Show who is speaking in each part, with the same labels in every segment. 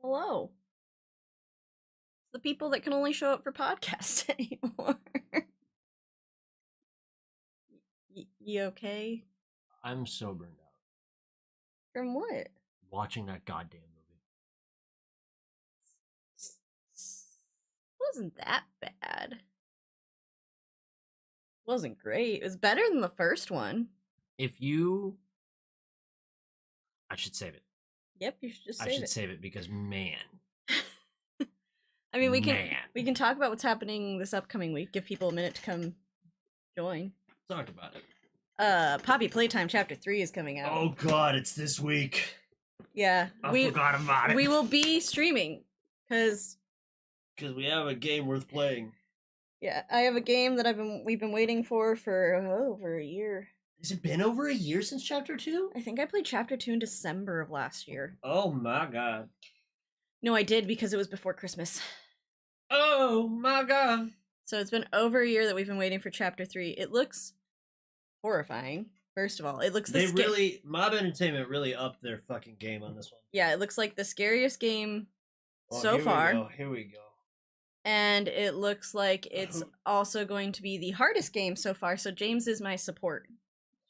Speaker 1: Hello. The people that can only show up for podcasts anymore. You okay?
Speaker 2: I'm so burned out.
Speaker 1: From what?
Speaker 2: Watching that goddamn movie.
Speaker 1: Wasn't that bad. Wasn't great. It was better than the first one.
Speaker 2: I should save it.
Speaker 1: Yep, you should just save it.
Speaker 2: I should save it because, man.
Speaker 1: I mean, we can talk about what's happening this upcoming week. Give people a minute to come join.
Speaker 2: Talk about it.
Speaker 1: Poppy Playtime Chapter 3 is coming out.
Speaker 2: Oh god, it's this week.
Speaker 1: Yeah.
Speaker 2: I forgot about it.
Speaker 1: We will be streaming, because
Speaker 2: we have a game worth playing.
Speaker 1: Yeah, I have a game that we've been waiting for over a year.
Speaker 2: Has it been over a year since Chapter 2?
Speaker 1: I think I played Chapter 2 in December of last year.
Speaker 2: Oh my god.
Speaker 1: No, I did, because it was before Christmas.
Speaker 2: Oh my god.
Speaker 1: So it's been over a year that we've been waiting for Chapter 3. It looks horrifying, first of all. It looks
Speaker 2: Mob Entertainment really upped their fucking game on this one.
Speaker 1: Yeah, it looks like the scariest game so
Speaker 2: here
Speaker 1: far.
Speaker 2: Here we go.
Speaker 1: And it looks like it's also going to be the hardest game so far, so James is my support.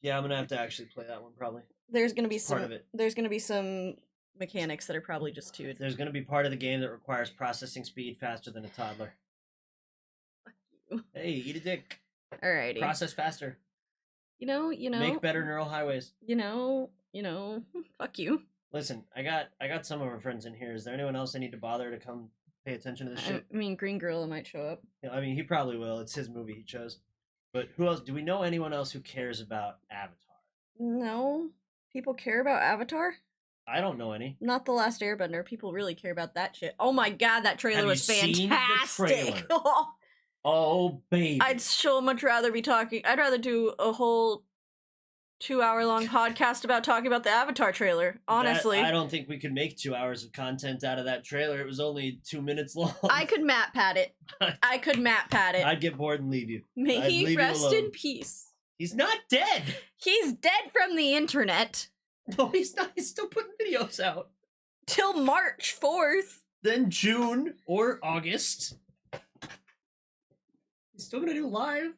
Speaker 2: Yeah, I'm gonna have to actually play that one probably.
Speaker 1: There's gonna be some mechanics that are probably just too.
Speaker 2: There's gonna be part of the game that requires processing speed faster than a toddler.
Speaker 1: Fuck you.
Speaker 2: Hey, eat a dick.
Speaker 1: Alrighty.
Speaker 2: Process faster.
Speaker 1: You know.
Speaker 2: Make better neural highways.
Speaker 1: You know. Fuck you.
Speaker 2: Listen, I got some of our friends in here. Is there anyone else I need to bother to come pay attention to this shit?
Speaker 1: I mean, Green Gorilla might show up.
Speaker 2: Yeah, I mean, he probably will. It's his movie he chose. But who else? Do we know anyone else who cares about Avatar?
Speaker 1: No. People care about Avatar?
Speaker 2: I don't know any.
Speaker 1: Not The Last Airbender. People really care about that shit. Oh my god, that trailer was fantastic.
Speaker 2: Seen the trailer? Oh, baby.
Speaker 1: I'd so much rather be talking. I'd rather do a whole 2-hour-long podcast about talking about the Avatar trailer, honestly.
Speaker 2: I don't think we could make 2 hours of content out of that trailer. It was only 2 minutes long.
Speaker 1: I could map pad it.
Speaker 2: I'd get bored and leave you.
Speaker 1: May he rest in peace.
Speaker 2: He's not dead.
Speaker 1: He's dead from the internet.
Speaker 2: No, he's not. He's still putting videos out.
Speaker 1: Till March 4th.
Speaker 2: Then June or August. He's still gonna do live.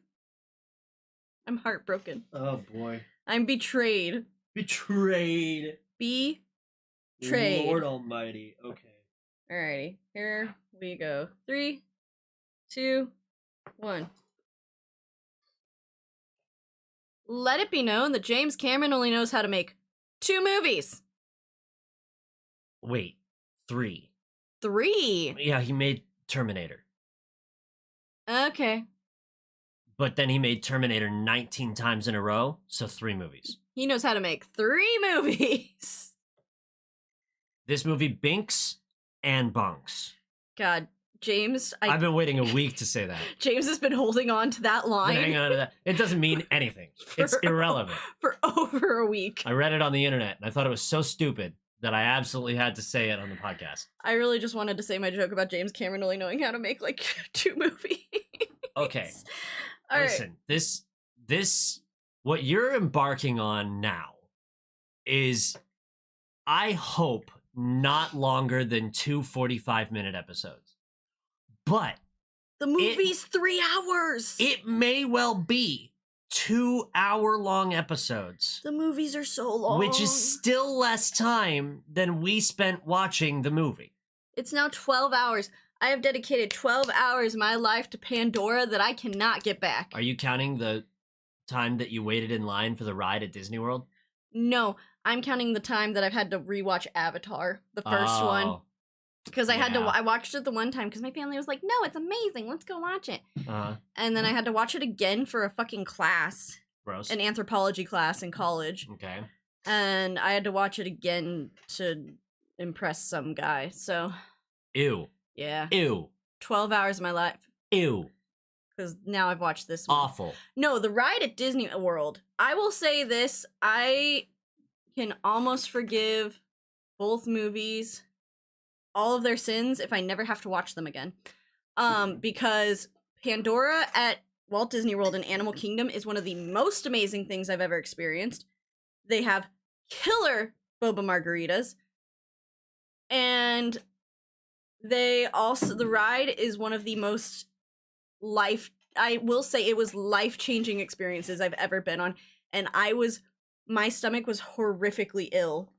Speaker 1: I'm heartbroken.
Speaker 2: Oh boy.
Speaker 1: I'm betrayed.
Speaker 2: Betrayed. Lord almighty. Okay.
Speaker 1: Alrighty. Here we go. 3, 2, 1. Let it be known that James Cameron only knows how to make 2 movies.
Speaker 2: Wait. 3.
Speaker 1: 3?
Speaker 2: Yeah, he made Terminator.
Speaker 1: Okay.
Speaker 2: But then he made Terminator 19 times in a row, so 3 movies.
Speaker 1: He knows how to make 3 movies.
Speaker 2: This movie binks and bunks.
Speaker 1: God, James,
Speaker 2: I've been waiting a week to say that.
Speaker 1: James has been holding on to that line.
Speaker 2: Hang on to that. It doesn't mean anything. It's irrelevant.
Speaker 1: For over a week.
Speaker 2: I read it on the internet, and I thought it was so stupid that I absolutely had to say it on the podcast.
Speaker 1: I really just wanted to say my joke about James Cameron only knowing how to make, like, 2 movies.
Speaker 2: Okay.
Speaker 1: All
Speaker 2: Listen, this, what you're embarking on now is, I hope, not longer than 2 45-minute episodes. But
Speaker 1: the movie's 3 hours.
Speaker 2: It may well be 2-hour-long episodes.
Speaker 1: The movies are so long.
Speaker 2: Which is still less time than we spent watching the movie.
Speaker 1: It's now 12 hours. I have dedicated 12 hours of my life to Pandora that I cannot get back.
Speaker 2: Are you counting the time that you waited in line for the ride at Disney World?
Speaker 1: No, I'm counting the time that I've had to rewatch Avatar, the first one. Because I watched it the one time because my family was like, no, it's amazing. Let's go watch it. And then I had to watch it again for a fucking class.
Speaker 2: Gross.
Speaker 1: An anthropology class in college.
Speaker 2: Okay.
Speaker 1: And I had to watch it again to impress some guy, so.
Speaker 2: Ew.
Speaker 1: Yeah.
Speaker 2: Ew.
Speaker 1: 12 hours of my life.
Speaker 2: Ew.
Speaker 1: Because now I've watched this one.
Speaker 2: Awful.
Speaker 1: No, the ride at Disney World. I will say this. I can almost forgive both movies, all of their sins, if I never have to watch them again. Because Pandora at Walt Disney World and Animal Kingdom is one of the most amazing things I've ever experienced. They have killer boba margaritas. And The ride is one of the most I will say it was life-changing experiences I've ever been on, and my stomach was horrifically ill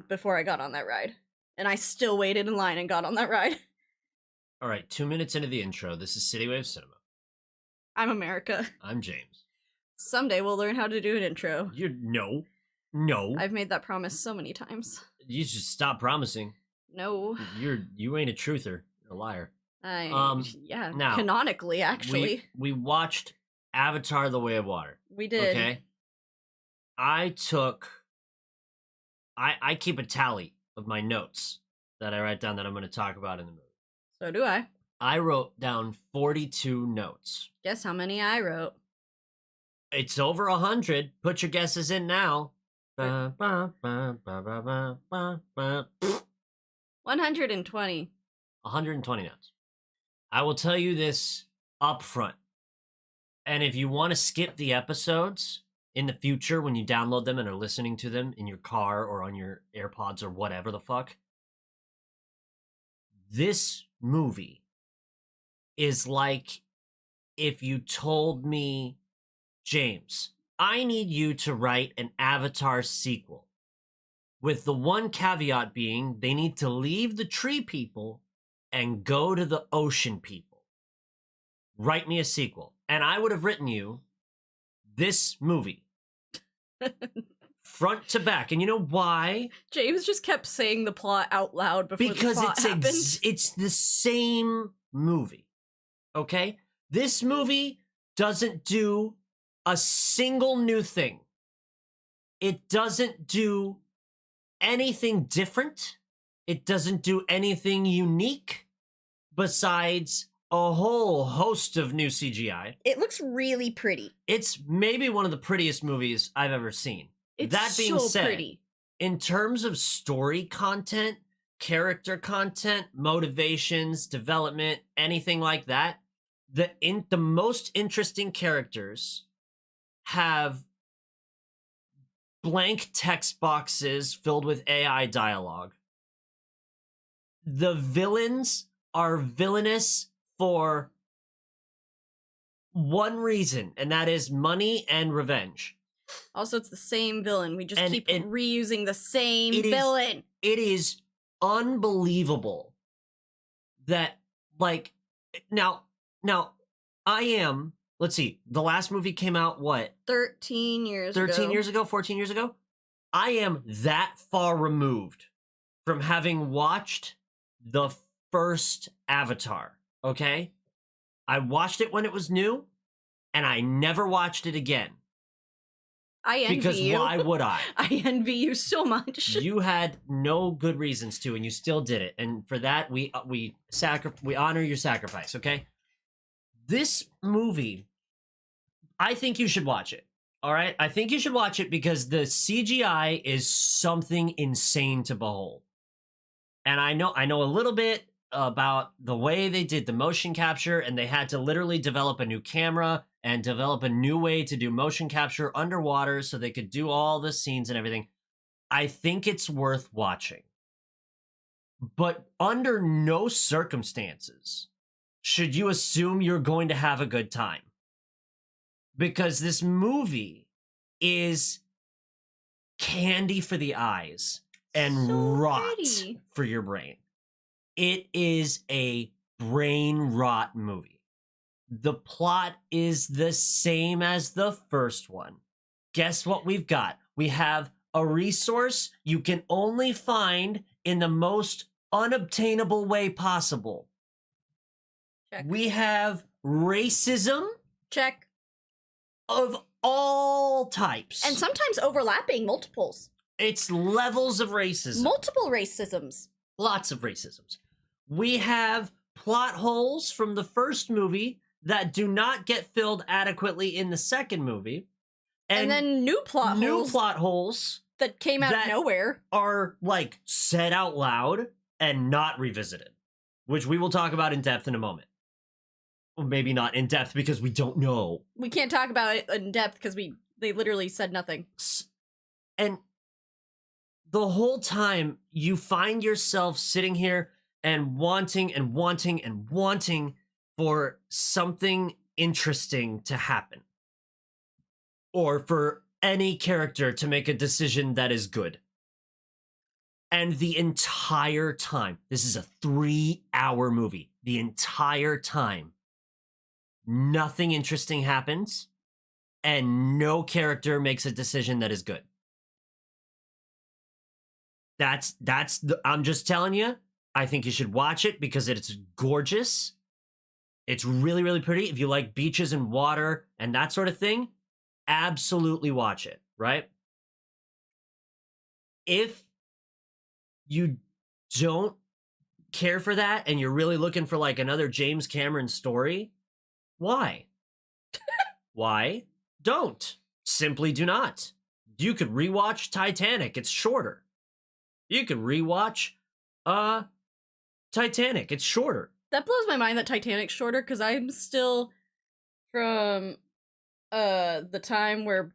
Speaker 1: before I got on that ride, and I still waited in line and got on that ride.
Speaker 3: All right, 2 minutes into the intro. This is CityWavesCinema.
Speaker 1: I'm America.
Speaker 3: I'm James.
Speaker 1: Someday we'll learn how to do an intro.
Speaker 3: No.
Speaker 1: I've made that promise so many times.
Speaker 3: You should stop promising.
Speaker 1: No.
Speaker 3: You ain't a truther. You're a liar.
Speaker 1: Yeah,
Speaker 3: now,
Speaker 1: canonically, actually.
Speaker 3: We watched Avatar: The Way of Water.
Speaker 1: We did.
Speaker 3: Okay? I keep a tally of my notes that I write down that I'm going to talk about in the movie.
Speaker 1: So do I.
Speaker 3: I wrote down 42 notes.
Speaker 1: Guess how many I wrote?
Speaker 3: It's over 100. Put your guesses in now.
Speaker 1: 120.
Speaker 3: 120 notes. I will tell you this up front. And if you want to skip the episodes in the future when you download them and are listening to them in your car or on your AirPods or whatever the fuck, this movie is like if you told me, James, I need you to write an Avatar sequel, with the one caveat being they need to leave the tree people and go to the ocean people. Write me a sequel. And I would have written you this movie. Front to back. And you know why?
Speaker 1: James just kept saying the plot out loud before the plot happened.
Speaker 3: It's the same movie. Okay? This movie doesn't do a single new thing. It doesn't do anything different. It doesn't do anything unique besides a whole host of new CGI.
Speaker 1: It looks really pretty.
Speaker 3: It's maybe one of the prettiest movies I've ever seen. That being said,
Speaker 1: pretty.
Speaker 3: In terms of story content, character content, motivations, development, anything like that, the most interesting characters have blank text boxes filled with AI dialogue. The villains are villainous for one reason, and that is money and revenge.
Speaker 1: Also, it's the same villain. We just keep reusing the same villain.
Speaker 3: It is unbelievable that, like, now I am, let's see, the last movie came out, what?
Speaker 1: 13 years ago.
Speaker 3: 13 years ago? 14 years ago? I am that far removed from having watched the first Avatar, okay? I watched it when it was new, and I never watched it again.
Speaker 1: I envy
Speaker 3: because
Speaker 1: you.
Speaker 3: Why would I?
Speaker 1: I envy you so much.
Speaker 3: You had no good reasons to, and you still did it. And for that, we honor your sacrifice, okay? This movie, I think you should watch it. All right? I think you should watch it because the CGI is something insane to behold. And I know a little bit about the way they did the motion capture, and they had to literally develop a new camera and develop a new way to do motion capture underwater so they could do all the scenes and everything. I think it's worth watching. But under no circumstances should you assume you're going to have a good time. Because this movie is candy for the eyes and rot for your brain. It is a brain rot movie. The plot is the same as the first one. Guess what we've got? We have a resource you can only find in the most unobtainable way possible.
Speaker 1: Check.
Speaker 3: We have racism.
Speaker 1: Check.
Speaker 3: Of all types.
Speaker 1: And sometimes overlapping multiples.
Speaker 3: It's levels of racism.
Speaker 1: Multiple racisms.
Speaker 3: Lots of racisms. We have plot holes from the first movie that do not get filled adequately in the second movie.
Speaker 1: And then new plot
Speaker 3: holes
Speaker 1: that came out of nowhere
Speaker 3: are like said out loud and not revisited, which we will talk about in depth in a moment. Well, maybe not in depth because we don't know.
Speaker 1: We can't talk about it in depth because they literally said nothing.
Speaker 3: And the whole time you find yourself sitting here and wanting and wanting and wanting for something interesting to happen. Or for any character to make a decision that is good. And the entire time, this is a 3-hour movie, the entire time, nothing interesting happens and no character makes a decision that is good. I'm just telling you, I think you should watch it because it's gorgeous. It's really, really pretty. If you like beaches and water and that sort of thing, absolutely watch it, right? If you don't care for that and you're really looking for like another James Cameron story, why? Why? Don't. Simply do not. You could rewatch Titanic. It's shorter. You could rewatch Titanic. It's shorter.
Speaker 1: That blows my mind that Titanic's shorter because I'm still from the time where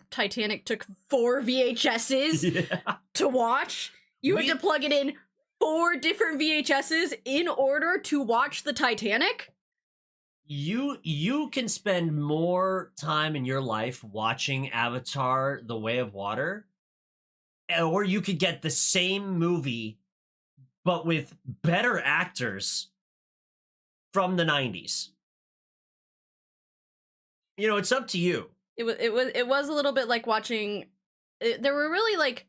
Speaker 1: Titanic took 4 VHSs to watch. You had to plug it in 4 different VHSs in order to watch the Titanic?
Speaker 3: You can spend more time in your life watching Avatar: The Way of Water, or you could get the same movie but with better actors from the 90s. You know, it's up to you.
Speaker 1: It was a little bit like watching. There were really like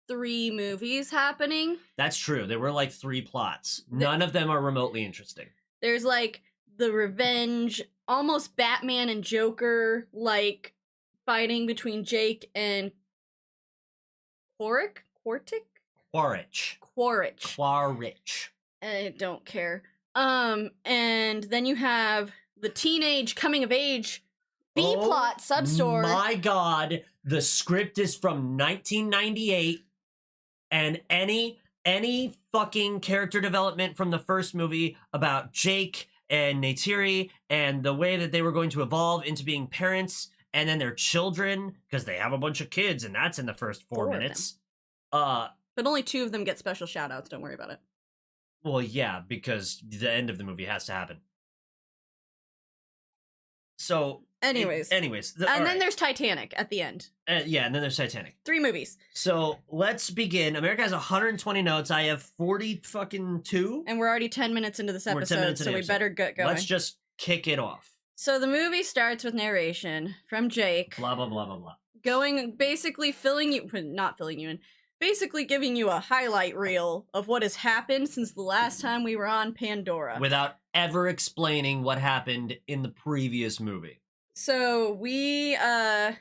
Speaker 1: 3 movies happening.
Speaker 3: That's true. There were like 3 plots. None of them are remotely interesting.
Speaker 1: There's like the revenge, almost Batman and Joker like fighting between Jake and Quaritch. I don't care. And then you have the teenage coming of age B-plot substory.
Speaker 3: My God, the script is from 1998, and any fucking character development from the first movie about Jake and Neytiri and the way that they were going to evolve into being parents and then their children, because they have a bunch of kids, and that's in the first 4 minutes.
Speaker 1: But only 2 of them get special shout-outs, don't worry about it.
Speaker 3: Well, yeah, because the end of the movie has to happen. So,
Speaker 1: anyways.
Speaker 3: And
Speaker 1: then there's Titanic at the end.
Speaker 3: Yeah, and then there's Titanic.
Speaker 1: 3 movies.
Speaker 3: So, let's begin. America has 120 notes. I have 40 fucking 2.
Speaker 1: And we're already 10 minutes into this episode, so we better get going.
Speaker 3: Let's just kick it off.
Speaker 1: So the movie starts with narration from Jake.
Speaker 3: Blah, blah, blah, blah, blah.
Speaker 1: Basically not filling you in, basically giving you a highlight reel of what has happened since the last time we were on Pandora.
Speaker 3: Without ever explaining what happened in the previous movie.
Speaker 1: So we, my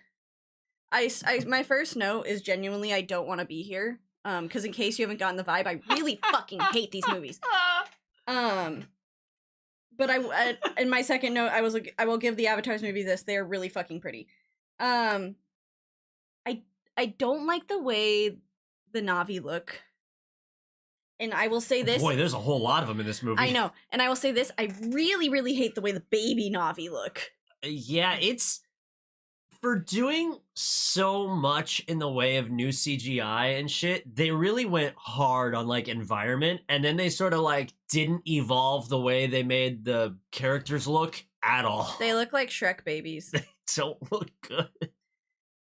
Speaker 1: first note is genuinely I don't want to be here. Because in case you haven't gotten the vibe, I really fucking hate these movies. But I in my second note, I was like, I will give the Avatars movie this. They are really fucking pretty. I don't like the way the Na'vi look. And I will say this.
Speaker 3: Boy, there's a whole lot of them in this movie.
Speaker 1: I know. And I will say this. I really, really hate the way the baby Na'vi look.
Speaker 3: Yeah, it's... For doing so much in the way of new CGI and shit, they really went hard on, like, environment, and then they sort of, like, didn't evolve the way they made the characters look at all.
Speaker 1: They look like Shrek babies.
Speaker 3: They don't look good.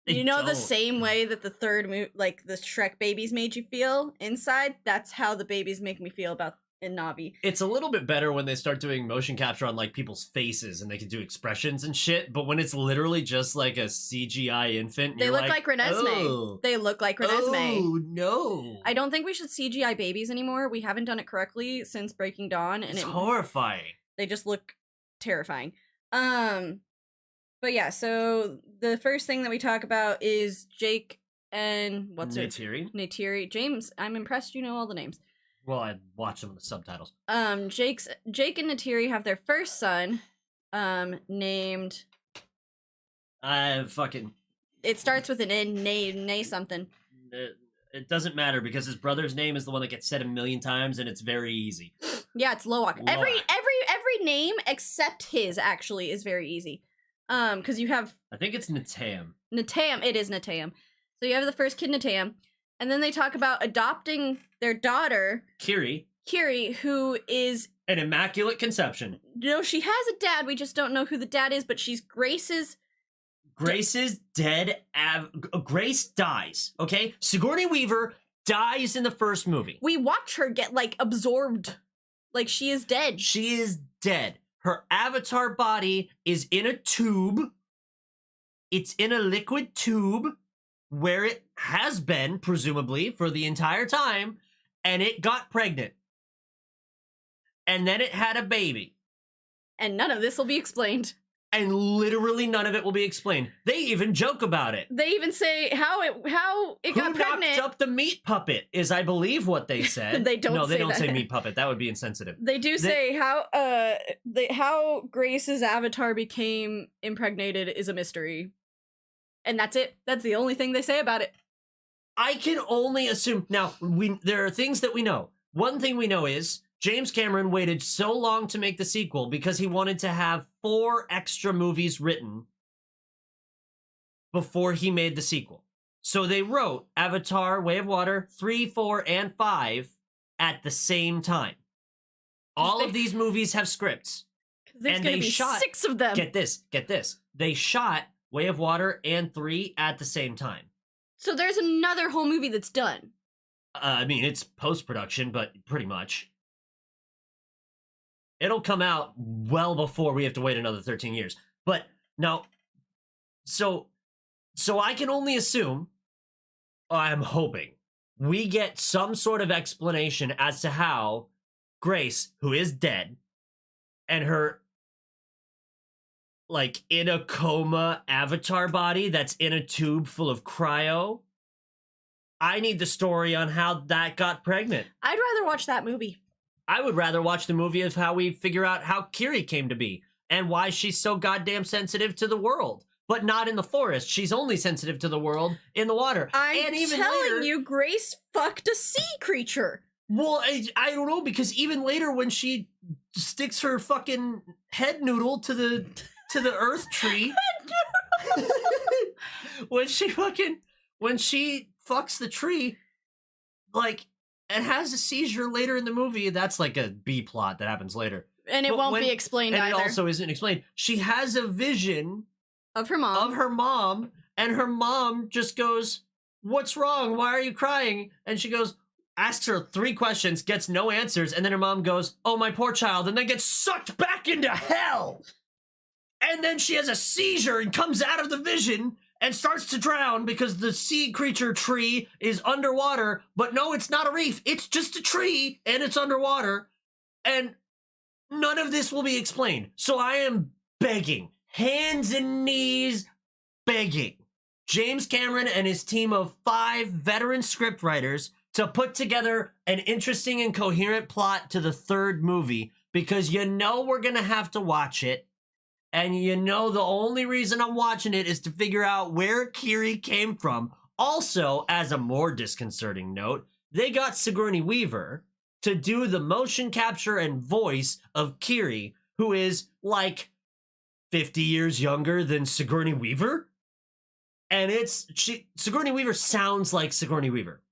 Speaker 1: You know, the same way that the third movie, like, the Shrek babies made you feel inside? That's how the babies make me feel about in Na'vi.
Speaker 3: It's a little bit better when they start doing motion capture on, like, people's faces and they can do expressions and shit, but when it's literally just, like, a CGI infant,
Speaker 1: they look like Renesmee.
Speaker 3: Oh.
Speaker 1: They look like Renesmee.
Speaker 3: Oh, no.
Speaker 1: I don't think we should CGI babies anymore. We haven't done it correctly since Breaking Dawn. And
Speaker 3: it's horrifying.
Speaker 1: They just look terrifying. But yeah, so the first thing that we talk about is Jake and Neytiri. James, I'm impressed you know all the names.
Speaker 3: Well, I watched them with the subtitles.
Speaker 1: Jake and Neytiri have their first son, named... It starts with an N, Nay something.
Speaker 3: It doesn't matter because his brother's name is the one that gets said a million times, and it's very easy. Yeah,
Speaker 1: it's Loak. Every name except his actually is very easy. Because you have...
Speaker 3: I think it's Natam.
Speaker 1: It is Natam. So you have the first kid, Natam. And then they talk about adopting their daughter...
Speaker 3: Kiri.
Speaker 1: Kiri, who is
Speaker 3: An immaculate conception.
Speaker 1: no, she has a dad. We just don't know who the dad is, but she's Grace's.
Speaker 3: Grace is dead. Grace dies. Okay, Sigourney Weaver dies in the first movie.
Speaker 1: We watch her get like absorbed, like she is dead.
Speaker 3: She is dead. Her avatar body is in a tube. It's in a liquid tube where it has been, presumably, for the entire time, and it got pregnant. And then it had a baby.
Speaker 1: And none of this will be explained.
Speaker 3: And literally none of it will be explained. They even joke about it.
Speaker 1: They even say how it got pregnant.
Speaker 3: Who knocked up the meat puppet is, I believe, what they said.
Speaker 1: They don't.
Speaker 3: No, they
Speaker 1: say
Speaker 3: don't
Speaker 1: that.
Speaker 3: say meat puppet. That would be insensitive.
Speaker 1: They do say how Grace's avatar became impregnated is a mystery, and that's it. That's the only thing they say about it.
Speaker 3: I can only assume. Now, there are things that we know. One thing we know is James Cameron waited so long to make the sequel because he wanted to have 4 extra movies written before he made the sequel. So they wrote Avatar, Way of Water, 3, 4, and 5 at the same time. All of these movies have scripts.
Speaker 1: There's going to be 6 of them.
Speaker 3: Get this. They shot Way of Water and 3 at the same time.
Speaker 1: So there's another whole movie that's done.
Speaker 3: I mean, it's post-production, but pretty much. It'll come out well before we have to wait another 13 years. But now, so I can only assume, I'm hoping, we get some sort of explanation as to how Grace, who is dead, and her, like, in a coma avatar body that's in a tube full of cryo. I need the story on how that got pregnant.
Speaker 1: I'd rather watch that movie.
Speaker 3: I would rather watch the movie of how we figure out how Kiri came to be and why she's so goddamn sensitive to the world, but not in the forest. She's only sensitive to the world in the water.
Speaker 1: I'm
Speaker 3: and even
Speaker 1: telling
Speaker 3: later,
Speaker 1: you, Grace fucked a sea creature.
Speaker 3: Well, I don't know, because even later when she sticks her fucking head noodle to the earth tree, when she fucks the tree, like, and has a seizure later in the movie. That's like a B plot that happens later.
Speaker 1: And it won't be explained
Speaker 3: and
Speaker 1: either.
Speaker 3: And it also isn't explained. She has a vision
Speaker 1: of her mom. And
Speaker 3: her mom just goes, "What's wrong? Why are you crying?" And she goes, asks her 3 questions, gets no answers, and then her mom goes, "Oh, my poor child," and then gets sucked back into hell. And then she has a seizure and comes out of the vision and starts to drown because the sea creature tree is underwater. But no, it's not a reef. It's just a tree, and it's underwater. And none of this will be explained. So I am begging, hands and knees, begging James Cameron and his team of 5 veteran scriptwriters to put together an interesting and coherent plot to the 3rd movie, because you know we're going to have to watch it. And you know the only reason I'm watching it is to figure out where Kiri came from. Also, as a more disconcerting note, they got Sigourney Weaver to do the motion capture and voice of Kiri, who is like 50 years younger than Sigourney Weaver. And Sigourney Weaver sounds like Sigourney Weaver.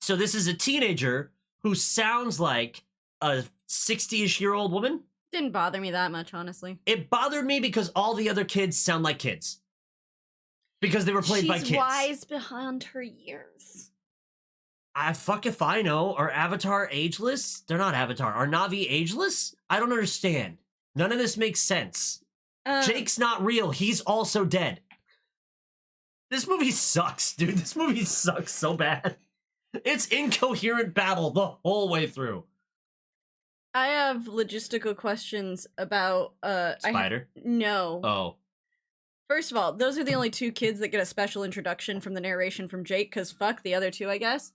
Speaker 3: So this is a teenager who sounds like a 60-ish-year-old woman.
Speaker 1: Didn't bother me that much, honestly.
Speaker 3: It bothered me because all the other kids sound like kids. Because they were played by kids.
Speaker 1: She's wise behind her years.
Speaker 3: Fuck if I know. Are Avatar ageless? They're not Avatar. Are Na'vi ageless? I don't understand. None of this makes sense. Jake's not real. He's also dead. This movie sucks, dude. This movie sucks so bad. It's incoherent babble the whole way through.
Speaker 1: I have logistical questions about
Speaker 3: Spider?
Speaker 1: No.
Speaker 3: Oh.
Speaker 1: First of all, those are the only 2 kids that get a special introduction from the narration from Jake, because fuck the other 2, I guess.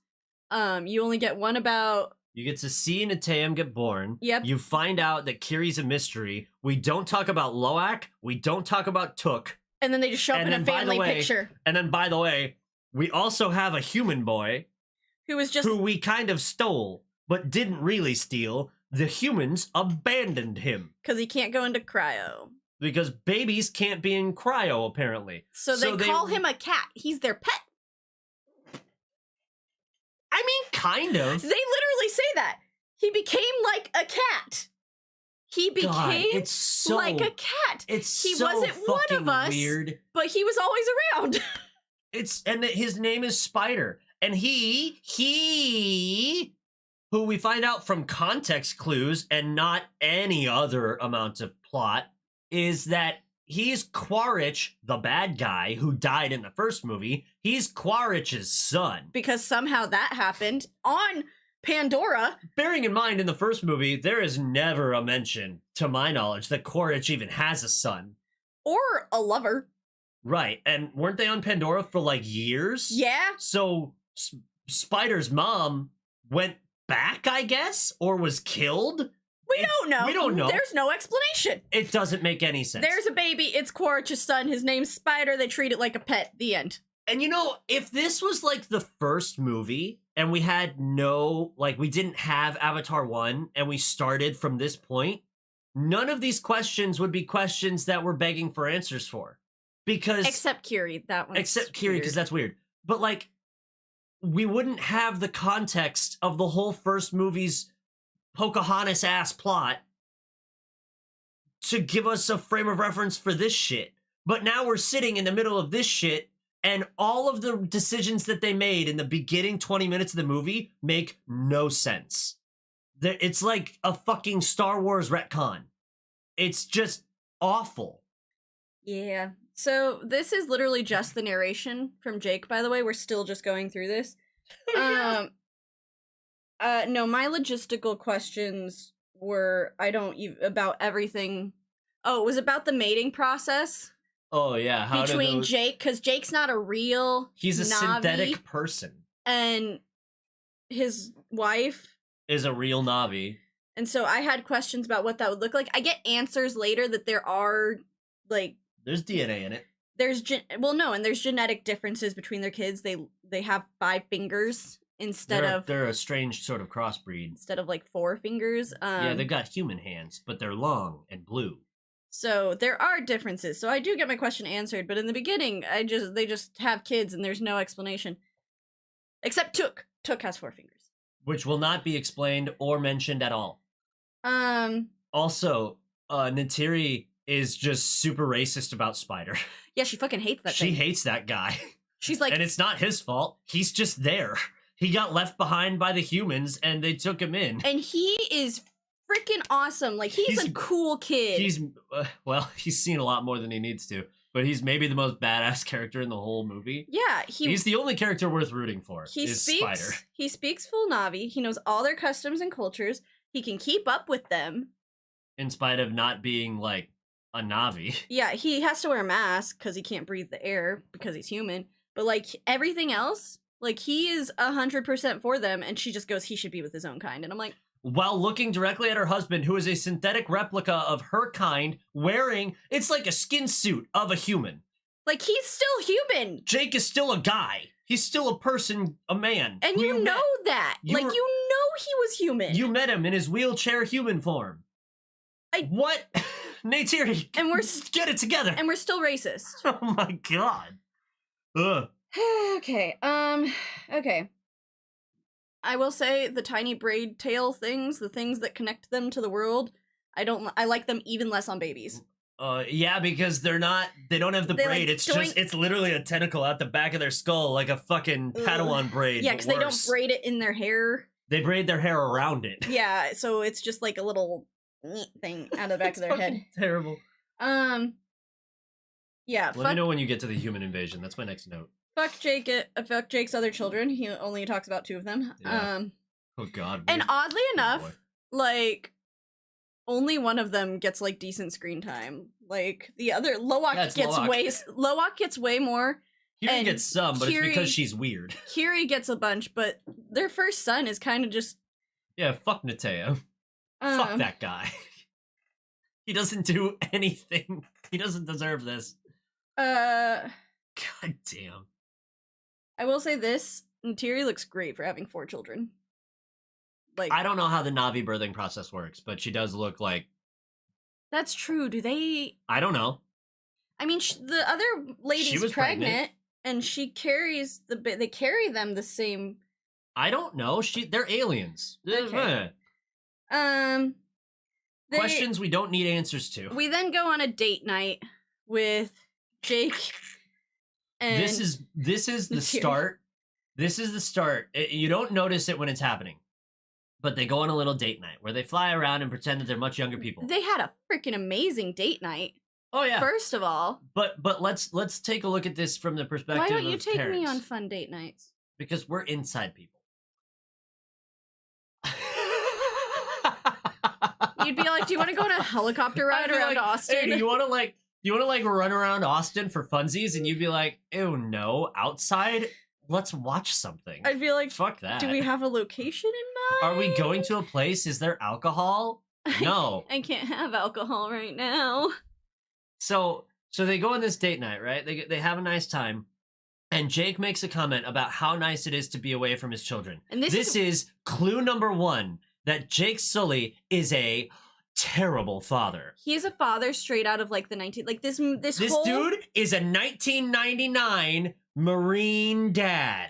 Speaker 1: You only get one about...
Speaker 3: You get to see Natayam get born.
Speaker 1: Yep.
Speaker 3: You find out that Kiri's a mystery. We don't talk about Loak. We don't talk about Took.
Speaker 1: And then they just show up in a family picture.
Speaker 3: And then, by the way, we also have a human boy... Who we kind of stole, but didn't really steal. The humans abandoned him.
Speaker 1: Because he can't go into cryo.
Speaker 3: Because babies can't be in cryo, apparently.
Speaker 1: So they call him a cat. He's their pet.
Speaker 3: I mean, kind of.
Speaker 1: They literally say that. he became like a cat. He became
Speaker 3: God, it's so
Speaker 1: like a cat.
Speaker 3: He
Speaker 1: so
Speaker 3: wasn't
Speaker 1: one of us,
Speaker 3: weird.
Speaker 1: but he was always around.
Speaker 3: His name is Spider, and he, who we find out from context clues and not any other amount of plot, is that he's Quaritch, the bad guy who died in the first movie. He's Quaritch's son.
Speaker 1: Because somehow that happened on Pandora.
Speaker 3: Bearing in mind, in the first movie, there is never a mention, to my knowledge, that Quaritch even has a son.
Speaker 1: Or a lover.
Speaker 3: Right, and weren't they on Pandora for like years?
Speaker 1: Yeah.
Speaker 3: So Spider's mom went back, I guess, or was killed?
Speaker 1: We don't know.
Speaker 3: We don't know.
Speaker 1: There's no explanation.
Speaker 3: It doesn't make any sense.
Speaker 1: There's a baby. It's Quaritch's son. His name's Spider. They treat it like a pet. The end.
Speaker 3: And you know, if this was like the first movie and we had we didn't have Avatar 1 and we started from this point, none of these questions would be questions that we're begging for answers for. Because
Speaker 1: except Kiri, that one.
Speaker 3: Except Kiri, because that's weird. But like, we wouldn't have the context of the whole first movie's Pocahontas ass plot to give us a frame of reference for this shit. But now we're sitting in the middle of this shit, and all of the decisions that they made in the beginning 20 minutes of the movie make no sense. It's like a fucking Star Wars retcon. It's just awful.
Speaker 1: Yeah. So this is literally just the narration from Jake, by the way. We're still just going through this. No, my logistical questions were about everything. Oh, it was about the mating process.
Speaker 3: Oh yeah,
Speaker 1: between Jake, because Jake's not a real
Speaker 3: He's a
Speaker 1: Na'vi,
Speaker 3: synthetic person.
Speaker 1: And his wife
Speaker 3: is a real Na'vi.
Speaker 1: And so I had questions about what that would look like. I get answers later that there are, like...
Speaker 3: There's DNA in it.
Speaker 1: There's genetic differences between their kids. They have 5 fingers they're
Speaker 3: a strange sort of crossbreed.
Speaker 1: Instead of, like, 4 fingers.
Speaker 3: Yeah, they've got human hands, but they're long and blue.
Speaker 1: So there are differences. So I do get my question answered, but in the beginning, they just have kids and there's no explanation. Except Took. Took has 4 fingers.
Speaker 3: Which will not be explained or mentioned at all. Also, Neytiri is just super racist about Spider.
Speaker 1: Yeah, she fucking hates that thing.
Speaker 3: She hates that guy.
Speaker 1: She's like...
Speaker 3: And it's not his fault. He's just there. He got left behind by the humans and they took him in.
Speaker 1: And he is freaking awesome. Like, he's a cool kid.
Speaker 3: He's seen a lot more than he needs to. But he's maybe the most badass character in the whole movie.
Speaker 1: Yeah,
Speaker 3: he's the only character worth rooting for. Spider.
Speaker 1: He speaks full Na'vi. He knows all their customs and cultures. He can keep up with them.
Speaker 3: In spite of not being, like, a Na'vi.
Speaker 1: Yeah, he has to wear a mask because he can't breathe the air because he's human. But, like, everything else, like, he is 100% for them. And she just goes, he should be with his own kind. And I'm like...
Speaker 3: While looking directly at her husband, who is a synthetic replica of her kind, wearing, it's like a skin suit of a human.
Speaker 1: Like, he's still human.
Speaker 3: Jake is still a guy. He's still a person, a man.
Speaker 1: And you know that. You know he was human.
Speaker 3: You met him in his wheelchair human form. What? Neytiri,
Speaker 1: and
Speaker 3: get it together.
Speaker 1: And we're still racist.
Speaker 3: Oh my god. Ugh.
Speaker 1: Okay, okay. I will say the tiny braid tail things, the things that connect them to the world, I like them even less on babies.
Speaker 3: Yeah, because they don't have the braid. Like, it's literally a tentacle out the back of their skull, like a fucking Padawan braid.
Speaker 1: Yeah, because they don't braid it in their hair.
Speaker 3: They braid their hair around it.
Speaker 1: Yeah, so it's just like a little thing out of the back of their head.
Speaker 3: Terrible.
Speaker 1: Yeah.
Speaker 3: Let me know when you get to the human invasion. That's my next note.
Speaker 1: Fuck Jake's other children. He only talks about 2 of them.
Speaker 3: Yeah. Oh god.
Speaker 1: And oddly enough, like, only one of them gets, like, decent screen time. Like, the other, Loak gets way more.
Speaker 3: Kiri gets some, but it's because she's weird.
Speaker 1: Kiri gets a bunch, but their first son is kind of just...
Speaker 3: Yeah, fuck Neteo. Fuck that guy. He doesn't do anything. He doesn't deserve this. God damn.
Speaker 1: I will say this, Neytiri looks great for having 4 children. Like,
Speaker 3: I don't know how the Na'vi birthing process works, but she does look like...
Speaker 1: That's true. Do they...
Speaker 3: I don't know.
Speaker 1: I mean, the other lady's pregnant, and she carries they carry them the same...
Speaker 3: I don't know. They're aliens.
Speaker 1: Okay. They,
Speaker 3: Questions we don't need answers to.
Speaker 1: We then go on a date night with Jake. And
Speaker 3: This is the start. This is the start. You don't notice it when it's happening, but they go on a little date night where they fly around and pretend that they're much younger people.
Speaker 1: They had a freaking amazing date night.
Speaker 3: Oh yeah.
Speaker 1: First of all,
Speaker 3: but let's take a look at this from the perspective of
Speaker 1: why don't you take
Speaker 3: parents.
Speaker 1: me on fun date nights?
Speaker 3: Because we're inside people.
Speaker 1: You'd be like, "Do you want to go on a helicopter ride around Austin?
Speaker 3: Hey, do you want to run around Austin for funsies?" And you'd be like, "Ew, no, outside. Let's watch something."
Speaker 1: I'd be like,
Speaker 3: "Fuck that."
Speaker 1: Do we have a location in mind?
Speaker 3: Are we going to a place? Is there alcohol? No.
Speaker 1: I can't have alcohol right now.
Speaker 3: So they go on this date night, right? They have a nice time, and Jake makes a comment about how nice it is to be away from his children. And this is clue number 1 that Jake Sully is a terrible father.
Speaker 1: He's a father straight out of like the this whole...
Speaker 3: dude is a 1999 Marine dad.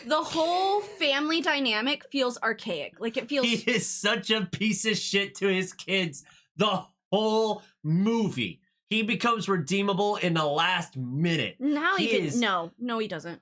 Speaker 1: The whole family dynamic feels archaic. Like it feels...
Speaker 3: He is such a piece of shit to his kids. The whole movie. He becomes redeemable in the last minute.
Speaker 1: Now no, he doesn't.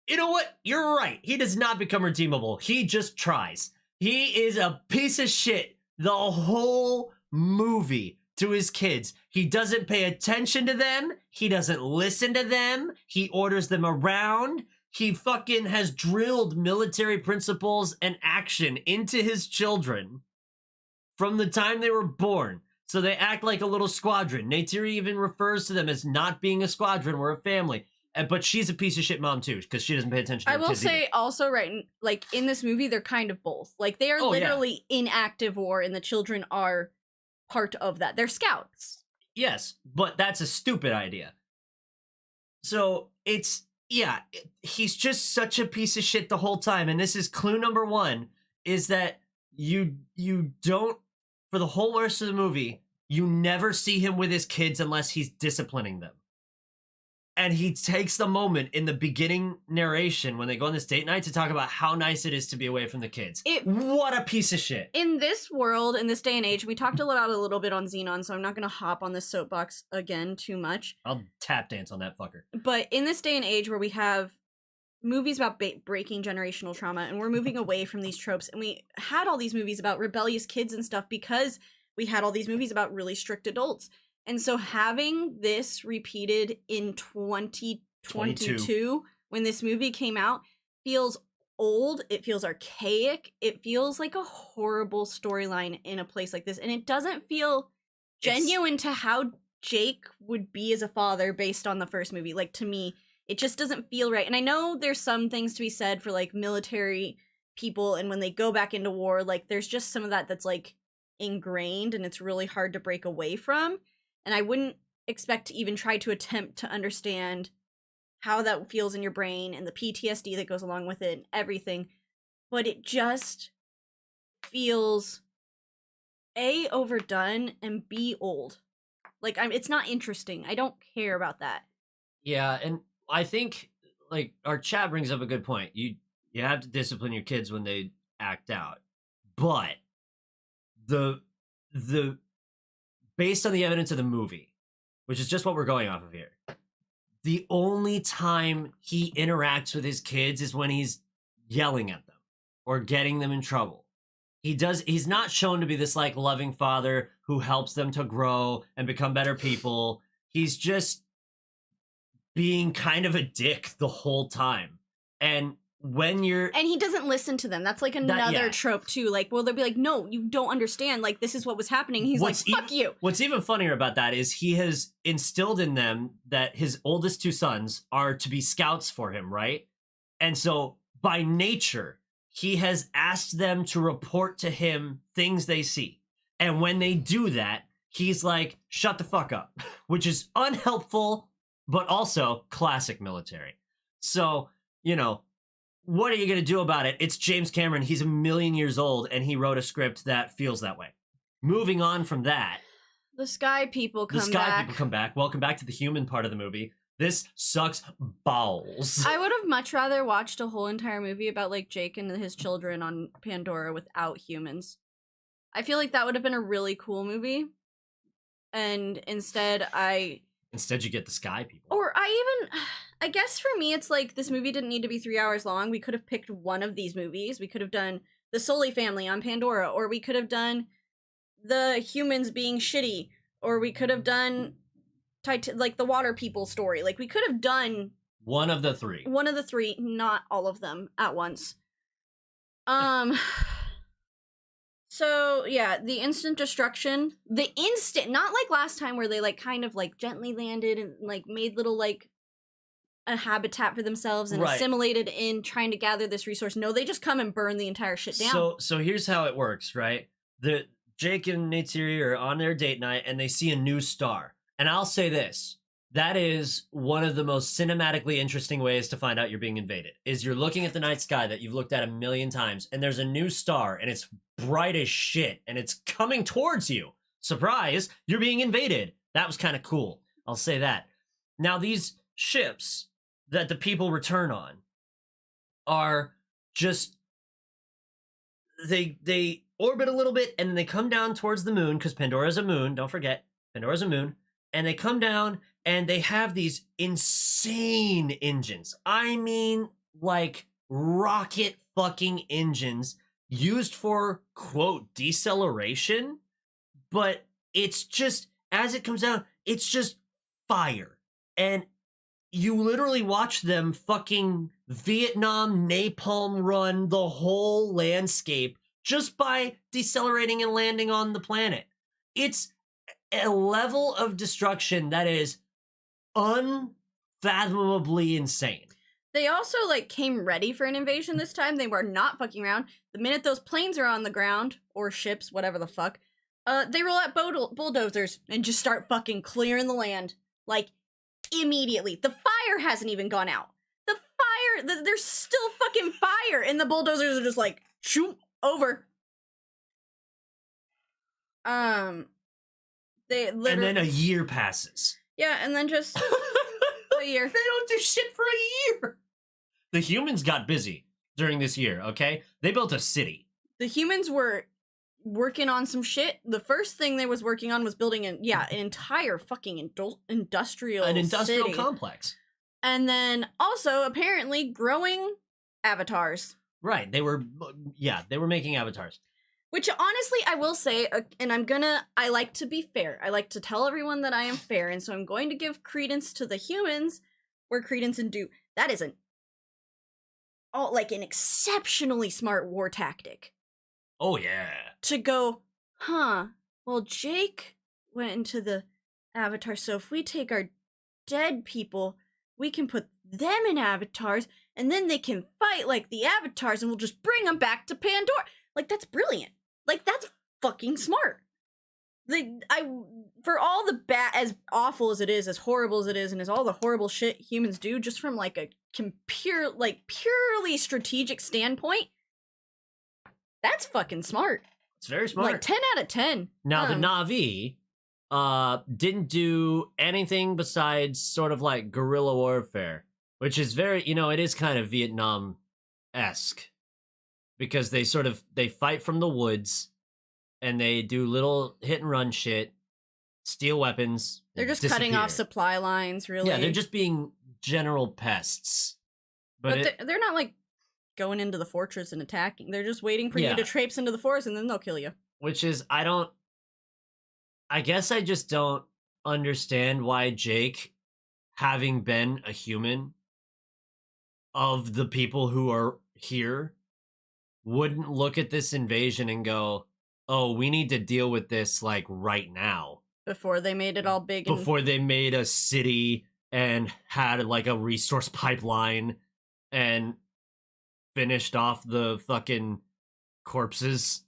Speaker 3: You know what? You're right. He does not become redeemable. He just tries. He is a piece of shit the whole movie to his kids. He doesn't pay attention to them. He doesn't listen to them. He orders them around. He fucking has drilled military principles and action into his children from the time they were born. So they act like a little squadron. Neytiri even refers to them as not being a squadron. We're a family. But she's a piece of shit mom too, because she doesn't pay attention to her
Speaker 1: I will
Speaker 3: kids
Speaker 1: say
Speaker 3: either.
Speaker 1: also, right, like in this movie, they're kind of both. Like they are literally in active war, and the children are part of that. They're scouts.
Speaker 3: Yes, but that's a stupid idea. So he's just such a piece of shit the whole time. And this is clue number 1, is that you don't, for the whole rest of the movie, you never see him with his kids unless he's disciplining them. And he takes the moment in the beginning narration when they go on this date night to talk about how nice it is to be away from the kids. What a piece of shit.
Speaker 1: In this world, in this day and age, we talked about it a little bit on Xenon, so I'm not going to hop on this soapbox again too much.
Speaker 3: I'll tap dance on that fucker.
Speaker 1: But in this day and age where we have movies about breaking generational trauma, and we're moving away from these tropes, and we had all these movies about rebellious kids and stuff because we had all these movies about really strict adults. And so having this repeated in 2022, when this movie came out, feels old, it feels archaic, it feels like a horrible storyline in a place like this. And it doesn't feel genuine to how Jake would be as a father based on the first movie. Like, to me, it just doesn't feel right. And I know there's some things to be said for, like, military people, and when they go back into war, like, there's just some of that that's, like, ingrained, and it's really hard to break away from. And I wouldn't expect to even try to attempt to understand how that feels in your brain and the PTSD that goes along with it and everything. But it just feels A, overdone, and B, old. Like, it's not interesting. I don't care about that.
Speaker 3: Yeah, and I think, like, our chat brings up a good point. You have to discipline your kids when they act out. But the based on the evidence of the movie, which is just what we're going off of here, the only time he interacts with his kids is when he's yelling at them or getting them in trouble. He's not shown to be this, like, loving father who helps them to grow and become better people. He's just being kind of a dick the whole time. And when you're...
Speaker 1: And he doesn't listen to them. That's, like, another trope, too. Like, well, they'll be like, no, you don't understand. Like, this is what was happening. He's like, fuck you.
Speaker 3: What's even funnier about that is he has instilled in them that his oldest 2 sons are to be scouts for him, right? And so, by nature, he has asked them to report to him things they see. And when they do that, he's like, shut the fuck up. Which is unhelpful, but also classic military. So, you know... What are you going to do about it? It's James Cameron. He's a million years old, and he wrote a script that feels that way. Moving on from that.
Speaker 1: The Sky People come back.
Speaker 3: The Sky People come back. Welcome back to the human part of the movie. This sucks balls.
Speaker 1: I would have much rather watched a whole entire movie about, like, Jake and his children on Pandora without humans. I feel like that would have been a really cool movie. And instead
Speaker 3: Instead, you get the sky people.
Speaker 1: Or I guess for me, it's like this movie didn't need to be 3 hours long. We could have picked one of these movies. We could have done the Sully family on Pandora, or we could have done the humans being shitty, or we could have done like the water people story. Like we could have done
Speaker 3: one of the three,
Speaker 1: not all of them at once. So yeah, the instant destruction, not like last time where they like kind of like gently landed and like made little like a habitat for themselves and assimilated in trying to gather this resource. No, they just come and burn the entire shit down.
Speaker 3: So here's how it works, right? Jake and Neytiri are on their date night and they see a new star. And I'll say this, that is one of the most cinematically interesting ways to find out you're being invaded, is you're looking at the night sky that you've looked at a million times and there's a new star and it's bright as shit and it's coming towards you. Surprise, you're being invaded. That was kind of cool. I'll say that. Now these ships that the people return on are just, they orbit a little bit and then they come down towards the moon, because Pandora's a moon, don't forget, Pandora's a moon, and they come down and they have these insane engines. I mean, like rocket fucking engines used for, quote, deceleration, but it's just, as it comes down, it's just fire. And you literally watch them fucking Vietnam napalm run the whole landscape just by decelerating and landing on the planet. It's a level of destruction that is unfathomably insane.
Speaker 1: They also like came ready for an invasion this time. They were not fucking around. The minute those planes are on the ground, or ships, whatever the fuck, they roll out bulldozers and just start fucking clearing the land. Like, immediately. The fire hasn't even gone out. The fire, there's still fucking fire, and the bulldozers are just like, shoot, over. They literally...
Speaker 3: And then a year passes.
Speaker 1: Yeah, and then just a year.
Speaker 3: They don't do shit for a year. The humans got busy during this year, okay? They built a city.
Speaker 1: The humans were working on some shit. The first thing they was working on was building an entire fucking industrial city.
Speaker 3: Complex.
Speaker 1: And then also apparently growing avatars.
Speaker 3: Right. They were making avatars.
Speaker 1: Which honestly, I will say, and I like to be fair. I like to tell everyone that I am fair, and so I'm going to give credence to the humans where credence is due. That is an exceptionally smart war tactic.
Speaker 3: Oh, yeah.
Speaker 1: To go, well, Jake went into the avatar, so if we take our dead people, we can put them in avatars, and then they can fight like the avatars, and we'll just bring them back to Pandora. Like, that's brilliant. Like, that's fucking smart. For all the as awful as it is, as horrible as it is, and as all the horrible shit humans do, just from like a purely strategic standpoint, that's fucking smart.
Speaker 3: It's very smart.
Speaker 1: Like 10 out of 10.
Speaker 3: Now the Na'vi didn't do anything besides sort of like guerrilla warfare, which is very, it is kind of Vietnam-esque. Because they fight from the woods, and they do little hit and run shit, steal weapons.
Speaker 1: They're just cutting off supply lines, really.
Speaker 3: Yeah, they're just being general pests. But
Speaker 1: they're not like going into the fortress and attacking. They're just waiting for you to traipse into the forest, and then they'll kill you.
Speaker 3: Which is, I guess I just don't understand why Jake, having been a human of the people who are here, wouldn't look at this invasion and go, oh, we need to deal with this, like, right now.
Speaker 1: Before they made it all big.
Speaker 3: Before they made a city and had, like, a resource pipeline and finished off the fucking corpses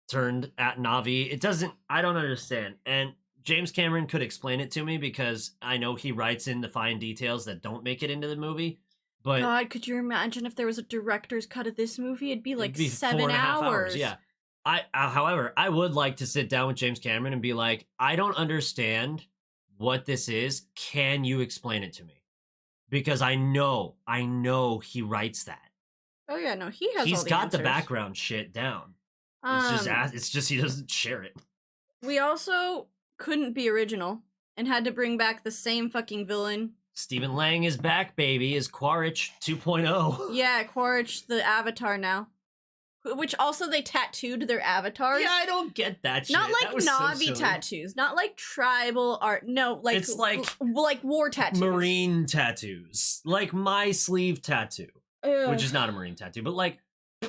Speaker 3: turned at Na'vi. I don't understand. And James Cameron could explain it to me, because I know he writes in the fine details that don't make it into the movie. But
Speaker 1: God, could you imagine if there was a director's cut of this movie? It'd be like 7
Speaker 3: 4.5
Speaker 1: hours.
Speaker 3: Yeah. However, I would like to sit down with James Cameron and be like, I don't understand what this is. Can you explain it to me? Because I know he writes that.
Speaker 1: Oh yeah, no, he's
Speaker 3: got the background shit down. It's just he doesn't share it.
Speaker 1: We also couldn't be original and had to bring back the same fucking villain.
Speaker 3: Stephen Lang is back, baby. Is Quaritch 2.0.
Speaker 1: Yeah, Quaritch the Avatar now. Which also they tattooed their avatars.
Speaker 3: Yeah, I don't get that shit.
Speaker 1: Not like
Speaker 3: That was so
Speaker 1: Na'vi
Speaker 3: silly.
Speaker 1: tattoos. Not like tribal art. No, like
Speaker 3: It's like
Speaker 1: war tattoos.
Speaker 3: Marine tattoos. Like my sleeve tattoo.
Speaker 1: Ugh.
Speaker 3: Which is not a marine tattoo, but like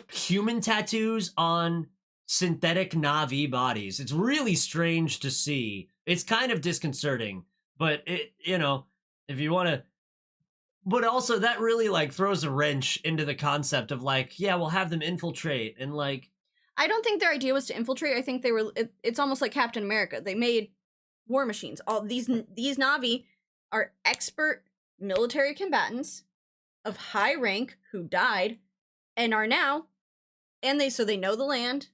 Speaker 3: human tattoos on synthetic Na'vi bodies. It's really strange to see. It's kind of disconcerting, but it, if you want to, but also that really like throws a wrench into the concept of like, yeah, we'll have them infiltrate and like.
Speaker 1: I don't think their idea was to infiltrate. I think they were. It's almost like Captain America. They made war machines. All these Na'vi are expert military combatants of high rank who died and are now, and they know the land,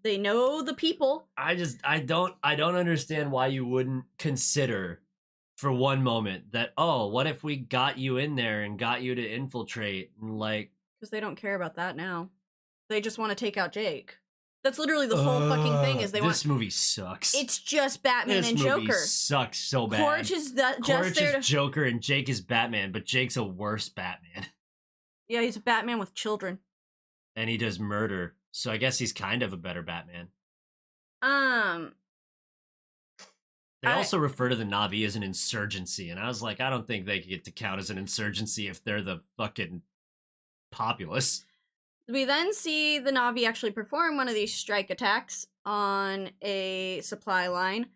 Speaker 1: they know the people.
Speaker 3: I don't understand why you wouldn't consider for one moment that, oh, what if we got you in there and got you to infiltrate and like,
Speaker 1: because they don't care about that now. They just want to take out Jake. That's literally the whole fucking thing. Is
Speaker 3: this movie sucks.
Speaker 1: It's just Batman
Speaker 3: this
Speaker 1: and
Speaker 3: movie
Speaker 1: Joker.
Speaker 3: Sucks so bad.
Speaker 1: Quaritch is just there to...
Speaker 3: Joker and Jake is Batman, but Jake's a worse Batman.
Speaker 1: Yeah, he's a Batman with children.
Speaker 3: And he does murder, so I guess he's kind of a better Batman. They also refer to the Na'vi as an insurgency, and I was like, I don't think they get to count as an insurgency if they're the fucking populace.
Speaker 1: We then see the Na'vi actually perform one of these strike attacks on a supply line.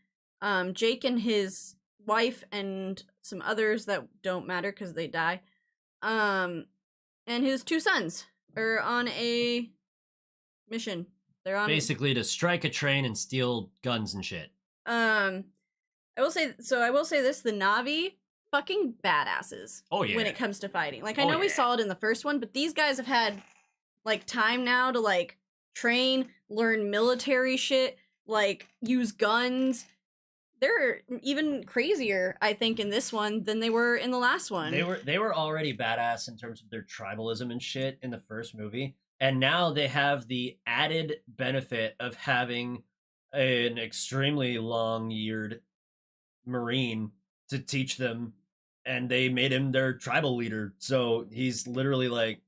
Speaker 1: Jake and his wife and some others that don't matter because they die, and his 2 sons are on a mission. They're on
Speaker 3: basically to strike a train and steal guns and shit.
Speaker 1: I will say this: the Na'vi fucking badasses.
Speaker 3: Oh yeah.
Speaker 1: When it comes to fighting, like I know we saw it in the first one, but these guys have had like time now to like train, learn military shit, like use guns. They're even crazier, I think, in this one than they were in the last one.
Speaker 3: They were already badass in terms of their tribalism and shit in the first movie, and now they have the added benefit of having an extremely long-eared Marine to teach them, and they made him their tribal leader. So he's literally like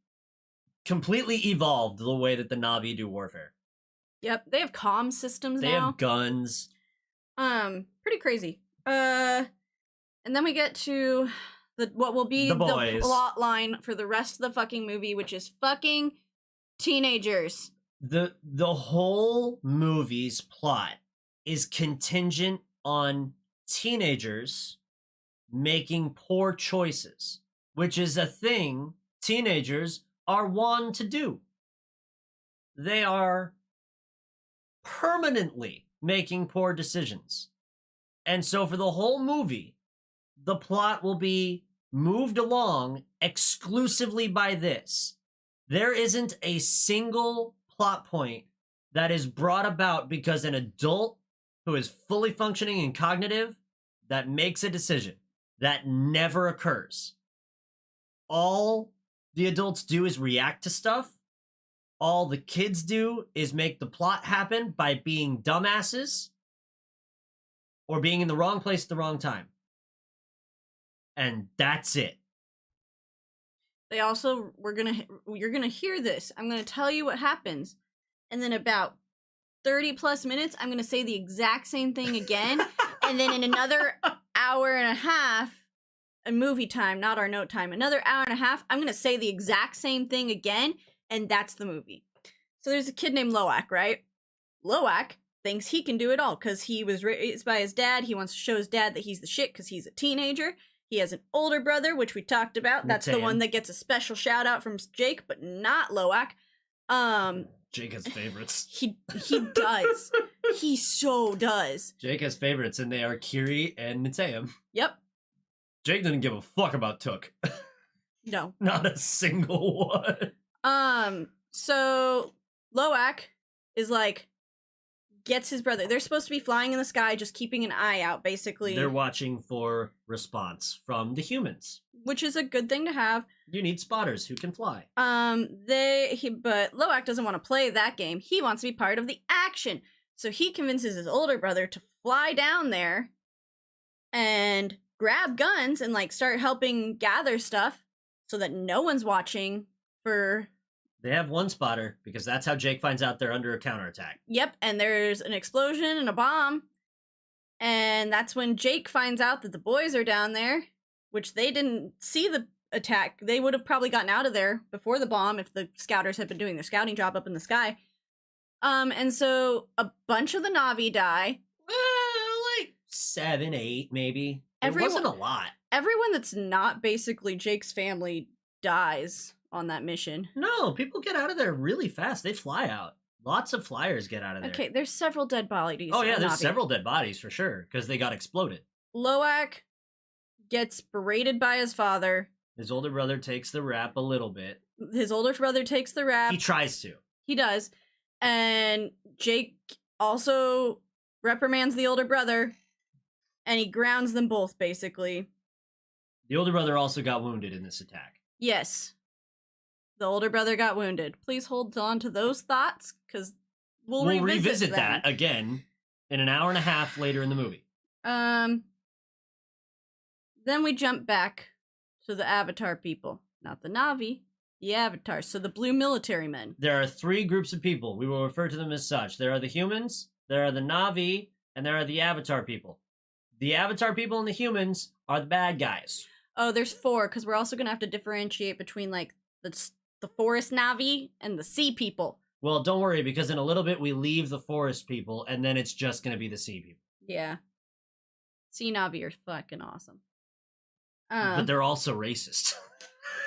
Speaker 3: completely evolved the way that the Na'vi do warfare.
Speaker 1: Yep, they have comm systems now.
Speaker 3: They have guns.
Speaker 1: Pretty crazy. And then we get to what will be the plot line for the rest of the fucking movie, which is fucking teenagers.
Speaker 3: The whole movie's plot is contingent on teenagers making poor choices, which is a thing teenagers are wont to do. They are permanently making poor decisions. And so for the whole movie, the plot will be moved along exclusively by this. There isn't a single plot point that is brought about because an adult who is fully functioning and cognitive that makes a decision. That never occurs. All the adults do is react to stuff. All the kids do is make the plot happen by being dumbasses or being in the wrong place at the wrong time. And that's it.
Speaker 1: They also, you're gonna hear this. I'm gonna tell you what happens. And then about 30 plus minutes, I'm gonna say the exact same thing again. And then in another hour and a half, a movie time, not our note time, another hour and a half, I'm gonna say the exact same thing again. And that's the movie. So there's a kid named Loak, right? Loak thinks he can do it all because he was raised by his dad. He wants to show his dad that he's the shit because he's a teenager. He has an older brother, which we talked about. That's the one that gets a special shout out from Jake, but not Loak.
Speaker 3: Jake has favorites.
Speaker 1: He does. He so does.
Speaker 3: Jake has favorites, and they are Kiri and Niteum.
Speaker 1: Yep.
Speaker 3: Jake didn't give a fuck about Took.
Speaker 1: No.
Speaker 3: Not a single one.
Speaker 1: So Loak is like, gets his brother. They're supposed to be flying in the sky, just keeping an eye out, basically.
Speaker 3: They're watching for response from the humans.
Speaker 1: Which is a good thing to have.
Speaker 3: You need spotters who can fly.
Speaker 1: But Loak doesn't want to play that game. He wants to be part of the action. So he convinces his older brother to fly down there and grab guns and like start helping gather stuff so that no one's watching for...
Speaker 3: They have one spotter because that's how Jake finds out they're under a counterattack.
Speaker 1: Yep, and there's an explosion and a bomb. And that's when Jake finds out that the boys are down there, which they didn't see the attack. They would have probably gotten out of there before the bomb if the scouters had been doing their scouting job up in the sky. And so a bunch of the Na'vi die.
Speaker 3: Like 7, 8, maybe. It
Speaker 1: Everyone-
Speaker 3: wasn't a lot.
Speaker 1: Everyone that's not basically Jake's family dies on that mission.
Speaker 3: No, people get out of there really fast. They fly out. Lots of flyers get out of there.
Speaker 1: Okay, there's several dead bodies.
Speaker 3: Oh yeah,
Speaker 1: of
Speaker 3: there's
Speaker 1: Na'vi.
Speaker 3: several dead bodies for sure because they got exploded.
Speaker 1: Loak gets berated by his father.
Speaker 3: His older brother takes the rap a little bit.
Speaker 1: His older brother takes the rap.
Speaker 3: He tries to.
Speaker 1: He does. And Jake also reprimands the older brother, and he grounds them both, basically.
Speaker 3: The older brother also got wounded in this attack.
Speaker 1: Yes. The older brother got wounded. Please hold on to those thoughts, because we'll revisit them.
Speaker 3: that again in an hour and a half later in the movie.
Speaker 1: Then we jump back to the Avatar people. Not the Na'vi, the Avatars. So the blue military men.
Speaker 3: There are 3 groups of people. We will refer to them as such. There are the humans, there are the Na'vi, and there are the Avatar people. The Avatar people and the humans are the bad guys.
Speaker 1: Oh, there's 4, because we're also going to have to differentiate between, like, the forest Na'vi and the sea people.
Speaker 3: Well, don't worry, because in a little bit we leave the forest people, and then it's just going to be the sea people.
Speaker 1: Yeah. Sea Na'vi are fucking awesome.
Speaker 3: But they're also racist.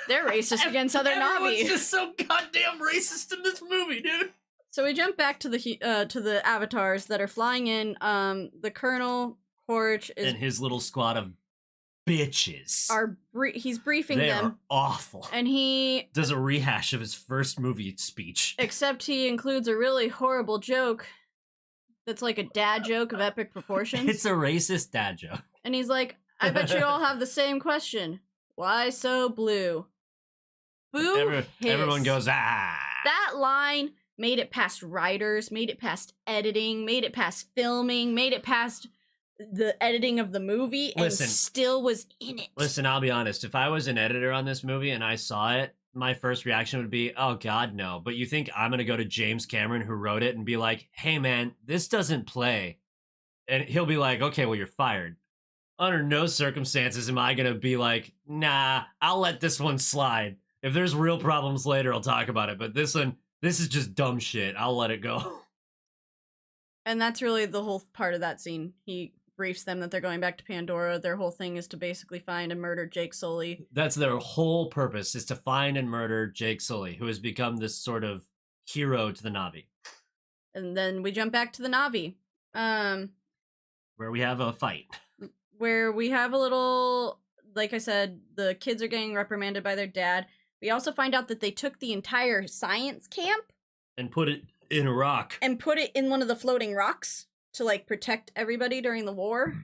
Speaker 1: They're racist against other
Speaker 3: Everyone's
Speaker 1: Na'vi.
Speaker 3: just so goddamn racist in this movie, dude.
Speaker 1: So we jump back to the Avatars that are flying in. The Colonel Horch is
Speaker 3: And his little squad of bitches.
Speaker 1: he's briefing
Speaker 3: they
Speaker 1: them,
Speaker 3: are awful.
Speaker 1: and he
Speaker 3: Does a rehash of his first movie speech.
Speaker 1: except he includes a really horrible joke that's like a dad joke of epic proportions.
Speaker 3: It's a racist dad joke.
Speaker 1: And he's like, "I bet you all have the same question. Why so blue?" Boo!
Speaker 3: Everyone
Speaker 1: hiss.
Speaker 3: goes, ah.
Speaker 1: That line made it past writers, made it past editing, made it past filming, made it past the editing of the movie,
Speaker 3: Listen.
Speaker 1: and still was in it.
Speaker 3: Listen, I'll be honest. If I was an editor on this movie and I saw it, my first reaction would be, oh, God, no. But you think I'm going to go to James Cameron, who wrote it, and be like, hey, man, this doesn't play. And he'll be like, okay, well, you're fired. Under no circumstances am I going to be like, nah, I'll let this one slide. If there's real problems later, I'll talk about it. But this one, this is just dumb shit. I'll let it go.
Speaker 1: And that's really the whole part of that scene. He briefs them that they're going back to Pandora. Their whole thing is to basically find and murder Jake Sully.
Speaker 3: That's their whole purpose, is to find and murder Jake Sully, who has become this sort of hero to the Na'vi.
Speaker 1: And then we jump back to the Na'vi.
Speaker 3: Where we have a fight.
Speaker 1: Where we have a little, like I said, the kids are getting reprimanded by their dad. We also find out that they took the entire science camp
Speaker 3: And put it in a rock.
Speaker 1: and put it in one of the floating rocks to like protect everybody during the war.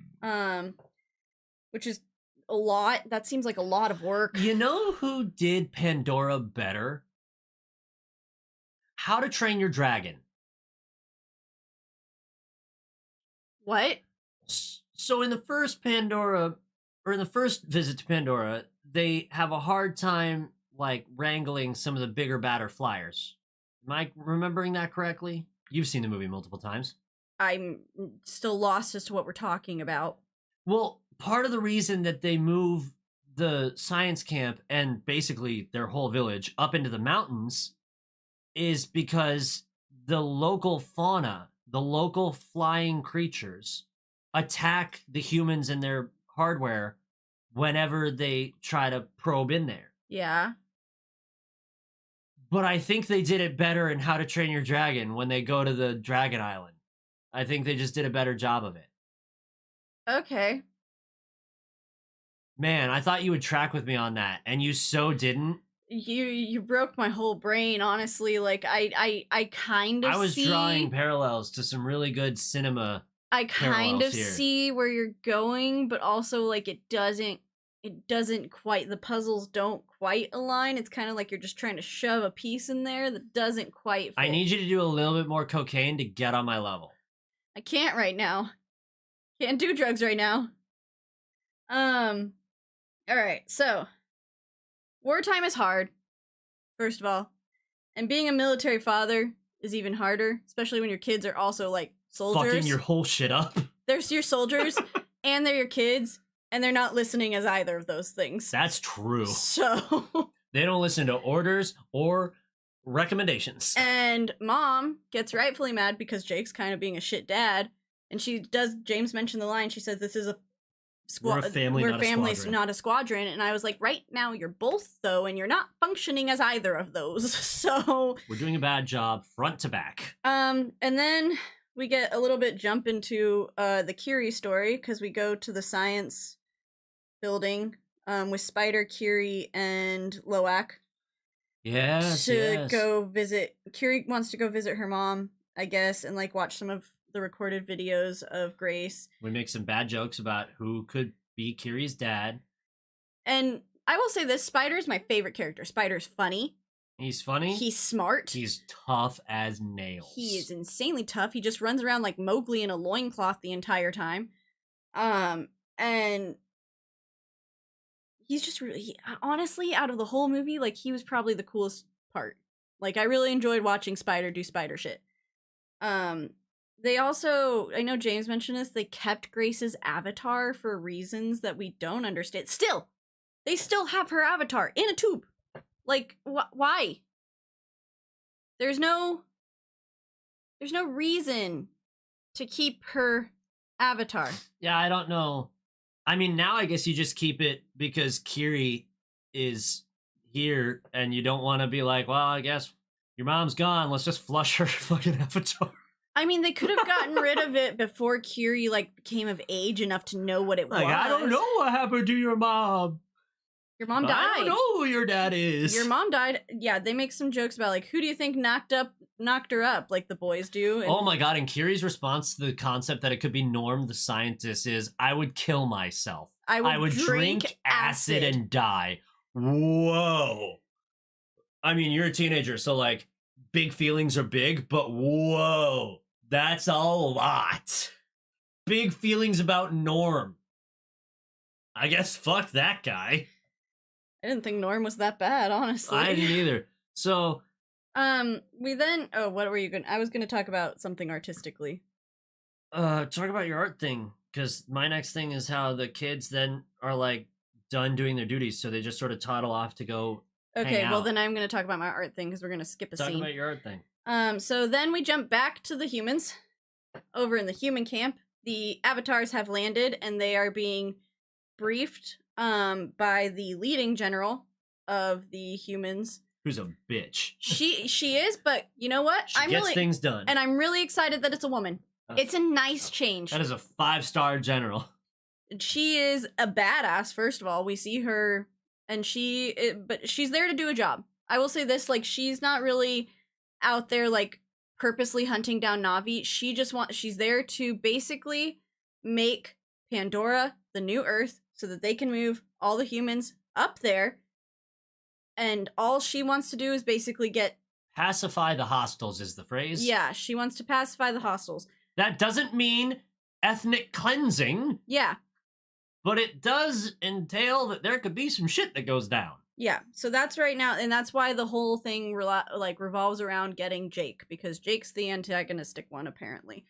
Speaker 1: Which is a lot. That seems like a lot of work.
Speaker 3: You know who did Pandora better? How to Train Your Dragon.
Speaker 1: What?
Speaker 3: So in the first Pandora, or in the first visit to Pandora, they have a hard time like wrangling some of the bigger, badder flyers. Am I remembering that correctly? You've seen the movie multiple times.
Speaker 1: I'm still lost as to what we're talking about.
Speaker 3: Well, part of the reason that they move the science camp and basically their whole village up into the mountains is because the local fauna, the local flying creatures, attack the humans and their hardware whenever they try to probe in there.
Speaker 1: Yeah.
Speaker 3: But I think they did it better in How to Train Your Dragon when they go to the Dragon Island. I think they just did a better job of it.
Speaker 1: Okay.
Speaker 3: Man, I thought you would track with me on that, and you so didn't.
Speaker 1: You broke my whole brain, honestly. Like I kind of
Speaker 3: I was
Speaker 1: see,
Speaker 3: drawing parallels to some really good cinema.
Speaker 1: I kind
Speaker 3: parallels
Speaker 1: of
Speaker 3: here.
Speaker 1: see where you're going, but also like it doesn't quite, the puzzles don't quite align. It's kind of like you're just trying to shove a piece in there that doesn't quite fit.
Speaker 3: I need you to do a little bit more cocaine to get on my level.
Speaker 1: I can't right now. Can't do drugs right now. All right. So, wartime is hard. First of all, and being a military father is even harder, especially when your kids are also like soldiers.
Speaker 3: Fucking your whole shit up.
Speaker 1: They're your soldiers and they're your kids, and they're not listening as either of those things.
Speaker 3: That's true.
Speaker 1: So
Speaker 3: They don't listen to orders or recommendations.
Speaker 1: and mom gets rightfully mad because Jake's kind of being a shit dad, and James mentioned the line, she says this is a
Speaker 3: We're a family, not a
Speaker 1: families,
Speaker 3: squadron.
Speaker 1: not a squadron. And I was like, right now you're both though, and you're not functioning as either of those. So
Speaker 3: We're doing a bad job front to back.
Speaker 1: and then we get a little bit jump into the Curie story, because we go to the science building with Spider, Curie, and Loak
Speaker 3: Yes,
Speaker 1: to go visit. Curie wants to go visit her mom, I guess, and like watch some of the recorded videos of Grace.
Speaker 3: We make some bad jokes about who could be Kirie's dad.
Speaker 1: And I will say this, Spider's my favorite character. Spider's funny.
Speaker 3: He's funny.
Speaker 1: He's smart.
Speaker 3: He's tough as nails.
Speaker 1: He is insanely tough. He just runs around like Mowgli in a loincloth the entire time. And he's just really, honestly, out of the whole movie, like, he was probably the coolest part. Like, I really enjoyed watching Spider do Spider shit. They also, I know James mentioned this, they kept Grace's avatar for reasons that we don't understand. Still, they still have her avatar in a tube. Like, why? There's no reason to keep her avatar.
Speaker 3: Yeah, I don't know. I mean, now I guess you just keep it because Kiri is here and you don't want to be like, well, I guess your mom's gone. Let's just flush her fucking avatar.
Speaker 1: I mean, they could have gotten rid of it before Curie, like, became of age enough to know what it was.
Speaker 3: I don't know what happened to your mom.
Speaker 1: Your mom died.
Speaker 3: I don't know who your dad is.
Speaker 1: Your mom died. Yeah, they make some jokes about, like, who do you think knocked her up, like the boys do? And
Speaker 3: oh my god, and Kirie's response to the concept that it could be Norm the scientist is, I would kill myself.
Speaker 1: I would
Speaker 3: drink acid and die. Whoa. I mean, you're a teenager, so, like, big feelings are big, but whoa. That's a lot. Big feelings about Norm. I guess fuck that guy.
Speaker 1: I didn't think Norm was that bad, honestly.
Speaker 3: I didn't either. So,
Speaker 1: we then, what were you going to, I was going to talk about something artistically.
Speaker 3: talk about your art thing, because my next thing is how the kids then are, like, done doing their duties, so they just sort of toddle off to go
Speaker 1: Okay,
Speaker 3: hang
Speaker 1: well
Speaker 3: out.
Speaker 1: then I'm going to talk about my art thing, because we're going to skip a
Speaker 3: Talk
Speaker 1: scene.
Speaker 3: about your art thing.
Speaker 1: So then we jump back to the humans. Over in the human camp, the avatars have landed, and they are being briefed by the leading general of the humans.
Speaker 3: Who's a bitch.
Speaker 1: She is, but you know what?
Speaker 3: She gets things done.
Speaker 1: And I'm really excited that it's a woman. It's a nice change.
Speaker 3: That is a 5-star general.
Speaker 1: She is a badass, first of all. We see her, and but she's there to do a job. I will say this, like, she's not really out there, like, purposely hunting down Na'vi. She's there to basically make Pandora the new Earth so that they can move all the humans up there. And all she wants to do is basically
Speaker 3: Pacify the hostiles is the phrase.
Speaker 1: Yeah, she wants to pacify the hostiles.
Speaker 3: That doesn't mean ethnic cleansing.
Speaker 1: Yeah.
Speaker 3: But it does entail that there could be some shit that goes down.
Speaker 1: Yeah, so that's right now, and that's why the whole thing revolves around getting Jake, because Jake's the antagonistic one, apparently.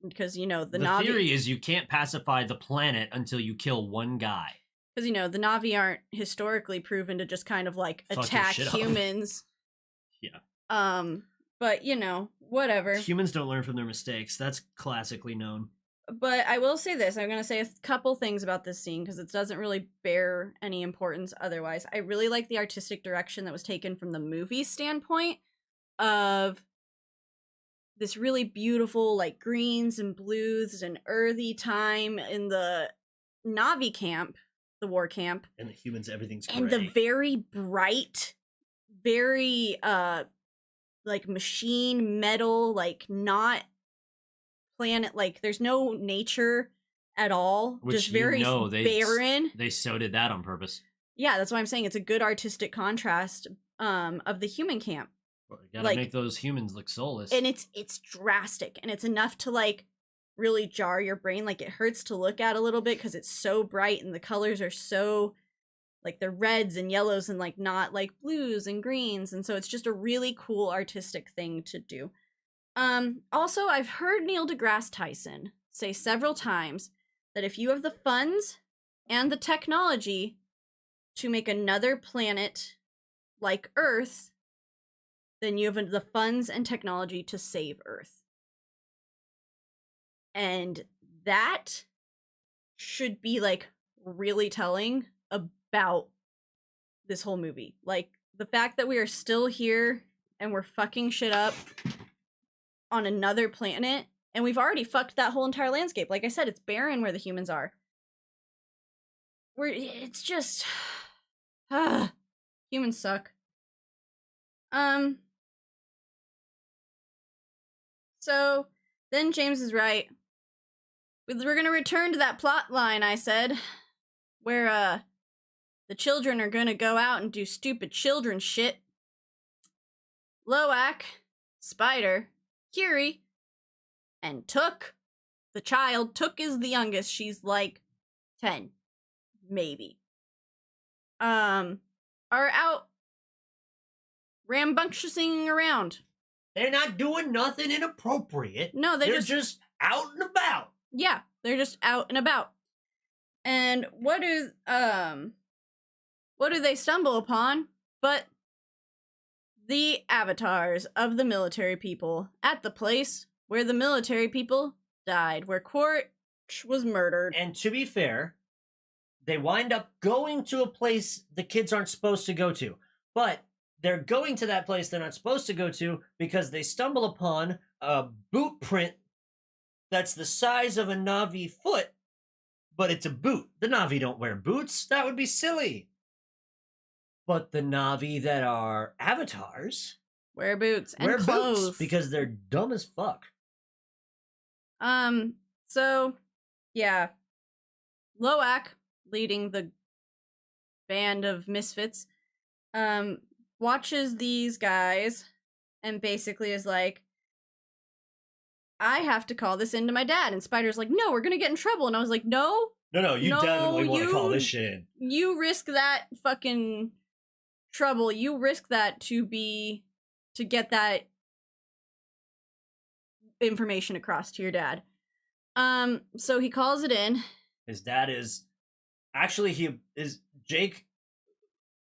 Speaker 1: Because, the Na'vi...
Speaker 3: theory is you can't pacify the planet until you kill one guy.
Speaker 1: Because, the Na'vi aren't historically proven to just kind of, like,
Speaker 3: Fuck your
Speaker 1: attack
Speaker 3: shit up.
Speaker 1: humans.
Speaker 3: Yeah.
Speaker 1: But, whatever.
Speaker 3: Humans don't learn from their mistakes. That's classically known.
Speaker 1: But I will say this. I'm going to say a couple things about this scene, because it doesn't really bear any importance otherwise. I really like the artistic direction that was taken from the movie standpoint of this really beautiful, like, greens and blues and earthy time in the Na'vi camp, the war camp.
Speaker 3: And the humans, everything's gray.
Speaker 1: And the very bright, very like machine metal, like not planet, like there's no nature at all.
Speaker 3: Which,
Speaker 1: just very barren.
Speaker 3: They so did that on purpose.
Speaker 1: Yeah, that's why I'm saying it's a good artistic contrast of the human camp.
Speaker 3: Well, you gotta
Speaker 1: like,
Speaker 3: make those humans look soulless.
Speaker 1: And it's drastic, and it's enough to like really jar your brain. Like it hurts to look at a little bit because it's so bright and the colors are so like they're reds and yellows and like not like blues and greens, and so it's just a really cool artistic thing to do. Also, I've heard Neil deGrasse Tyson say several times that if you have the funds and the technology to make another planet like Earth, then you have the funds and technology to save Earth. And that should be like really telling about this whole movie. Like the fact that we are still here and we're fucking shit up on another planet, and we've already fucked that whole entire landscape. Like I said, it's barren where the humans are. It's just humans suck. So then James is right. We're gonna return to that plot line I said, where the children are gonna go out and do stupid children shit. Loak, Spider, Curie, and Took, the child. Took is the youngest. She's like 10, maybe. Are out rambunctiousing around.
Speaker 3: They're not doing nothing inappropriate.
Speaker 1: No, they're
Speaker 3: just out and about.
Speaker 1: Yeah, they're just out and about. And what do they stumble upon but the avatars of the military people at the place where the military people died, where Quaritch was murdered.
Speaker 3: And to be fair, they wind up going to a place the kids aren't supposed to go to. But they're going to that place they're not supposed to go to because they stumble upon a boot print that's the size of a Na'vi foot, but it's a boot. The Na'vi don't wear boots. That would be silly. But the Na'vi that are avatars
Speaker 1: wear boots and
Speaker 3: wear
Speaker 1: clothes
Speaker 3: boots because they're dumb as fuck.
Speaker 1: So yeah, Loak, leading the band of misfits, watches these guys and basically is like, I have to call this into my dad. And Spider's like, no, we're gonna get in trouble. And I was like, no,
Speaker 3: you definitely want to call this shit in.
Speaker 1: You risk that fucking trouble. You risk that to get that information across to your dad. So he calls it in.
Speaker 3: His dad is actually Jake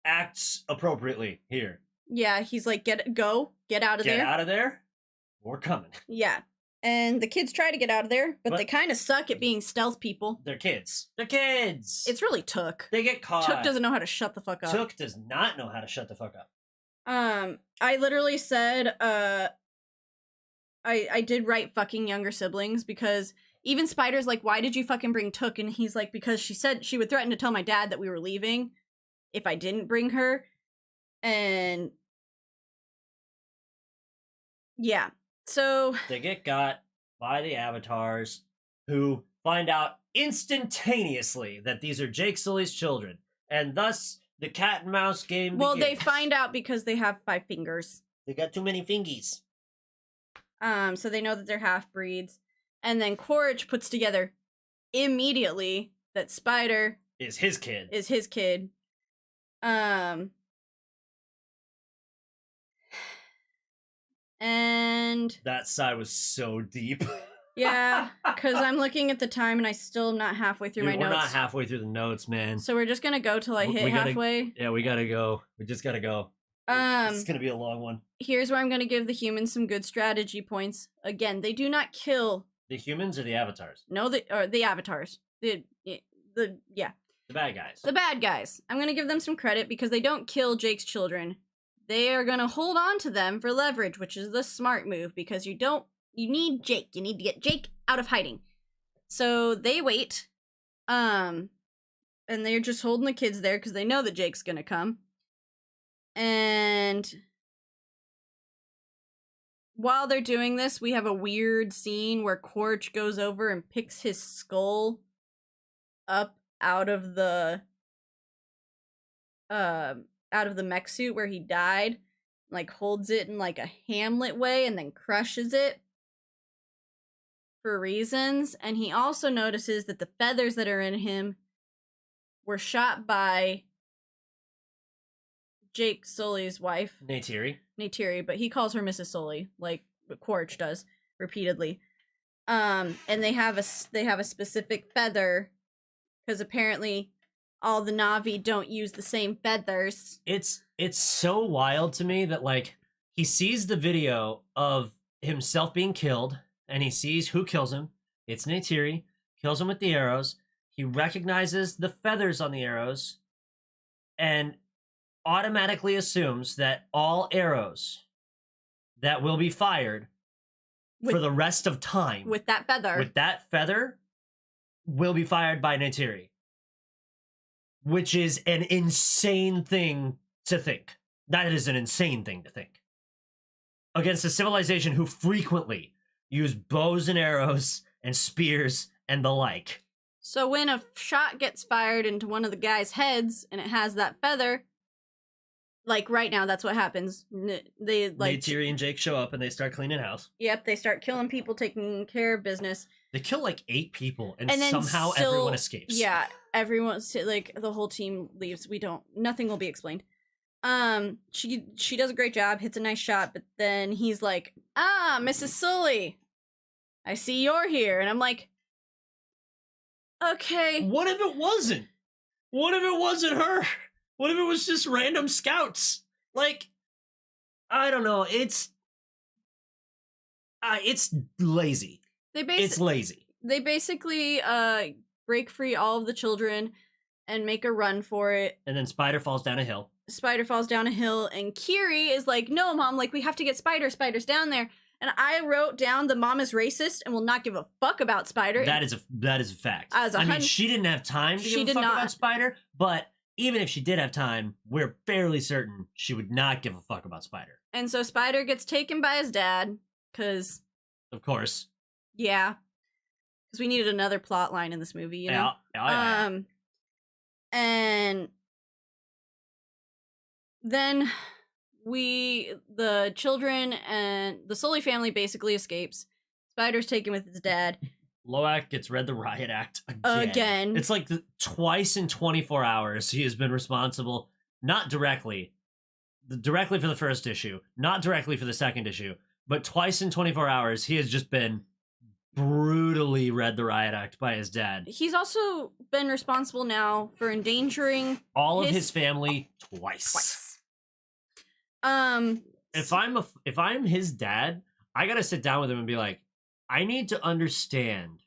Speaker 3: acts appropriately here.
Speaker 1: Yeah, he's like, get out of there.
Speaker 3: Get out of there. We're coming.
Speaker 1: Yeah. And the kids try to get out of there, but they kind of suck at being stealth people.
Speaker 3: They're kids. They're kids.
Speaker 1: It's really Took.
Speaker 3: They get caught.
Speaker 1: Took doesn't know how to shut the fuck up.
Speaker 3: Took does not know how to shut the fuck up.
Speaker 1: I literally said, I did write fucking younger siblings because even Spider's like, why did you fucking bring Took? And he's like, because she said she would threaten to tell my dad that we were leaving if I didn't bring her. And yeah. So
Speaker 3: they get got by the avatars who find out instantaneously that these are Jake Sully's children. And thus the cat and mouse game begins.
Speaker 1: They find out because they have 5 fingers.
Speaker 3: They got too many fingies.
Speaker 1: So they know that they're half-breeds. And then Quaritch puts together immediately that Spider
Speaker 3: is his kid.
Speaker 1: And
Speaker 3: that sigh was so deep.
Speaker 1: Yeah, because I'm looking at the time and I still am not halfway through my notes.
Speaker 3: We're not halfway through the notes, man.
Speaker 1: So we're just gonna go till I hit halfway.
Speaker 3: Yeah, we gotta go. We just gotta go. It's gonna be a long one.
Speaker 1: Here's where I'm gonna give the humans some good strategy points. Again, they do not kill
Speaker 3: the humans or the avatars.
Speaker 1: No, the avatars. The
Speaker 3: bad guys.
Speaker 1: The bad guys. I'm gonna give them some credit because they don't kill Jake's children. They are gonna hold on to them for leverage, which is the smart move because you need Jake. You need to get Jake out of hiding. So they wait. and they're just holding the kids there because they know that Jake's gonna come. And while they're doing this, we have a weird scene where Corch goes over and picks his skull up out of the mech suit where he died, like holds it in like a Hamlet way and then crushes it for reasons. And he also notices that the feathers that are in him were shot by Jake Sully's wife, Neytiri, but he calls her Mrs. Sully, like Quaritch does repeatedly. And they have a specific feather because apparently all the Na'vi don't use the same feathers.
Speaker 3: It's so wild to me that like he sees the video of himself being killed and he sees who kills him. It's Neytiri, kills him with the arrows. He recognizes the feathers on the arrows and automatically assumes that all arrows that will be fired for the rest of time
Speaker 1: with that feather
Speaker 3: will be fired by Neytiri. Which is an insane thing to think. That is an insane thing to think. Against a civilization who frequently use bows and arrows and spears and the like.
Speaker 1: So when a shot gets fired into one of the guy's heads and it has that feather, like right now, that's what happens. They like
Speaker 3: Neytiri and Jake show up and they start cleaning house.
Speaker 1: Yep, they start killing people, taking care of business.
Speaker 3: They kill like 8 people and
Speaker 1: then
Speaker 3: somehow
Speaker 1: still,
Speaker 3: everyone escapes.
Speaker 1: Yeah, everyone's like the whole team leaves. Nothing will be explained. She does a great job, hits a nice shot, but then he's like, Mrs. Sully, I see you're here. And I'm like, okay.
Speaker 3: What if it wasn't? What if it wasn't her? What if it was just random scouts? Like, I don't know. It's lazy. It's lazy.
Speaker 1: They basically break free all of the children and make a run for it.
Speaker 3: And then Spider falls down a hill.
Speaker 1: And Kiri is like, no, Mom, like, we have to get Spider. Spider's down there. And I wrote down the mom is racist and will not give a fuck about Spider.
Speaker 3: That is a fact. I mean, she didn't have time to give a fuck about Spider, but even if she did have time, we're fairly certain she would not give a fuck about Spider.
Speaker 1: And so Spider gets taken by his dad, because...
Speaker 3: Of course.
Speaker 1: Yeah. Because we needed another plot line in this movie, you know?
Speaker 3: Yeah.
Speaker 1: And then the children and the Sully family basically escapes. Spider's taken with his dad.
Speaker 3: Loak gets read the riot act again. It's like twice in 24 hours he has been responsible, not directly for the first issue, not directly for the second issue, but twice in 24 hours he has just been brutally read the riot act by his dad.
Speaker 1: He's also been responsible now for endangering
Speaker 3: all of his family twice. If I'm his dad, I gotta sit down with him and be like, I need to understand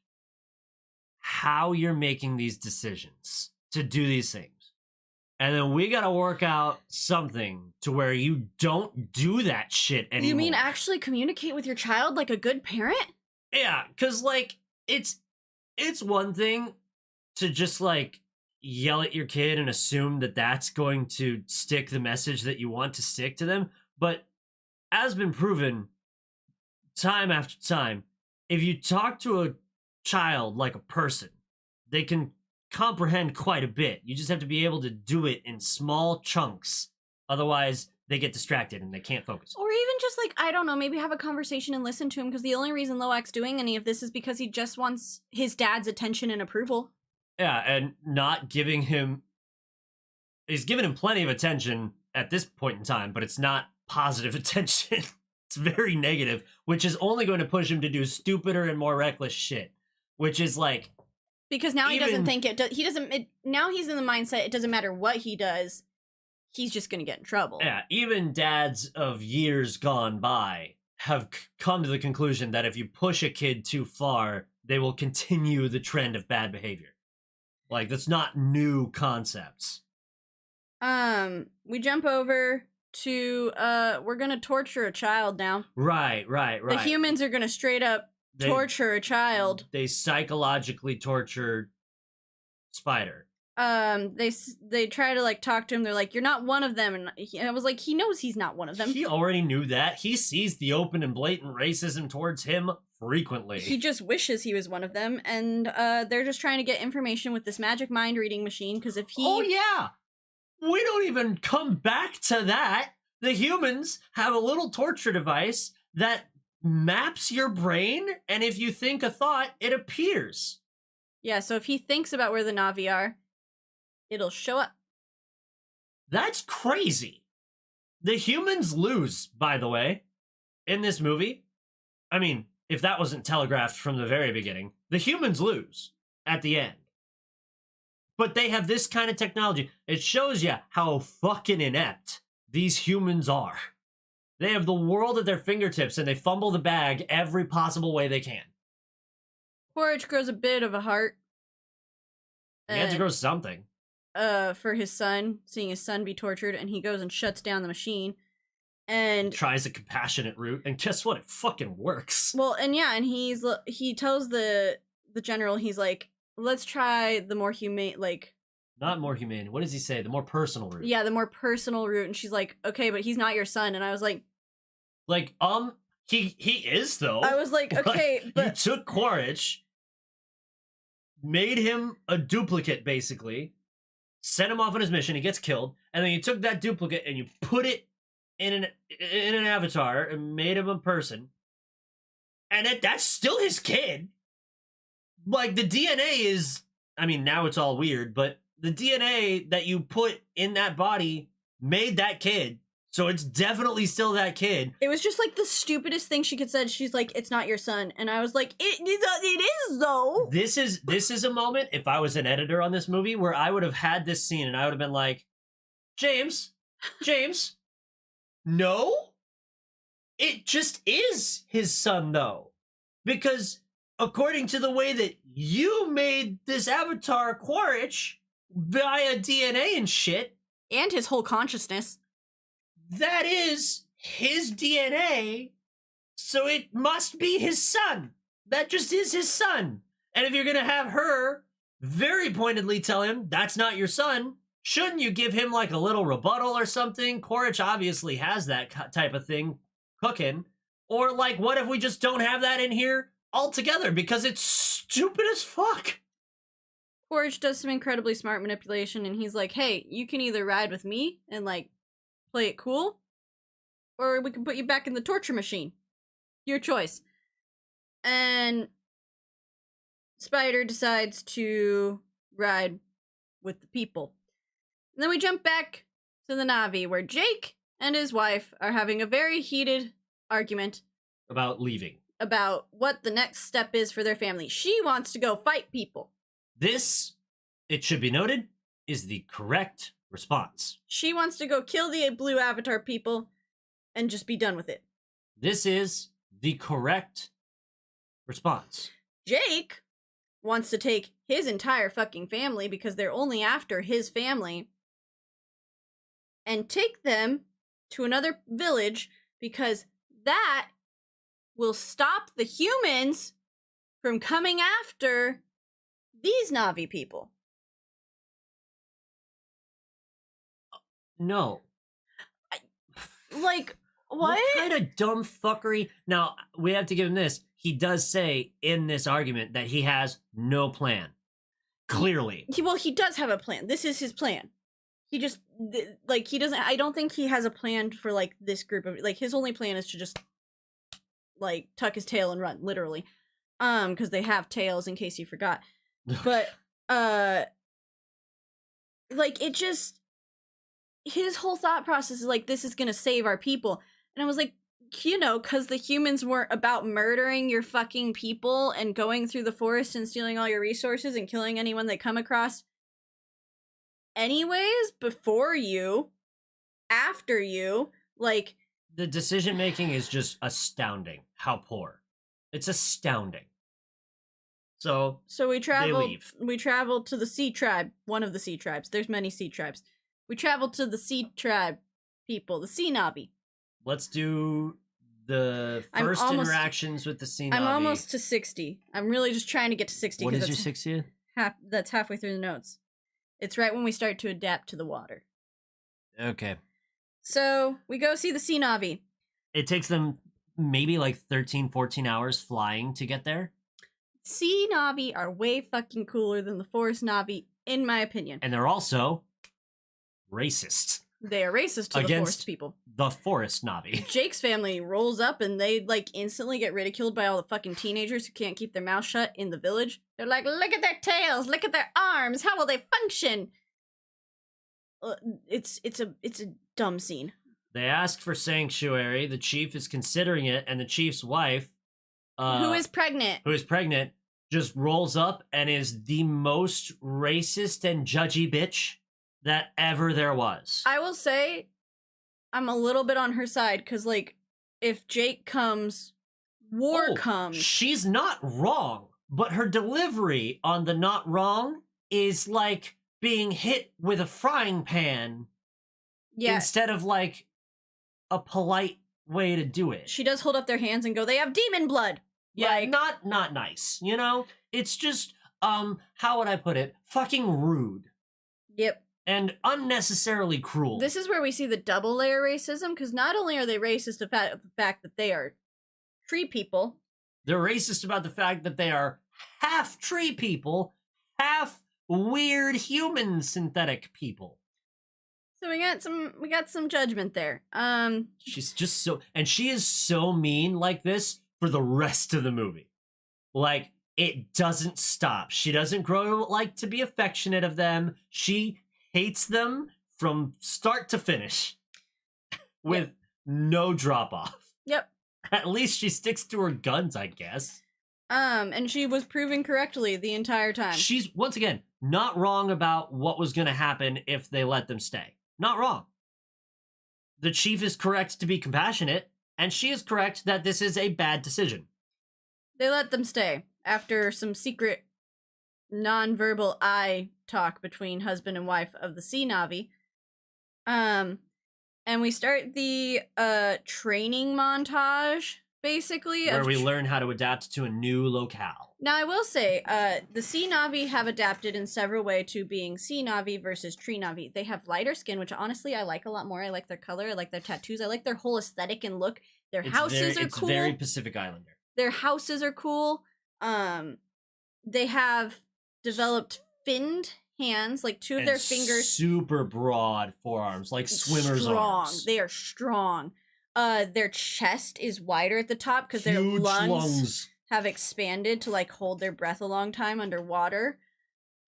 Speaker 3: how you're making these decisions to do these things. And then we gotta work out something to where you don't do that shit anymore.
Speaker 1: You mean actually communicate with your child like a good parent?
Speaker 3: Yeah, because, like, it's one thing to just, like, yell at your kid and assume that that's going to stick the message that you want to stick to them. But as been proven time after time, if you talk to a child like a person, they can comprehend quite a bit. You just have to be able to do it in small chunks. Otherwise, they get distracted and they can't focus.
Speaker 1: Or even just, like, I don't know, maybe have a conversation and listen to him, because the only reason Loak's doing any of this is because he just wants his dad's attention and approval.
Speaker 3: Yeah, and not giving him... He's given him plenty of attention at this point in time, but it's not positive attention. It's very negative, which is only going to push him to do stupider and more reckless shit. Which is, like...
Speaker 1: Because now he doesn't think now he's in the mindset, it doesn't matter what he does, he's just gonna get in trouble.
Speaker 3: Yeah, even dads of years gone by have come to the conclusion that if you push a kid too far, they will continue the trend of bad behavior. Like, that's not new concepts.
Speaker 1: We jump over to, we're gonna torture a child now.
Speaker 3: Right. The
Speaker 1: humans are gonna straight up torture a child.
Speaker 3: They psychologically torture Spider.
Speaker 1: they try to like talk to him. They're like, "You're not one of them," and I was like, he knows he's not one of them.
Speaker 3: He already knew that. He sees the open and blatant racism towards him frequently.
Speaker 1: He just wishes he was one of them, and they're just trying to get information with this magic mind reading machine. Because if he,
Speaker 3: oh yeah, we don't even come back to that. The humans have a little torture device that maps your brain, and if you think a thought, it appears.
Speaker 1: yeah, so if he thinks about where the Na'vi are, it'll show up.
Speaker 3: That's crazy. The humans lose, by the way, in this movie. I mean, if that wasn't telegraphed from the very beginning, the humans lose at the end. But they have this kind of technology. It shows you how fucking inept these humans are. They have the world at their fingertips and they fumble the bag every possible way they can.
Speaker 1: Quaritch grows a bit of a heart.
Speaker 3: He had to grow something.
Speaker 1: For his son, seeing his son be tortured, and he goes and shuts down the machine. And
Speaker 3: tries a compassionate route, and guess what? It fucking works.
Speaker 1: Well, and yeah, and he tells the general, he's like, let's try the more humane, like,
Speaker 3: not more humane. What does he say? The more personal route.
Speaker 1: Yeah, the more personal route. And she's like, okay, but he's not your son. And I was like,
Speaker 3: he is though.
Speaker 1: I was like, okay, but
Speaker 3: you took Quaritch, made him a duplicate, basically, sent him off on his mission. He gets killed, and then you took that duplicate and you put it in an avatar and made him a person, and that's still his kid. Like, the DNA is, I mean, now it's all weird, but the DNA that you put in that body made that kid, so it's definitely still that kid.
Speaker 1: It was just like the stupidest thing she could said. She's like, it's not your son. And I was like, it is though.
Speaker 3: This is a moment, if I was an editor on this movie, where I would have had this scene and I would have been like, James, no, it just is his son though. Because according to the way that you made this avatar Quaritch via DNA and shit,
Speaker 1: and his whole consciousness,
Speaker 3: that is his DNA, so it must be his son. That just is his son. And if you're gonna have her very pointedly tell him that's not your son, shouldn't you give him like a little rebuttal or something? Quaritch obviously has that type of thing cooking. Or like, what if we just don't have that in here altogether because it's stupid as fuck?
Speaker 1: Quaritch does some incredibly smart manipulation, and he's like, hey, you can either ride with me and like play it cool, or we can put you back in the torture machine. Your choice. And Spider decides to ride with the people. And then we jump back to the Na'vi, where Jake and his wife are having a very heated argument
Speaker 3: about leaving,
Speaker 1: about what the next step is for their family. She wants to go fight people.
Speaker 3: This, it should be noted, is the correct response.
Speaker 1: She wants to go kill the blue avatar people and just be done with it.
Speaker 3: This is the correct response.
Speaker 1: Jake wants to take his entire fucking family, because they're only after his family, and take them to another village, because that will stop the humans from coming after these Na'vi people.
Speaker 3: No.
Speaker 1: Like, what?
Speaker 3: kind of dumb fuckery? Now, we have to give him this. He does say in this argument that he has no plan. Clearly.
Speaker 1: He does have a plan. This is his plan. He just, like, he doesn't, I don't think he has a plan for, like, this group of, like, his only plan is to just, like, tuck his tail and run, literally. Because they have tails, in case you forgot. But, like, it just, his whole thought process is like, this is gonna save our people. And I was like, you know, because the humans weren't about murdering your fucking people and going through the forest and stealing all your resources and killing anyone they come across anyways, before you, after you, like,
Speaker 3: the decision making is just astounding. How poor. It's astounding. So
Speaker 1: we traveled.
Speaker 3: they leave.
Speaker 1: We traveled to the Sea Tribe, one of the Sea Tribes. There's many Sea Tribes. We traveled to the Sea Tribe people, the Sea Na'vi.
Speaker 3: Let's do the first interactions with the Sea Na'vi.
Speaker 1: I'm almost to 60. I'm really just trying to get to 60.
Speaker 3: What is your 60th?
Speaker 1: That's halfway through the notes. It's right when we start to adapt to the water.
Speaker 3: Okay.
Speaker 1: So we go see the sea Navi.
Speaker 3: It takes them maybe like 13, 14 hours flying to get there.
Speaker 1: Sea Navi are way fucking cooler than the forest Navi, in my opinion.
Speaker 3: And they're also racist.
Speaker 1: They are racist to the
Speaker 3: Against
Speaker 1: forest people.
Speaker 3: The forest Navi.
Speaker 1: Jake's family rolls up and they like instantly get ridiculed by all the fucking teenagers who can't keep their mouth shut in the village. They're like, look at their tails, look at their arms, how will they function? It's a dumb scene.
Speaker 3: They ask for sanctuary. The chief is considering it, and the chief's wife,
Speaker 1: who is pregnant,
Speaker 3: just rolls up and is the most racist and judgy bitch that ever there was.
Speaker 1: I will say, I'm a little bit on her side because, like, if Jake comes, war comes.
Speaker 3: She's not wrong, but her delivery on the not wrong is like being hit with a frying pan instead of like a polite way to do it.
Speaker 1: She does hold up their hands and go, they have demon blood.
Speaker 3: Yeah,
Speaker 1: like,
Speaker 3: not nice, you know? It's just, how would I put it? Fucking rude.
Speaker 1: Yep.
Speaker 3: And unnecessarily cruel.
Speaker 1: This is where we see the double layer racism, because not only are they racist about the fact that they are tree people.
Speaker 3: They're racist about the fact that they are half tree people, half weird human synthetic people.
Speaker 1: So we got some judgment there.
Speaker 3: She's just and she is so mean like this for the rest of the movie. Like, it doesn't stop. She doesn't grow like to be affectionate of them. She hates them from start to finish with no drop off.
Speaker 1: Yep.
Speaker 3: At least she sticks to her guns, I guess.
Speaker 1: And she was proven correctly the entire time.
Speaker 3: She's, once again, not wrong about what was going to happen if they let them stay. Not wrong. The chief is correct to be compassionate, and she is correct that this is a bad decision.
Speaker 1: They let them stay after some secret non-verbal eye talk between husband and wife of the sea Navi. And we start the training montage, basically.
Speaker 3: Where we learn how to adapt to a new locale.
Speaker 1: Now, I will say, the sea Navi have adapted in several ways to being sea Navi versus tree Navi. They have lighter skin, which honestly I like a lot more. I like their color, I like their tattoos, I like their whole aesthetic and look. Their houses are cool.
Speaker 3: It's very Pacific Islander.
Speaker 1: Their houses are cool. They have developed finned hands, like two of their fingers.
Speaker 3: Super broad forearms, like swimmer's arms.
Speaker 1: They are strong. Their chest is wider at the top because their lungs have expanded to like hold their breath a long time underwater.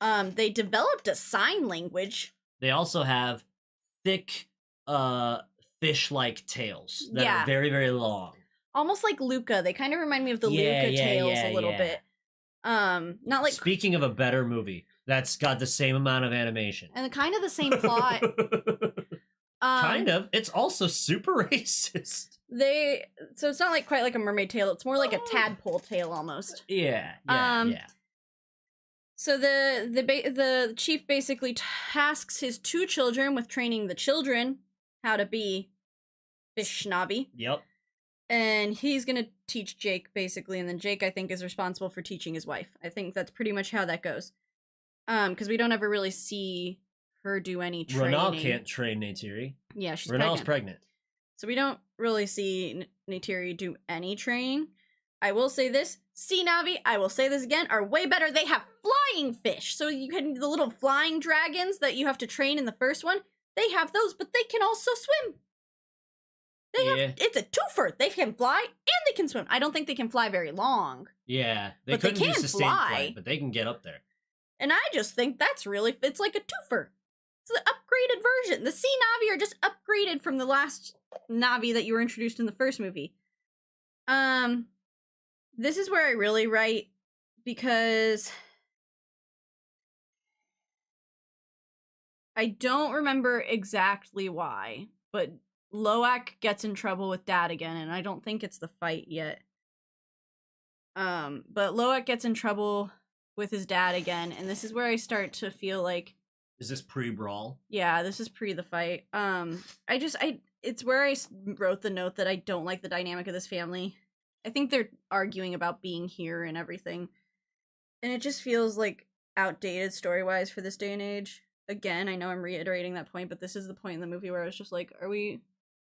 Speaker 1: They developed a sign language.
Speaker 3: They also have thick, fish-like tails that are very, very long.
Speaker 1: Almost like Luca. They kind of remind me of the Luca tails a little bit. Not like.
Speaker 3: Speaking of a better movie that's got the same amount of animation
Speaker 1: and kind of the same plot.
Speaker 3: Kind of. It's also super racist.
Speaker 1: So it's not like quite like a mermaid tail. It's more like a tadpole tail almost.
Speaker 3: Yeah.
Speaker 1: So the chief basically tasks his two children with training the children how to be fish Navi.
Speaker 3: Yep.
Speaker 1: And he's gonna teach Jake basically, and then Jake I think is responsible for teaching his wife. I think that's pretty much how that goes. Because we don't ever really see her do any training.
Speaker 3: Renal can't train Neytiri.
Speaker 1: Yeah, she's
Speaker 3: Renal's pregnant.
Speaker 1: So we don't really see Neytiri do any training. I will say this, sea Navi, I will say this again, are way better. They have flying fish. So you can, the little flying dragons that you have to train in the first one, they have those, but they can also swim. It's a twofer. They can fly and they can swim. I don't think they can fly very long.
Speaker 3: Yeah,
Speaker 1: but they can fly.
Speaker 3: Flight, but they can get up there.
Speaker 1: And I just think that's really, it's like a twofer. It's the upgraded version. The sea Navi are just upgraded from the last Navi that you were introduced in the first movie. This is where I really write because I don't remember exactly why, but Loak gets in trouble with Dad again, and I don't think it's the fight yet. But Loak gets in trouble with his dad again, and this is where I start to feel like...
Speaker 3: Is this pre-brawl?
Speaker 1: Yeah, this is pre the fight. It's where I wrote the note that I don't like the dynamic of this family. I think they're arguing about being here and everything. And it just feels like outdated story-wise for this day and age. again, I know I'm reiterating that point, but this is the point in the movie where I was just like, are we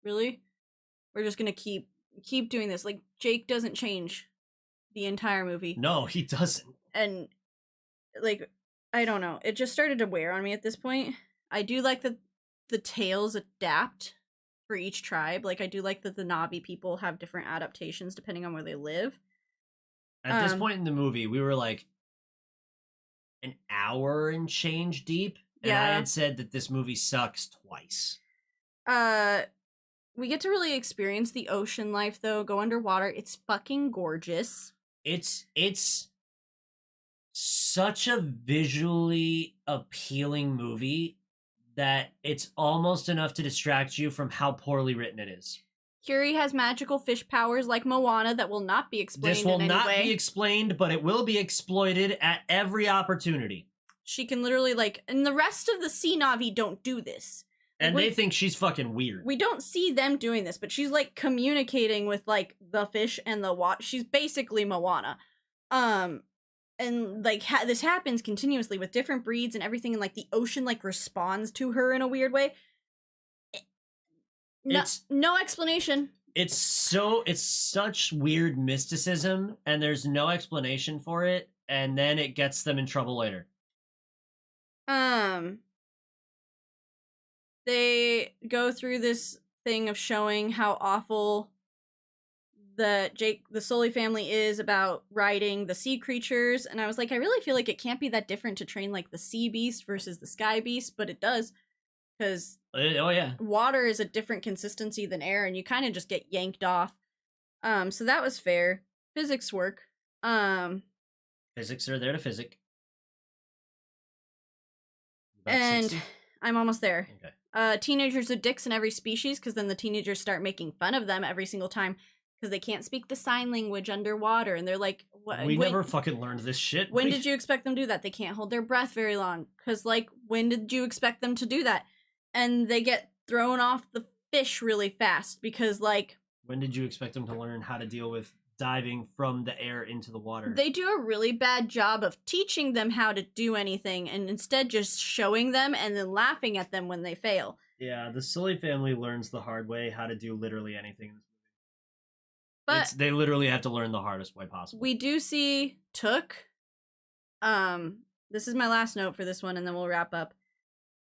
Speaker 1: really? We're just gonna keep doing this. Like, Jake doesn't change the entire movie.
Speaker 3: No, he doesn't.
Speaker 1: And like, I don't know. It just started to wear on me at this point. I do like that the tales adapt for each tribe. Like, I do like that the Na'vi people have different adaptations depending on where they live.
Speaker 3: At this point in the movie, we were like an hour and change deep, and I had said that this movie sucks twice.
Speaker 1: We get to really experience the ocean life, though. Go underwater. It's fucking gorgeous.
Speaker 3: It's such a visually appealing movie that it's almost enough to distract you from how poorly written it is.
Speaker 1: Curie has magical fish powers like Moana that will not be explained
Speaker 3: This will
Speaker 1: in any
Speaker 3: not
Speaker 1: way.
Speaker 3: be explained, but it will be exploited at every opportunity.
Speaker 1: She can literally, like, and the rest of the Sea Na'vi don't do this.
Speaker 3: And they think she's fucking weird.
Speaker 1: We don't see them doing this, but she's, like, communicating with, like, the fish and the water. She's basically Moana. And, like, this happens continuously with different breeds and everything, and, like, the ocean, like, responds to her in a weird way. No explanation.
Speaker 3: It's such weird mysticism, and there's no explanation for it, and then it gets them in trouble later.
Speaker 1: They go through this thing of showing how awful the Sully family is about riding the sea creatures, and I was like, I really feel like it can't be that different to train like the sea beast versus the sky beast, but it does, because water is a different consistency than air, and you kind of just get yanked off. So that was fair. Physics work.
Speaker 3: Physics are there to physic.
Speaker 1: And
Speaker 3: 60?
Speaker 1: I'm almost there.
Speaker 3: Okay.
Speaker 1: Teenagers are dicks in every species, because then the teenagers start making fun of them every single time because they can't speak the sign language underwater, and they're like, "What?
Speaker 3: We never fucking learned this shit."
Speaker 1: When did you expect them to do that? They can't hold their breath very long, because, like, when did you expect them to do that? And they get thrown off the fish really fast because, like,
Speaker 3: when did you expect them to learn how to deal with diving from the air into the water?
Speaker 1: They do a really bad job of teaching them how to do anything, and instead just showing them and then laughing at them when they fail.
Speaker 3: Yeah, the Sully family learns the hard way how to do literally anything.
Speaker 1: But
Speaker 3: they literally have to learn the hardest way possible.
Speaker 1: We do see Took. This is my last note for this one, and then we'll wrap up.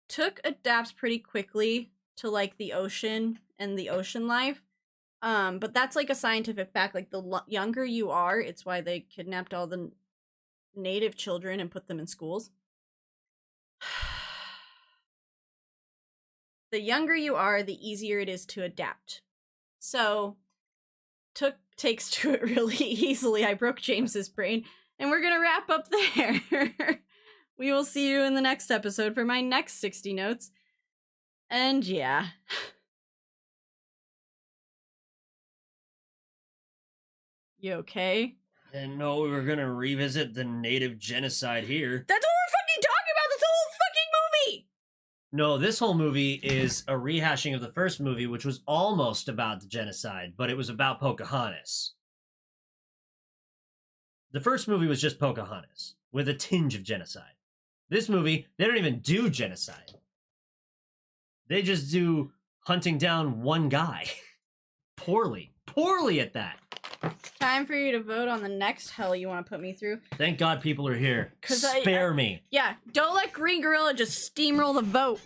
Speaker 1: Took adapts pretty quickly to, like, the ocean and the ocean life. But that's, like, a scientific fact. Like, the younger you are, it's why they kidnapped all the native children and put them in schools. The younger you are, the easier it is to adapt. So, Took takes to it really easily. I broke James's brain, and we're gonna wrap up there. We will see you in the next episode for my next 60 notes. And yeah. You okay?
Speaker 3: Didn't know we were gonna revisit the native genocide here.
Speaker 1: That's what we're fucking talking about this whole fucking movie!
Speaker 3: No, this whole movie is a rehashing of the first movie, which was almost about the genocide, but it was about Pocahontas. The first movie was just Pocahontas, with a tinge of genocide. This movie, they don't even do genocide. They just do hunting down one guy. Poorly at that.
Speaker 1: Time for you to vote on the next hell you want to put me through.
Speaker 3: Thank God people are here. Spare me.
Speaker 1: Yeah, don't let Green Gorilla just steamroll the vote.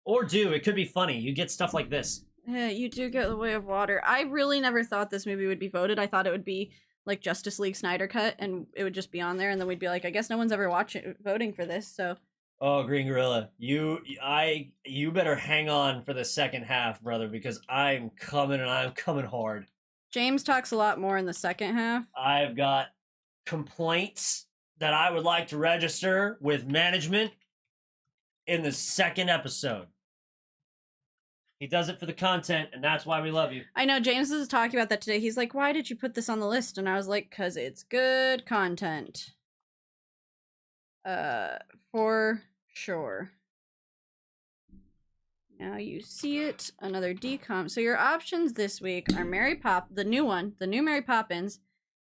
Speaker 3: Or do. It could be funny. You get stuff like this.
Speaker 1: Yeah, you do get The Way of Water. I really never thought this movie would be voted. I thought it would be like Justice League Snyder Cut, and it would just be on there, and then we'd be like, I guess no one's ever voting for this, so...
Speaker 3: Oh, Green Gorilla, you better hang on for the second half, brother, because I'm coming, and I'm coming hard.
Speaker 1: James talks a lot more in the second half.
Speaker 3: I've got complaints that I would like to register with management in the second episode. He does it for the content, and that's why we love you.
Speaker 1: I know, James was talking about that today. He's like, why did you put this on the list? And I was like, because it's good content. For sure. Now you see it. Another decomp. So your options this week are the new Mary Poppins,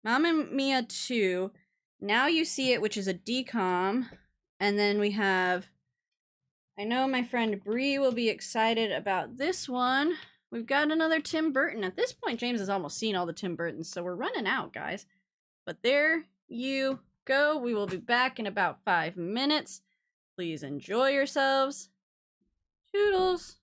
Speaker 1: Mamma Mia 2, Now You See It, which is a decom, And then we have, I know my friend Bree will be excited about this one. We've got another Tim Burton. At this point, James has almost seen all the Tim Burtons, so we're running out, guys. But there you go. We will be back in about 5 minutes. Please enjoy yourselves. Toodles.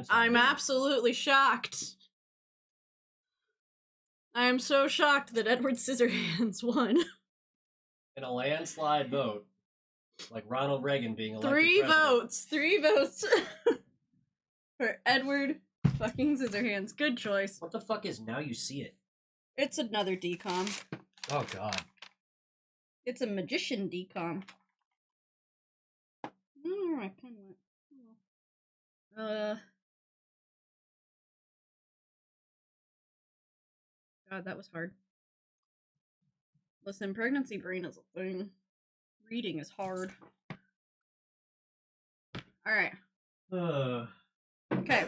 Speaker 3: Scissorhands. So
Speaker 1: I'm absolutely shocked. I am so shocked that Edward Scissorhands won.
Speaker 3: in a landslide vote, like Ronald Reagan being elected
Speaker 1: Three
Speaker 3: president.
Speaker 1: votes for Edward fucking Scissorhands. Good choice.
Speaker 3: What the fuck is Now You See It?
Speaker 1: It's another decom.
Speaker 3: Oh god.
Speaker 1: It's a magician decom. I don't know where my pen went. God, that was hard. Listen, pregnancy brain is a thing. Reading is hard. Alright. Okay.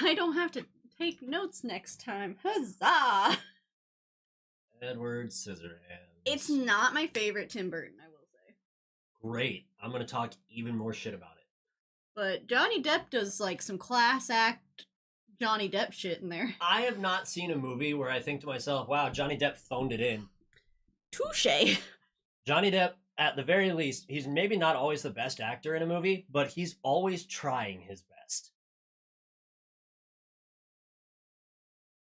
Speaker 1: I don't have to take notes next time. Huzzah!
Speaker 3: Edward Scissorhands.
Speaker 1: It's not my favorite Tim Burton, I will say.
Speaker 3: Great. I'm gonna talk even more shit about it.
Speaker 1: But Johnny Depp does like some class act Johnny Depp shit in there.
Speaker 3: I have not seen a movie where I think to myself, wow, Johnny Depp phoned it in.
Speaker 1: Touche.
Speaker 3: Johnny Depp, at the very least, he's maybe not always the best actor in a movie, but he's always trying his best.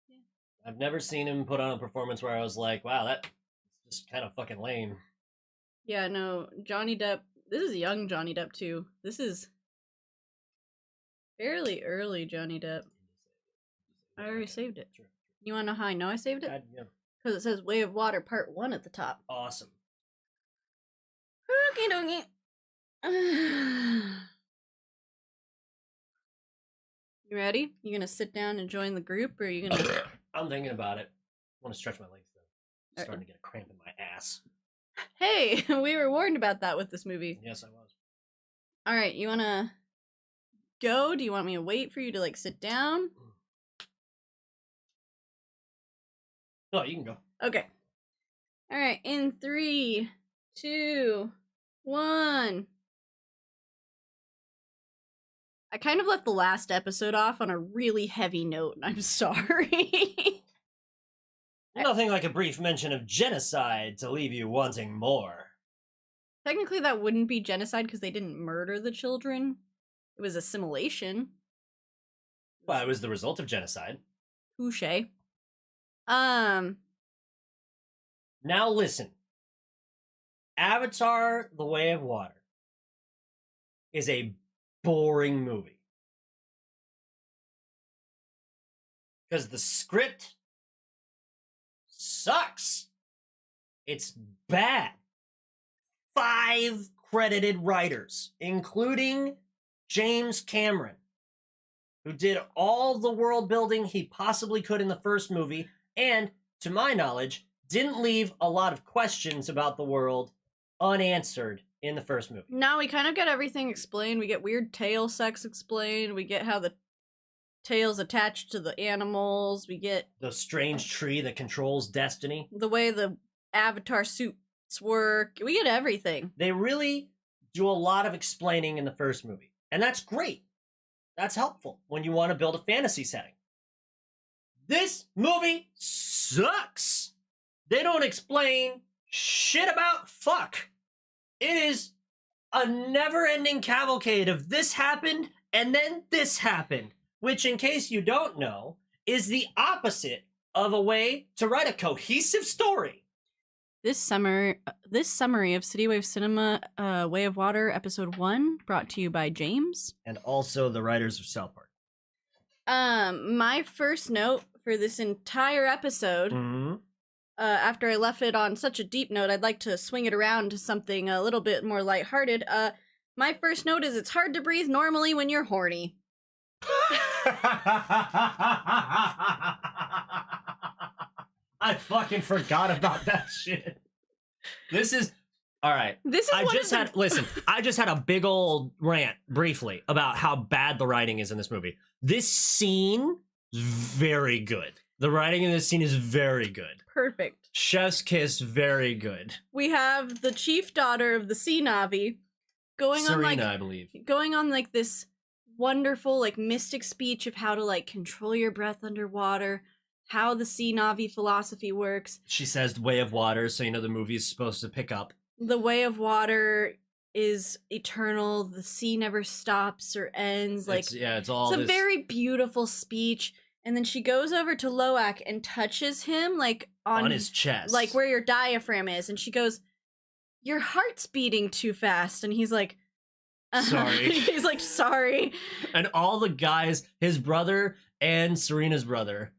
Speaker 1: Yeah.
Speaker 3: I've never seen him put on a performance where I was like, wow, that's just kind of fucking lame.
Speaker 1: Yeah, no, Johnny Depp. This is young Johnny Depp, too. This is fairly early Johnny Depp. I already saved it.
Speaker 3: Sure.
Speaker 1: You want to know how I know I saved it?
Speaker 3: Yeah.
Speaker 1: Because it says Way of Water Part 1 at the top.
Speaker 3: Awesome.
Speaker 1: Okie dokie. You ready? You gonna sit down and join the group, or are you gonna...
Speaker 3: I'm thinking about it. I want to stretch my legs, though. I'm
Speaker 1: Alright.
Speaker 3: starting to get a cramp in my ass.
Speaker 1: Hey, we were warned about that with this movie.
Speaker 3: Yes, I was.
Speaker 1: Alright, you wanna go? Do you want me to wait for you to, like, sit down?
Speaker 3: No, you can go.
Speaker 1: Okay. Alright, in 3, 2, 1. I kind of left the last episode off on a really heavy note, and I'm sorry.
Speaker 3: Nothing like a brief mention of genocide to leave you wanting more.
Speaker 1: Technically, that wouldn't be genocide because they didn't murder the children. It was assimilation.
Speaker 3: Well, it was the result of genocide.
Speaker 1: Touche.
Speaker 3: Now listen. Avatar: The Way of Water is a boring movie. Because the script sucks. It's bad. 5 credited writers, including James Cameron, who did all the world building he possibly could in the first movie, and, to my knowledge, didn't leave a lot of questions about the world unanswered in the first movie.
Speaker 1: Now we kind of get everything explained. We get weird tail sex explained. We get how the tail's attached to the animals. We get
Speaker 3: The strange tree that controls destiny.
Speaker 1: the way the avatar suits work. We get everything.
Speaker 3: They really do a lot of explaining in the first movie. And that's great. That's helpful when you want to build a fantasy setting. This movie sucks. They don't explain shit about fuck. It is a never-ending cavalcade of this happened and then this happened, which, in case you don't know, is the opposite of a way to write a cohesive story.
Speaker 1: This summary of CityWavesCinema, Way of Water, Episode 1, brought to you by James.
Speaker 2: And also the writers of South Park.
Speaker 1: My first note for this entire episode, after I left it on such a deep note, I'd like to swing it around to something a little bit more lighthearted. My first note is it's hard to breathe normally when you're horny.
Speaker 3: I fucking forgot about that shit. This is all right.
Speaker 1: This is
Speaker 3: Listen, I just had a big old rant briefly about how bad the writing is in this movie. This scene is very good. The writing in this scene is very good.
Speaker 1: Perfect.
Speaker 3: Chef's kiss, very good.
Speaker 1: We have the chief daughter of the Sea Navi
Speaker 3: Serena, I believe.
Speaker 1: going on like this wonderful like mystic speech of how to like control your breath underwater, how the Sea Navi philosophy works.
Speaker 3: She says Way of Water, so you know the movie is supposed to pick up.
Speaker 1: The Way of Water is eternal. The sea never stops or ends. Like,
Speaker 3: it's all
Speaker 1: it's a
Speaker 3: this...
Speaker 1: very beautiful speech. And then she goes over to Loak and touches him, like,
Speaker 3: on his chest.
Speaker 1: Like, where your diaphragm is. And she goes, your heart's beating too fast. And he's like,
Speaker 3: sorry.
Speaker 1: He's like, sorry.
Speaker 3: And all the guys, his brother and Serena's brother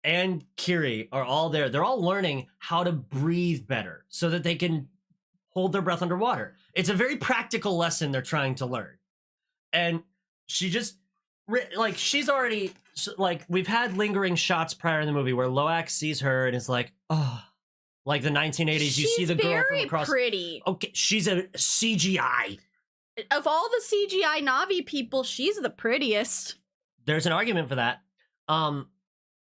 Speaker 3: and Kiri are all there. They're all learning how to breathe better so that they can hold their breath underwater. It's a very practical lesson they're trying to learn. And she just, like, she's already, like, we've had lingering shots prior in the movie where Loak sees her and is like, oh, like the 1980s, you see the girl from across.
Speaker 1: She's very pretty.
Speaker 3: Okay, she's a CGI.
Speaker 1: Of all the CGI Na'vi people, she's the prettiest.
Speaker 3: There's an argument for that.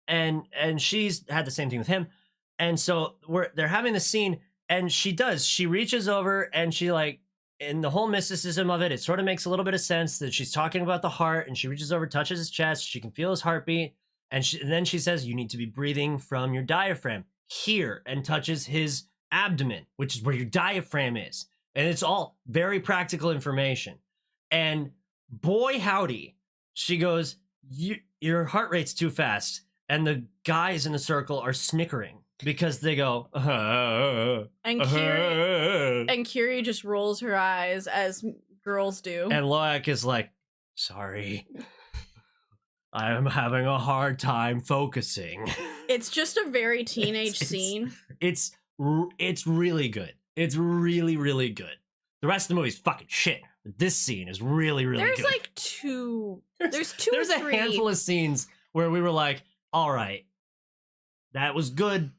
Speaker 3: And she's had the same thing with him. And so they're having the scene, and she reaches over and she, like, in the whole mysticism of it, it sort of makes a little bit of sense that she's talking about the heart, and she reaches over, touches his chest, she can feel his heartbeat, and then she says, you need to be breathing from your diaphragm here, and touches his abdomen, which is where your diaphragm is. And it's all very practical information. And boy howdy, she goes, your heart rate's too fast. And the guys in the circle are snickering because they go,
Speaker 1: and Kiri just rolls her eyes as girls do.
Speaker 3: And Loak is like, sorry, I am having a hard time focusing.
Speaker 1: It's just a very teenage scene.
Speaker 3: It's really good. It's really, really good. The rest of the movie's fucking shit. This scene is really, really good.
Speaker 1: There's like two. There's two.
Speaker 3: There's
Speaker 1: or three.
Speaker 3: a handful of scenes where we were like, all right, that was good.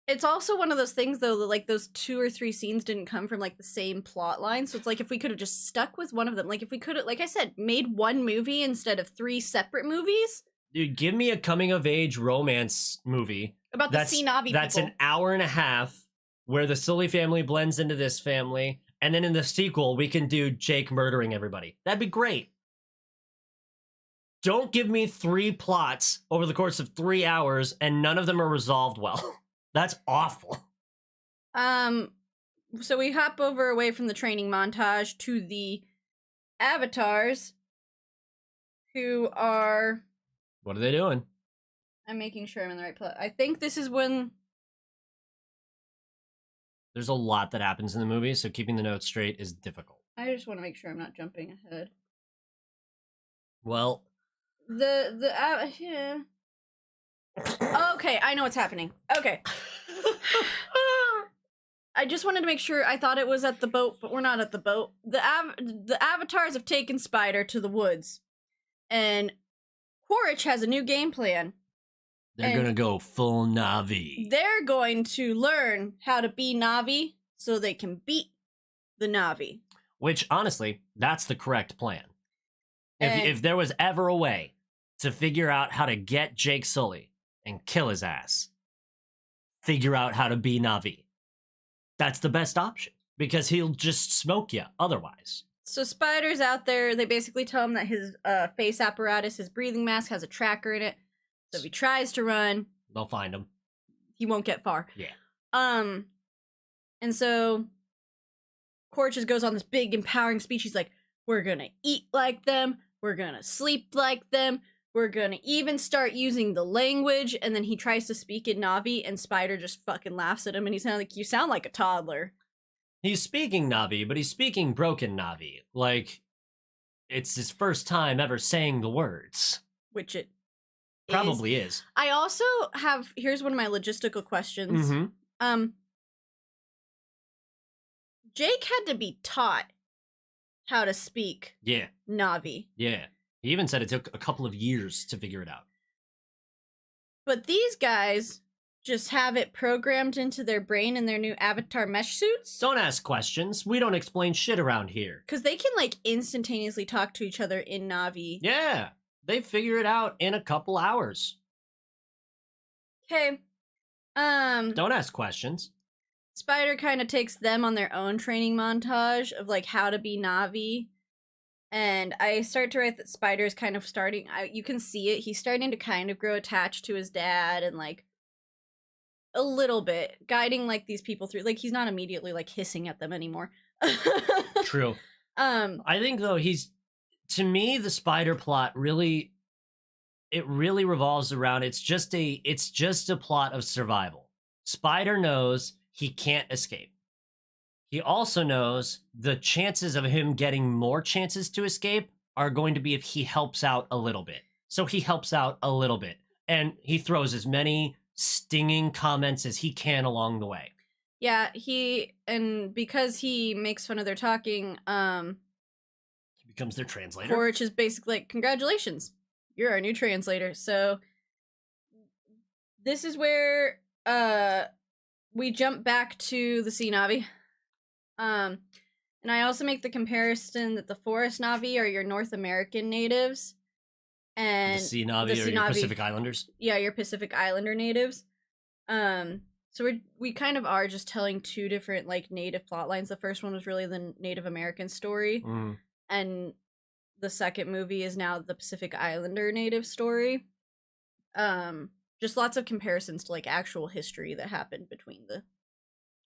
Speaker 1: It's also one of those things, though, that, like, those 2 or 3 scenes didn't come from, like, the same plot line. So it's like, if we could have just stuck with one of them, like, if we could have, like I said, made one movie instead of 3 separate movies.
Speaker 3: Dude, give me a coming-of-age romance movie.
Speaker 1: About the Sea Na'vi people.
Speaker 3: That's an hour and a half where the Sully family blends into this family. And then in the sequel, we can do Jake murdering everybody. That'd be great. Don't give me 3 plots over the course of 3 hours and none of them are resolved well. That's awful.
Speaker 1: So we hop over away from the training montage to the avatars, who are...
Speaker 3: What are they doing?
Speaker 1: I'm making sure I'm in the right place. I think this is when...
Speaker 3: There's a lot that happens in the movie, so keeping the notes straight is difficult.
Speaker 1: I just want to make sure I'm not jumping ahead.
Speaker 3: Well...
Speaker 1: Yeah. Okay, I know what's happening. Okay. I just wanted to make sure. I thought it was at the boat, but we're not at the boat. The avatars have taken Spider to the woods, and Quaritch has a new game plan.
Speaker 3: They're gonna go full Na'vi.
Speaker 1: They're going to learn how to be Na'vi so they can beat the Na'vi.
Speaker 3: Which, honestly, that's the correct plan. If there was ever a way to figure out how to get Jake Sully and kill his ass, figure out how to be Na'vi. That's the best option, because he'll just smoke you otherwise.
Speaker 1: So Spider's out there. They basically tell him that his face apparatus, his breathing mask, has a tracker in it. So if he tries to run,
Speaker 3: they'll find him.
Speaker 1: He won't get far.
Speaker 3: Yeah.
Speaker 1: And so Quaritch just goes on this big empowering speech. He's like, we're gonna eat like them. We're gonna sleep like them. We're gonna even start using the language. And then he tries to speak in Na'vi, and Spider just fucking laughs at him, and he's like, you sound like a toddler.
Speaker 3: He's speaking Na'vi, but he's speaking broken Na'vi. Like, it's his first time ever saying the words.
Speaker 1: Which it
Speaker 3: probably is.
Speaker 1: I also have, here's one of my logistical questions.
Speaker 3: Mm-hmm.
Speaker 1: Jake had to be taught how to speak Na'vi.
Speaker 3: Yeah. He even said it took a couple of years to figure it out.
Speaker 1: But these guys just have it programmed into their brain in their new avatar mesh suits.
Speaker 3: Don't ask questions. We don't explain shit around here.
Speaker 1: Because they can, like, instantaneously talk to each other in Na'vi.
Speaker 3: Yeah. They figure it out in a couple hours.
Speaker 1: Okay.
Speaker 3: Don't ask questions.
Speaker 1: Spider kind of takes them on their own training montage of, like, how to be Na'vi. And I start to write that Spider's kind of starting... you can see it. He's starting to kind of grow attached to his dad and, like, a little bit. Guiding, like, these people through... Like, he's not immediately, like, hissing at them anymore.
Speaker 3: True.
Speaker 1: Um,
Speaker 3: I think though to me the spider plot really revolves around it's just a plot of survival. Spider knows he can't escape. He also knows the chances of him getting more chances to escape are going to be if he helps out a little bit. So he helps out a little bit and he throws as many stinging comments as he can along the way.
Speaker 1: yeah, because he makes fun of their talking,
Speaker 3: He becomes their translator.
Speaker 1: Quaritch is basically like, congratulations, you're our new translator. So this is where we jump back to the Sea Navi. And I also make the comparison that the Forest Navi are your North American natives, and
Speaker 3: the Sea Navi are your Pacific Islanders.
Speaker 1: Yeah, your Pacific Islander natives. So we kind of are just telling two different like native plot lines. The first one was really the Native American story, and the second movie is now the Pacific Islander native story. Just lots of comparisons to like actual history that happened between the.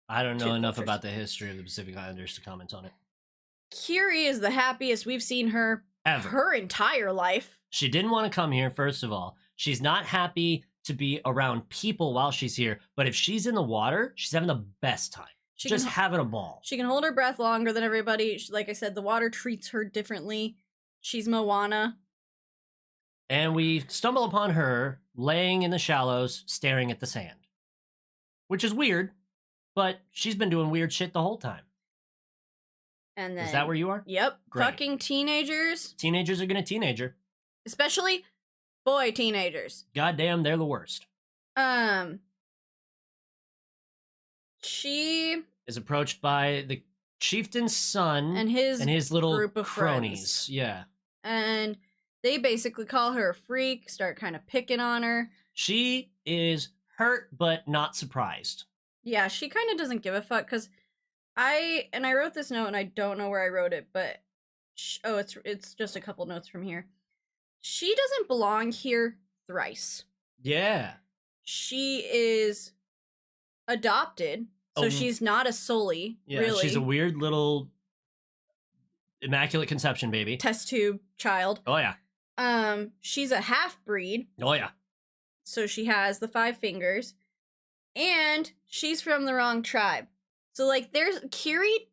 Speaker 3: I don't know enough about the history of the Pacific Islanders to comment on it.
Speaker 1: Kiri is the happiest we've seen her
Speaker 3: ever
Speaker 1: her entire life. She
Speaker 3: didn't want to come here, first of all. She's not happy to be around people while she's here, but if she's in the water, she's having the best time. Just having a ball.
Speaker 1: She can hold her breath longer than everybody. Like I said, the water treats her differently. She's Moana.
Speaker 3: And we stumble upon her laying in the shallows, staring at the sand. Which is weird, but she's been doing weird shit the whole time.
Speaker 1: And then,
Speaker 3: is that where you are?
Speaker 1: Yep.
Speaker 3: Great.
Speaker 1: Fucking teenagers.
Speaker 3: Teenagers are gonna teenager.
Speaker 1: Especially boy teenagers.
Speaker 3: Goddamn, they're the worst.
Speaker 1: She
Speaker 3: is approached by the chieftain's son
Speaker 1: and his
Speaker 3: little
Speaker 1: group of
Speaker 3: cronies.
Speaker 1: Friends.
Speaker 3: Yeah.
Speaker 1: And they basically call her a freak, start kind of picking on her.
Speaker 3: She is hurt but not surprised.
Speaker 1: Yeah, she kind of doesn't give a fuck because I wrote this note and I don't know where I wrote it, but it's just a couple notes from here. She doesn't belong here thrice.
Speaker 3: Yeah.
Speaker 1: She is adopted, so she's not a Sully,
Speaker 3: yeah,
Speaker 1: really.
Speaker 3: She's a weird little immaculate conception baby.
Speaker 1: Test tube child.
Speaker 3: Oh, yeah.
Speaker 1: She's a half-breed.
Speaker 3: Oh, yeah.
Speaker 1: So she has the 5 fingers. And she's from the wrong tribe. So, like, there's Kiri,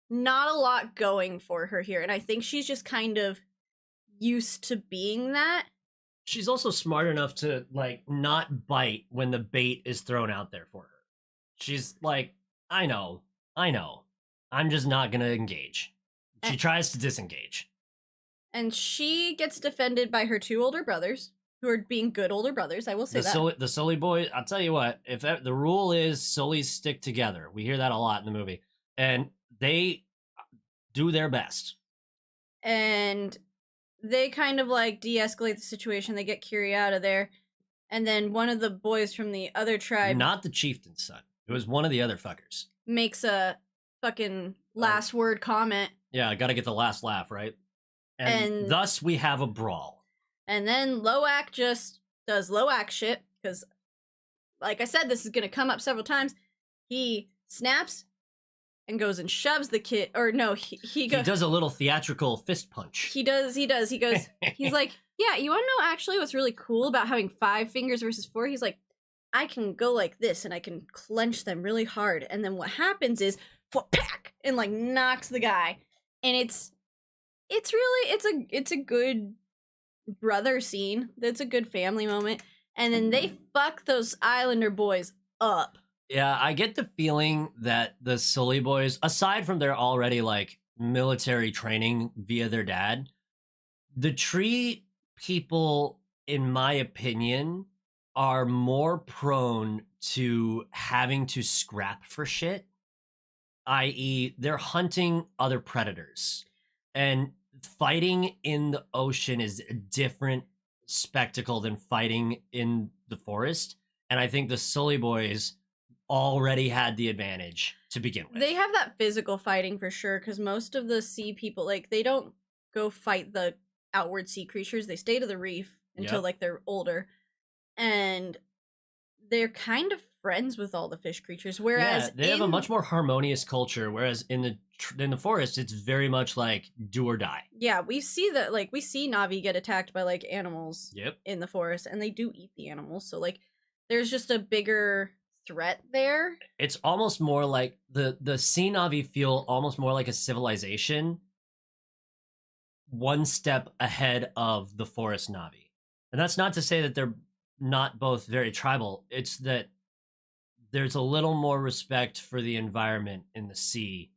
Speaker 1: not a lot going for her here. And I think she's just kind of used to being that.
Speaker 3: She's also smart enough to, like, not bite when the bait is thrown out there for her. She's like, I know. I'm just not going to engage. She tries to disengage.
Speaker 1: And she gets defended by her 2 older brothers, who are being good older brothers, I will say that.
Speaker 3: The Sully boys, I'll tell you what, if the rule is Sullys stick together, we hear that a lot in the movie, and they do their best.
Speaker 1: And they kind of like de-escalate the situation, they get Kiri out of there, and then one of the boys from the other tribe...
Speaker 3: Not the chieftain's son, it was one of the other fuckers.
Speaker 1: Makes a fucking last word comment.
Speaker 3: Yeah, I gotta get the last laugh, right? And thus we have a brawl.
Speaker 1: And then Loak just does Loak shit, because, like I said, this is going to come up several times. He snaps and goes and shoves the kid, or no, he
Speaker 3: does a little theatrical fist punch.
Speaker 1: He does. He goes, he's like, yeah, you want to know actually what's really cool about having 5 fingers versus 4? He's like, I can go like this, and I can clench them really hard, and then what happens is, pack, and like knocks the guy. And it's really, it's a good brother scene. That's a good family moment. And then they fuck those Islander boys up.
Speaker 3: Yeah, I get the feeling that the Sully boys, aside from their already like military training via their dad, the tree people, in my opinion, are more prone to having to scrap for shit, i.e., they're hunting other predators. And fighting in the ocean is a different spectacle than fighting in the forest. And I think the Sully boys already had the advantage to begin with.
Speaker 1: They have that physical fighting for sure, because most of the sea people, like, they don't go fight the outward sea creatures. They stay to the reef until, like, they're older. And they're kind of friends with all the fish creatures. Whereas
Speaker 3: they have a much more harmonious culture. Whereas in the forest, it's very much like do or die.
Speaker 1: Yeah, we see that, like, we see Navi get attacked by, like, animals
Speaker 3: Yep.
Speaker 1: in the forest, and they do eat the animals. So, like, there's just a bigger threat there.
Speaker 3: It's almost more like the Sea Navi feel almost more like a civilization, one step ahead of the forest Navi. And that's not to say that they're not both very tribal. It's that there's a little more respect for the environment in the sea,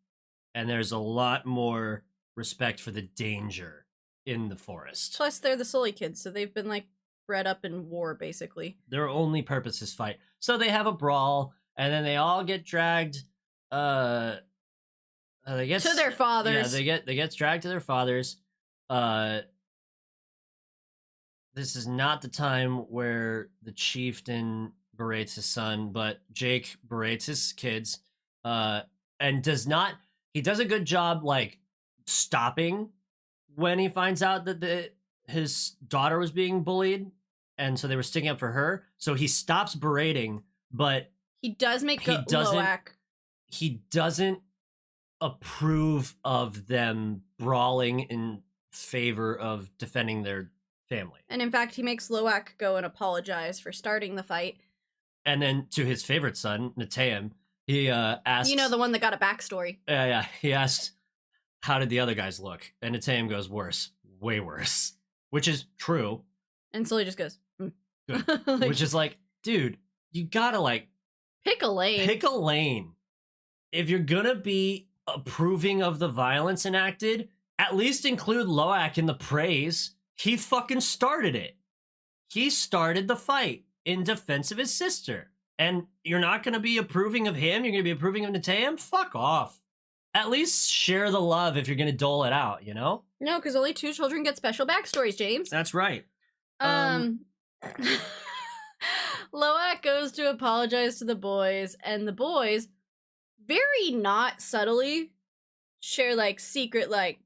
Speaker 3: and there's a lot more respect for the danger in the forest.
Speaker 1: Plus, they're the Sully kids, so they've been, like, bred up in war, basically.
Speaker 3: Their only purpose is fight. So they have a brawl, and then they all get dragged. They get
Speaker 1: To their fathers.
Speaker 3: Yeah, they get dragged to their fathers. This is not the time where the chieftain berates his son, but Jake berates his kids, and he does a good job, like, stopping when he finds out that his daughter was being bullied, and so they were sticking up for her. So he stops berating, but
Speaker 1: He does make
Speaker 3: he doesn't approve of them brawling in favor of defending their family.
Speaker 1: And in fact, he makes Loak go and apologize for starting the fight.
Speaker 3: And then to his favorite son, Nataeum, he asks...
Speaker 1: You know, the one that got a backstory.
Speaker 3: Yeah. He asks, how did the other guys look? And Nataeum goes, worse. Way worse. Which is true.
Speaker 1: And Sully just goes,
Speaker 3: Good.
Speaker 1: like,
Speaker 3: Which is like, dude, you gotta, like...
Speaker 1: pick a lane.
Speaker 3: Pick a lane. If you're gonna be approving of the violence enacted, at least include Loak in the praise. He fucking started it. He started the fight in defense of his sister. And you're not going to be approving of him? You're going to be approving of Nataeum? Fuck off. At least share the love if you're going to dole it out, you know?
Speaker 1: No, because only 2 children get special backstories, James.
Speaker 3: That's right.
Speaker 1: Loak goes to apologize to the boys, and the boys, very not subtly, share, like, secret, like,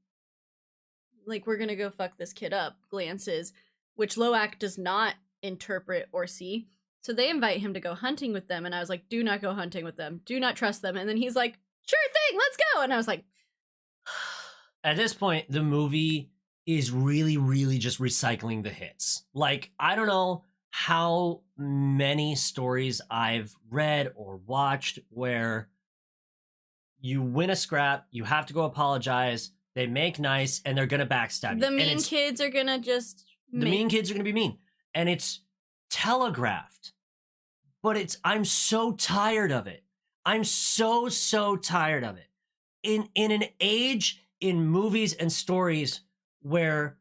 Speaker 1: we're gonna go fuck this kid up glances, which Loak does not interpret or see. So they invite him to go hunting with them, and I was like, do not go hunting with them. Do not trust them. And then he's like, sure thing, let's go. And I was like...
Speaker 3: At this point, the movie is really, really just recycling the hits. Like, I don't know how many stories I've read or watched where you win a scrap, you have to go apologize, they make nice, and they're gonna backstab you.
Speaker 1: The mean kids are gonna just...
Speaker 3: The mean kids are gonna be mean. And it's telegraphed. But I'm so tired of it. I'm so tired of it. In an age in movies and stories where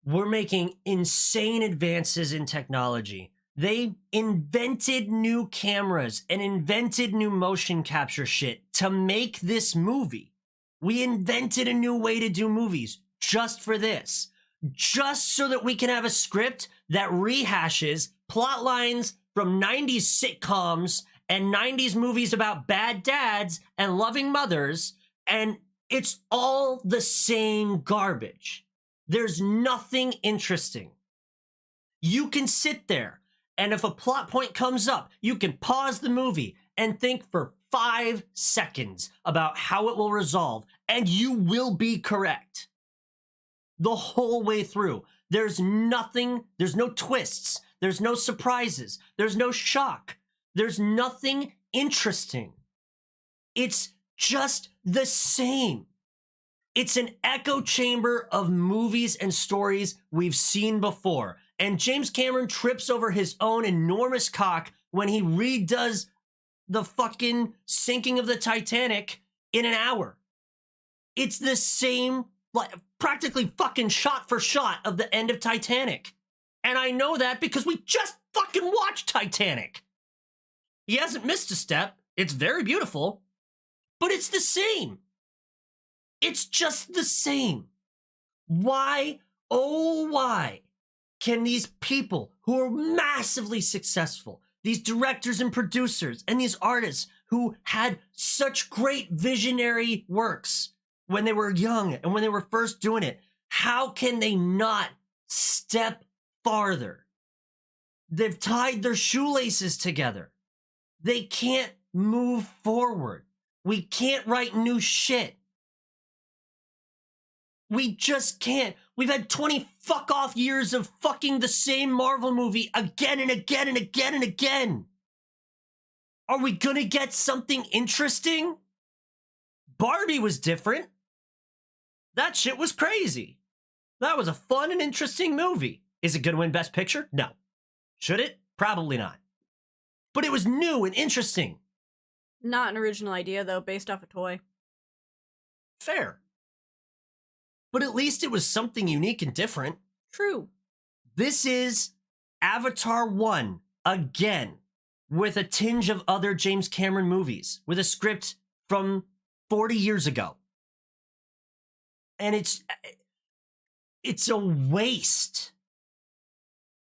Speaker 3: we're making insane advances in technology, they invented new cameras and invented new motion capture shit to make this movie. We invented a new way to do movies just for this. Just so that we can have a script that rehashes plot lines from 90s sitcoms and 90s movies about bad dads and loving mothers, and it's all the same garbage. There's nothing interesting. You can sit there, and if a plot point comes up, you can pause the movie and think for 5 seconds about how it will resolve, and you will be correct. The whole way through. There's nothing, there's no twists, there's no surprises, there's no shock, there's nothing interesting. It's just the same. It's an echo chamber of movies and stories we've seen before. And James Cameron trips over his own enormous cock when he redoes the fucking sinking of the Titanic in an hour. It's the same, like, practically fucking shot for shot of the end of Titanic. And I know that because we just fucking watched Titanic. He hasn't missed a step. It's very beautiful, but it's the same. It's just the same. Why, oh why, can these people who are massively successful, these directors and producers and these artists who had such great visionary works when they were young and when they were first doing it, how can they not step farther? They've tied their shoelaces together. They can't move forward. We can't write new shit. We just can't. We've had 20 fuck off years of fucking the same Marvel movie again and again and again and again. Are we gonna get something interesting? Barbie was different. That shit was crazy. That was a fun and interesting movie. Is it gonna win Best Picture? No. Should it? Probably not. But it was new and interesting.
Speaker 1: Not an original idea, though, based off a toy.
Speaker 3: Fair. But at least it was something unique and different.
Speaker 1: True.
Speaker 3: This is Avatar 1 again, with a tinge of other James Cameron movies, with a script from 40 years ago. And it's a waste.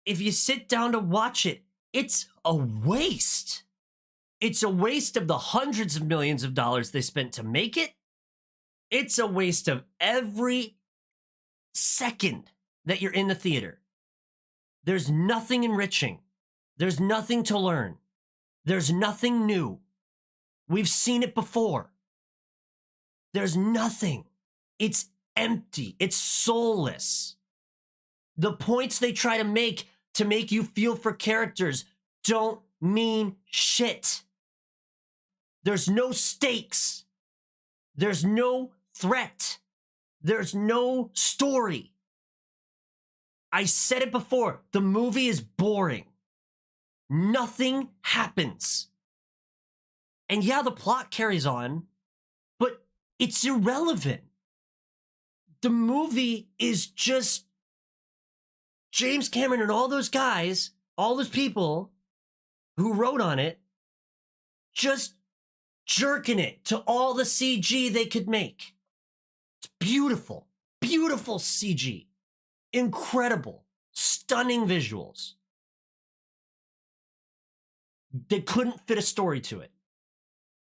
Speaker 3: If you sit down to watch it, it's a waste. It's a waste of the hundreds of millions of dollars they spent to make it. It's a waste of every second that you're in the theater. There's nothing enriching. There's nothing to learn. There's nothing new. We've seen it before. There's nothing. It's empty. It's soulless. The points they try to make you feel for characters don't mean shit. There's no stakes. There's no threat. There's no story. I said it before. The movie is boring. Nothing happens. And yeah, the plot carries on, but it's irrelevant. The movie is just James Cameron and all those guys, all those people who wrote on it, just jerking it to all the CG they could make. It's beautiful, beautiful CG. Incredible, stunning visuals. They couldn't fit a story to it.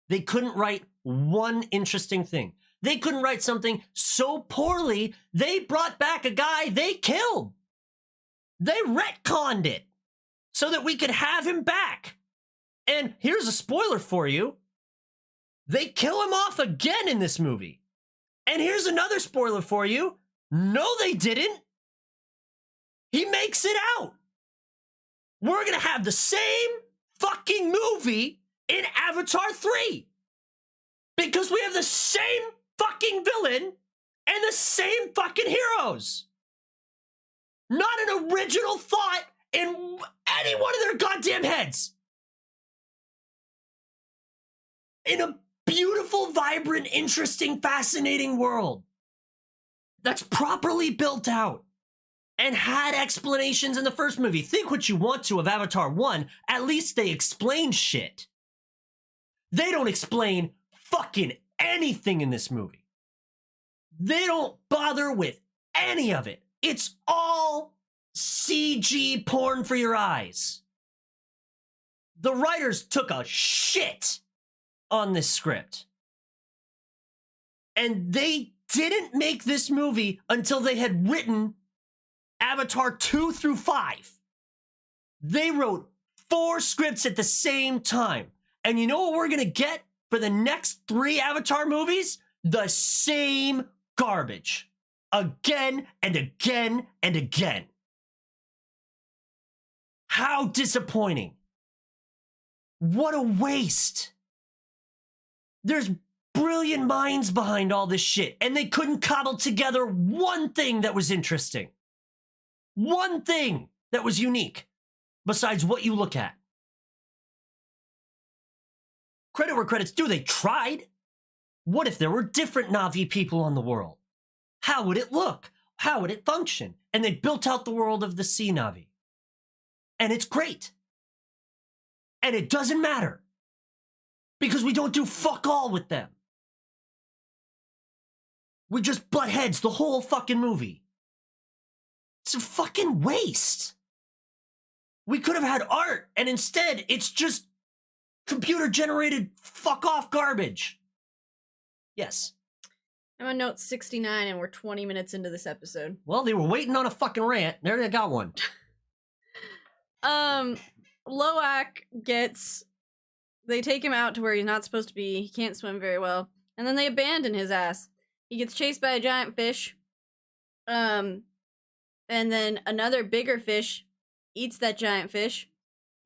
Speaker 3: They couldn't write one interesting thing. They couldn't write something so poorly, they brought back a guy they killed. They retconned it so that we could have him back. And here's a spoiler for you. They kill him off again in this movie. And here's another spoiler for you. No, they didn't. He makes it out. We're going to have the same fucking movie in Avatar 3. Because we have the same fucking villain and the same fucking heroes. Not an original thought in any one of their goddamn heads. In a beautiful, vibrant, interesting, fascinating world that's properly built out and had explanations in the first movie. Think what you want to of Avatar 1. At least they explain shit. They don't explain fucking anything in this movie. They don't bother with any of it. It's all CG porn for your eyes. The writers took a shit on this script. And they didn't make this movie until they had written Avatar 2 through 5. They wrote 4 scripts at the same time. And you know what we're gonna get for the next 3 Avatar movies? The same garbage. Again and again and again. How disappointing. What a waste. There's brilliant minds behind all this shit, and they couldn't cobble together one thing that was interesting. One thing that was unique, besides what you look at. Credit where credit's due, they tried. What if there were different Na'vi people on the world? How would it look? How would it function? And they built out the world of the Sea Na'vi. And it's great. And it doesn't matter. Because we don't do fuck all with them. We just butt heads the whole fucking movie. It's a fucking waste. We could have had art, and instead it's just computer-generated fuck-off garbage. Yes.
Speaker 1: I'm on note 69, and we're 20 minutes into this episode.
Speaker 3: Well, they were waiting on a fucking rant. There they got one.
Speaker 1: Loak gets They take him out to where he's not supposed to be. He can't swim very well. And then they abandon his ass. He gets chased by a giant fish. And then another bigger fish eats that giant fish.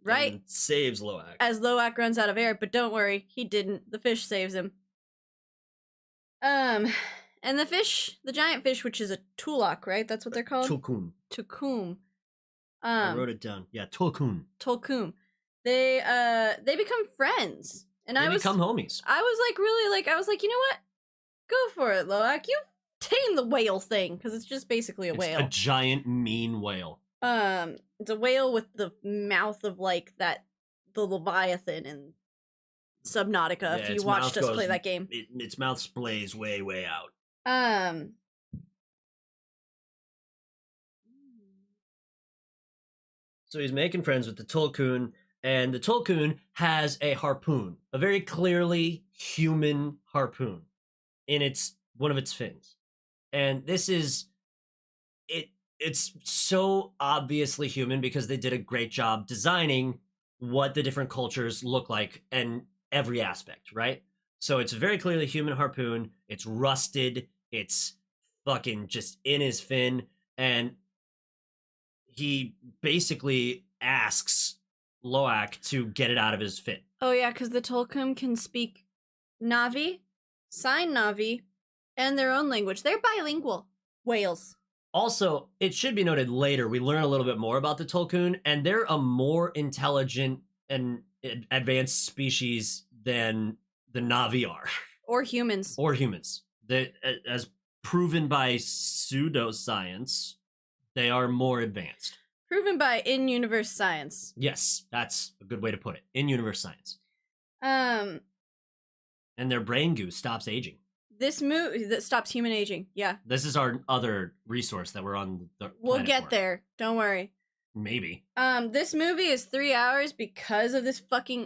Speaker 1: Right?
Speaker 3: And saves Loak.
Speaker 1: As Loak runs out of air, but don't worry, he didn't. The fish saves him. And the giant fish, which is a tulak, right? That's what they're called?
Speaker 3: Tulkun.
Speaker 1: Tukum.
Speaker 3: I wrote it down. Yeah, Tulkun.
Speaker 1: Tulkum. They become friends. And
Speaker 3: They become homies.
Speaker 1: I was like, really, like, I was like, you know what? Go for it, Loak. You tame the whale thing, because it's just basically a whale.
Speaker 3: A giant, mean whale.
Speaker 1: It's a whale with the mouth of, like, the Leviathan in Subnautica,
Speaker 3: Yeah,
Speaker 1: if you
Speaker 3: its
Speaker 1: watched
Speaker 3: mouth
Speaker 1: us
Speaker 3: goes-
Speaker 1: play that game.
Speaker 3: Its mouth splays way, way out. So he's making friends with the Tulkun, and the Tulkun has a harpoon, a very clearly human harpoon, in one of its fins. And this is it's so obviously human because they did a great job designing what the different cultures look like and every aspect, right? So it's a very clearly human harpoon. It's rusted. It's fucking just in his fin, and he basically asks Loak to get it out of his fin.
Speaker 1: Oh, yeah, because the Tulkum can speak Navi, Sign Navi, and their own language. They're bilingual whales.
Speaker 3: Also, it should be noted later, we learn a little bit more about the Tulkun, and they're a more intelligent and advanced species than the Navi are.
Speaker 1: Or humans.
Speaker 3: Or humans. As proven by pseudoscience, they are more advanced.
Speaker 1: Proven by in-universe science.
Speaker 3: Yes, that's a good way to put it. In-universe science.
Speaker 1: And
Speaker 3: their brain goo stops aging.
Speaker 1: this movie that stops human aging. Yeah.
Speaker 3: This is our other resource that we're on the
Speaker 1: We'll
Speaker 3: planet
Speaker 1: get
Speaker 3: for.
Speaker 1: there. Don't worry.
Speaker 3: Maybe.
Speaker 1: This movie is 3 hours because of this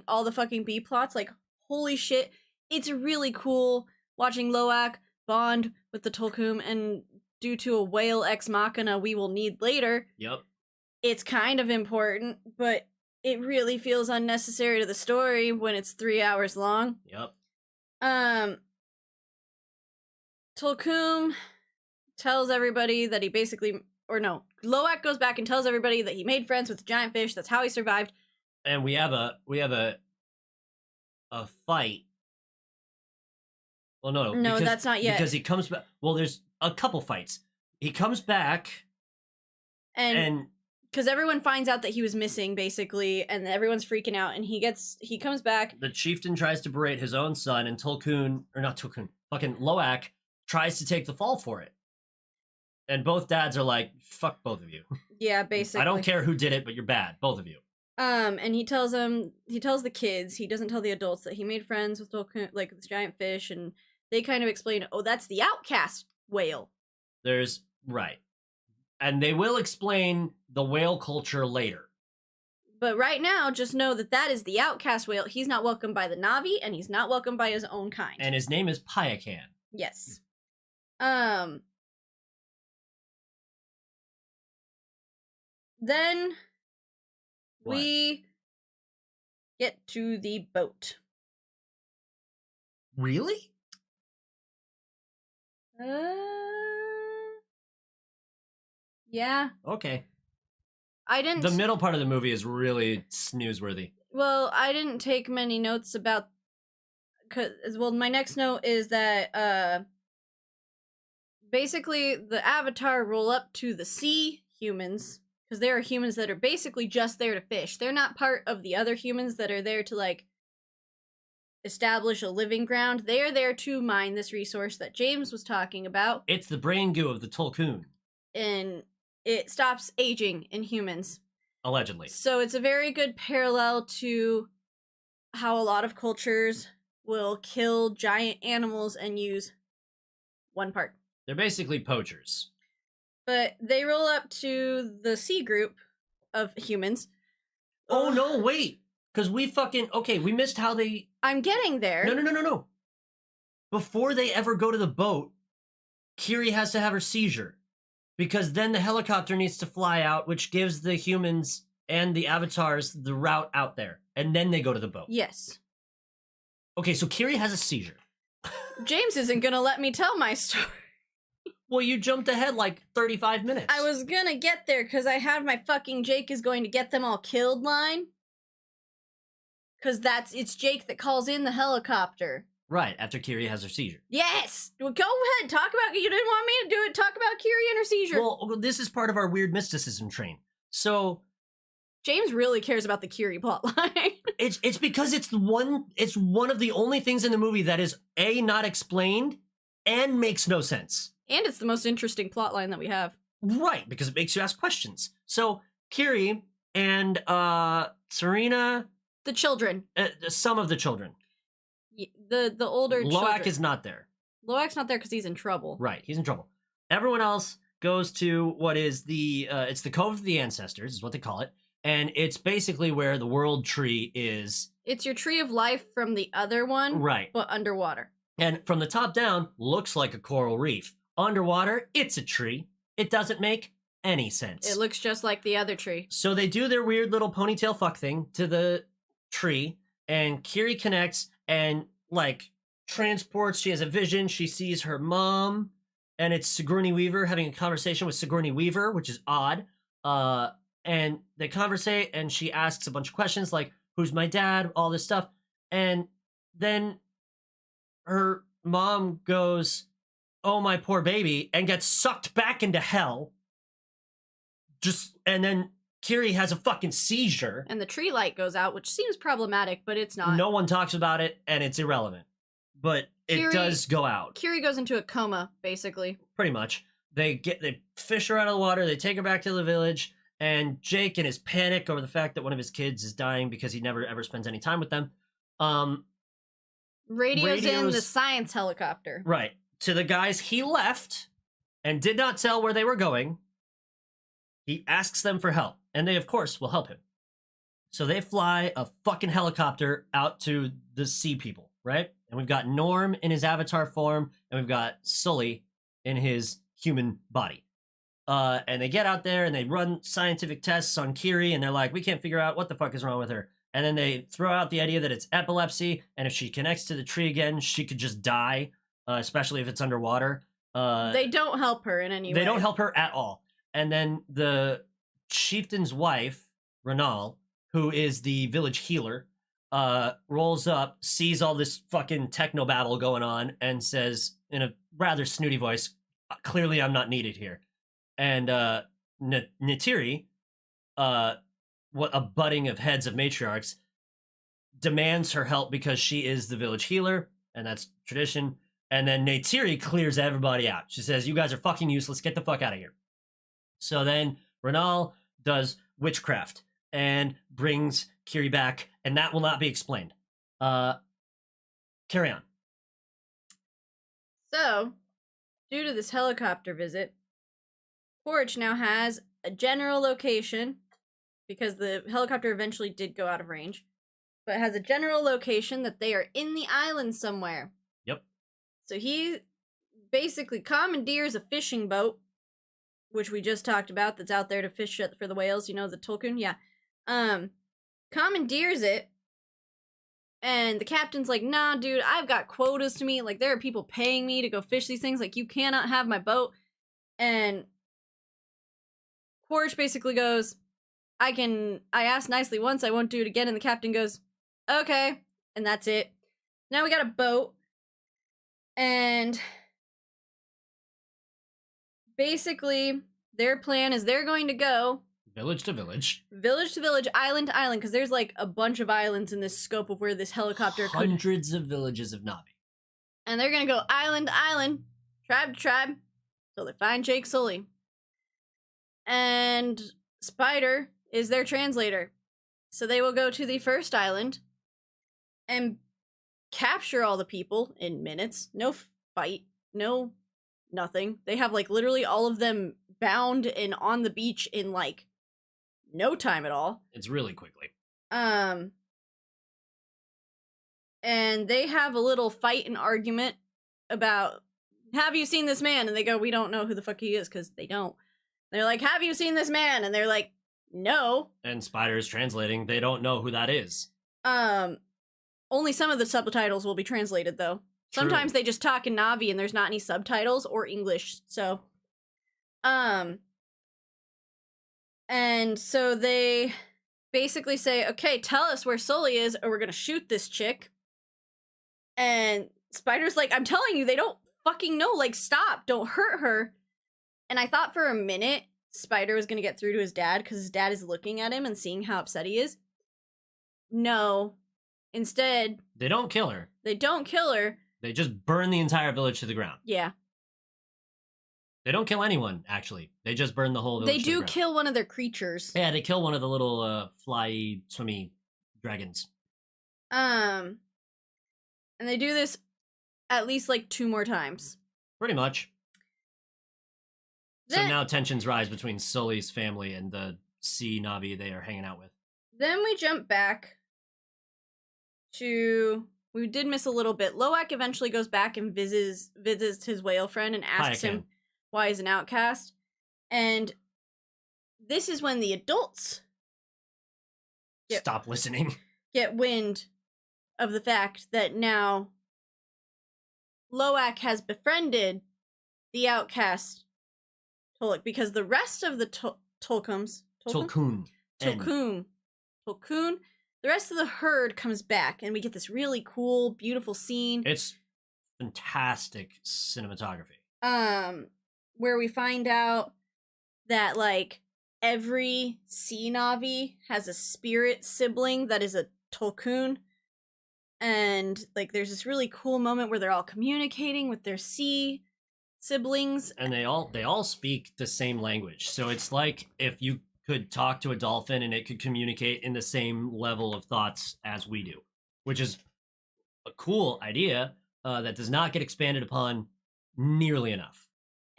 Speaker 1: all the fucking B plots. Like, holy shit. It's really cool watching Loak bond with the Tulkum, and due to a whale ex machina we will need later.
Speaker 3: Yep.
Speaker 1: It's kind of important, but it really feels unnecessary to the story when it's 3 hours long.
Speaker 3: Yep.
Speaker 1: Tulkum tells everybody that he basically, or no, Loak goes back and tells everybody that he made friends with the giant fish. That's how he survived.
Speaker 3: And we have a fight. Well, no,
Speaker 1: No, that's not yet.
Speaker 3: Because he comes back. Well, there's a couple fights. He comes back, and
Speaker 1: because everyone finds out that he was missing, basically, and everyone's freaking out, and he comes back.
Speaker 3: the chieftain tries to berate his own son, and fucking Loak tries to take the fall for it. And both dads are like, "Fuck both of you."
Speaker 1: Yeah, basically.
Speaker 3: I don't care who did it, but you're bad, both of you.
Speaker 1: And he tells the kids, he doesn't tell the adults, that he made friends with like this giant fish, and they kind of explain, oh, that's the outcast whale.
Speaker 3: Right. And they will explain the whale culture later.
Speaker 1: But right now, just know that is the outcast whale. He's not welcomed by the Navi, and he's not welcomed by his own kind.
Speaker 3: And his name is Payakan.
Speaker 1: Yes. Then
Speaker 3: What?
Speaker 1: we get to the boat.
Speaker 3: Really?
Speaker 1: Yeah.
Speaker 3: Okay.
Speaker 1: I didn't.
Speaker 3: The middle part of the movie is really snoozeworthy.
Speaker 1: Well, I didn't take many notes about. Well, my next note is that basically the Avatar roll up to the sea humans, because there are humans that are basically just there to fish. They're not part of the other humans that are there to, like, establish a living ground. They are there to mine this resource that James was talking about.
Speaker 3: It's the brain goo of the Tulkun.
Speaker 1: And it stops aging in humans.
Speaker 3: Allegedly.
Speaker 1: So it's a very good parallel to how a lot of cultures will kill giant animals and use one part.
Speaker 3: They're basically poachers.
Speaker 1: But they roll up to the C group of humans.
Speaker 3: Oh, no, wait. Because we missed how they...
Speaker 1: I'm getting there.
Speaker 3: No. Before they ever go to the boat, Kiri has to have her seizure. Because then the helicopter needs to fly out, which gives the humans and the avatars the route out there. And then they go to the boat.
Speaker 1: Yes.
Speaker 3: Okay, so Kiri has a seizure.
Speaker 1: James isn't gonna let me tell my story.
Speaker 3: Well, you jumped ahead like 35 minutes.
Speaker 1: I was gonna get there because I had my fucking Jake is going to get them all killed line. Because it's Jake that calls in the helicopter.
Speaker 3: Right, after Kiri has her seizure.
Speaker 1: Yes! Well, go ahead, talk about you didn't want me to do it. Talk about Kiri and her seizure.
Speaker 3: Well, this is part of our weird mysticism train. So
Speaker 1: James really cares about the Kiri plotline.
Speaker 3: it's because it's one of the only things in the movie that is A, not explained, and makes no sense.
Speaker 1: And it's the most interesting plotline that we have.
Speaker 3: Right, because it makes you ask questions. So Kiri and Serena,
Speaker 1: The children.
Speaker 3: some of the children.
Speaker 1: The older
Speaker 3: Loak
Speaker 1: children.
Speaker 3: is not there.
Speaker 1: Loak's not there because he's in trouble.
Speaker 3: Right, he's in trouble. Everyone else goes to what is it's the Cove of the Ancestors, is what they call it. And it's basically where the world tree is.
Speaker 1: It's your tree of life from the other one.
Speaker 3: Right.
Speaker 1: But underwater.
Speaker 3: And from the top down, looks like a coral reef. Underwater, it's a tree. It doesn't make any sense.
Speaker 1: It looks just like the other tree.
Speaker 3: So they do their weird little ponytail fuck thing to the tree, and Kiri connects and, like, transports. She has a vision. She sees her mom, and it's Sigourney Weaver having a conversation with Sigourney Weaver, which is odd. And they conversate, and she asks a bunch of questions, like, who's my dad, all this stuff. And then her mom goes, oh, my poor baby, and gets sucked back into hell. And then Kiri has a fucking seizure.
Speaker 1: And the tree light goes out, which seems problematic, but it's not.
Speaker 3: No one talks about it, and it's irrelevant. But it does go out.
Speaker 1: Kiri goes into a coma, basically.
Speaker 3: Pretty much. They fish her out of the water, they take her back to the village, and Jake, in his panic over the fact that one of his kids is dying because he never ever spends any time with them,
Speaker 1: radios in the science helicopter.
Speaker 3: Right. To the guys he left and did not tell where they were going. He asks them for help, and they, of course, will help him. So they fly a fucking helicopter out to the sea people, right? And we've got Norm in his avatar form, and we've got Sully in his human body. And they get out there, and they run scientific tests on Kiri, and they're like, we can't figure out what the fuck is wrong with her. And then they throw out the idea that it's epilepsy, and if she connects to the tree again, she could just die, especially if it's underwater.
Speaker 1: They don't help her in any way.
Speaker 3: They don't help her at all. And then the chieftain's wife, Renal, who is the village healer, rolls up, sees all this fucking techno babble going on, and says in a rather snooty voice, clearly I'm not needed here. And Neytiri, what a butting of heads of matriarchs, demands her help because she is the village healer, and that's tradition. And then Neytiri clears everybody out. She says, you guys are fucking useless, get the fuck out of here. So then Renal does witchcraft and brings Kiri back, and that will not be explained. Carry on.
Speaker 1: So, due to this helicopter visit, Porch now has a general location, because the helicopter eventually did go out of range, but has a general location that they are in the island somewhere.
Speaker 3: Yep.
Speaker 1: So he basically commandeers a fishing boat, which we just talked about, that's out there to fish for the whales, you know, the Tulkun, yeah. Commandeers it, and the captain's like, nah, dude, I've got quotas to meet, like, there are people paying me to go fish these things, like, you cannot have my boat. And Quaritch basically goes, I asked nicely once, I won't do it again, and the captain goes, okay, and that's it. Now we got a boat, and basically, their plan is they're going to go
Speaker 3: village to village,
Speaker 1: island to island, because there's like a bunch of islands in this scope of where this helicopter
Speaker 3: hundreds of villages of Na'vi.
Speaker 1: And they're going to go island to island, tribe to tribe, till they find Jake Sully. And Spider is their translator. So they will go to the first island and capture all the people in minutes. No fight, no nothing. They have like literally all of them bound and on the beach in like no time at all.
Speaker 3: It's really quickly.
Speaker 1: And they have a little fight and argument about, have you seen this man? And they go, we don't know who the fuck he is, because they don't. They're like, have you seen this man? And they're like, no.
Speaker 3: And Spider is translating, they don't know who that is.
Speaker 1: Only some of the subtitles will be translated, though. Sometimes they just talk in Na'vi and there's not any subtitles or English, so... And so they basically say, okay, tell us where Sully is or we're gonna shoot this chick. And Spider's like, I'm telling you, they don't fucking know. Like, stop. Don't hurt her. And I thought for a minute Spider was gonna get through to his dad because his dad is looking at him and seeing how upset he is. No. Instead...
Speaker 3: They don't kill her.
Speaker 1: They don't kill her.
Speaker 3: They just burn the entire village to the ground.
Speaker 1: Yeah.
Speaker 3: They don't kill anyone, actually. They just burn the whole village
Speaker 1: They
Speaker 3: to the
Speaker 1: do
Speaker 3: ground.
Speaker 1: kill one of their creatures.
Speaker 3: Yeah, they kill one of the little fly swimmy dragons.
Speaker 1: And they do this at least like 2 more times.
Speaker 3: Pretty much. So
Speaker 1: Then,
Speaker 3: now tensions rise between Sully's family and the sea Na'vi they are hanging out with.
Speaker 1: then we jump back to... We did miss a little bit. Loak eventually goes back and visits his whale friend and asks him why he's an outcast. And this is when the adults
Speaker 3: Stop listening.
Speaker 1: get wind of the fact that now Loak has befriended the outcast Tolkien, because the rest of the Tolkien, the rest of the herd comes back, and we get this really cool, beautiful scene.
Speaker 3: It's fantastic cinematography.
Speaker 1: Where we find out that, like, every sea Na'vi has a spirit sibling that is a Tolkien. And, like, there's this really cool moment where they're all communicating with their sea siblings.
Speaker 3: And they all speak the same language. So it's like if you could talk to a dolphin and it could communicate in the same level of thoughts as we do, which is a cool idea that does not get expanded upon nearly enough.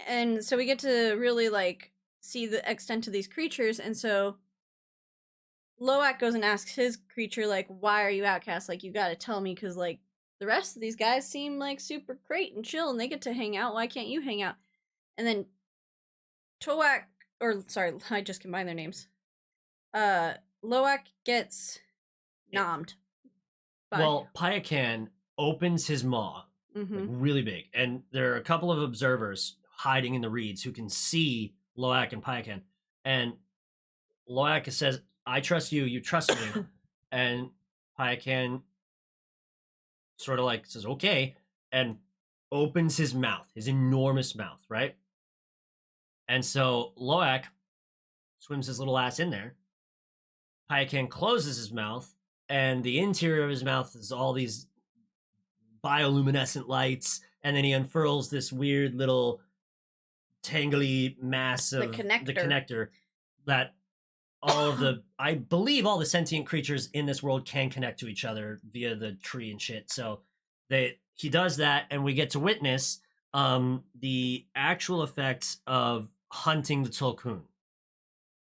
Speaker 1: And so we get to really, like, see the extent of these creatures. And so Loak goes and asks his creature, like, why are you outcast? Like, you gotta tell me, because, like, the rest of these guys seem, like, super great and chill, and they get to hang out. Why can't you hang out? And then I just combined their names. Loak gets nommed.
Speaker 3: Well, Payakan opens his maw, like, really big, and there are a couple of observers hiding in the reeds who can see Loak and Payakan, and Loak says, I trust you, you trust me, and Payakan sort of like says, okay, and opens his mouth, his enormous mouth, right? And so Loak swims his little ass in there. Payakan closes his mouth, and the interior of his mouth is all these bioluminescent lights, and then he unfurls this weird little tangly mass of the connector that all of the, I believe all the sentient creatures in this world can connect to each other via the tree and shit. So he does that, and we get to witness the actual effects of hunting the Tolkien.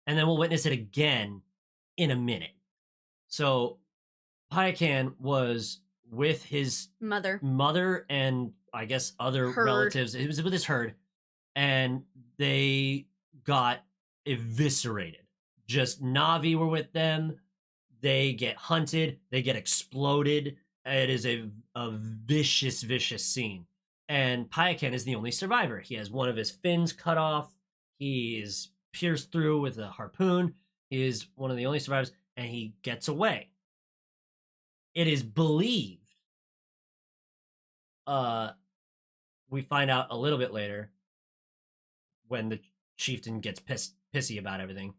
Speaker 3: And then we'll witness it again in a minute. So Payakan was with his mother and I guess other relatives. He was with his herd, and they got eviscerated. Just Na'vi were with them. They get hunted. They get exploded. It is a vicious, vicious scene. And Payakan is the only survivor. He has one of his fins cut off. He is pierced through with a harpoon. He is one of the only survivors, and he gets away. It is believed. We find out a little bit later when the chieftain gets pissy about everything.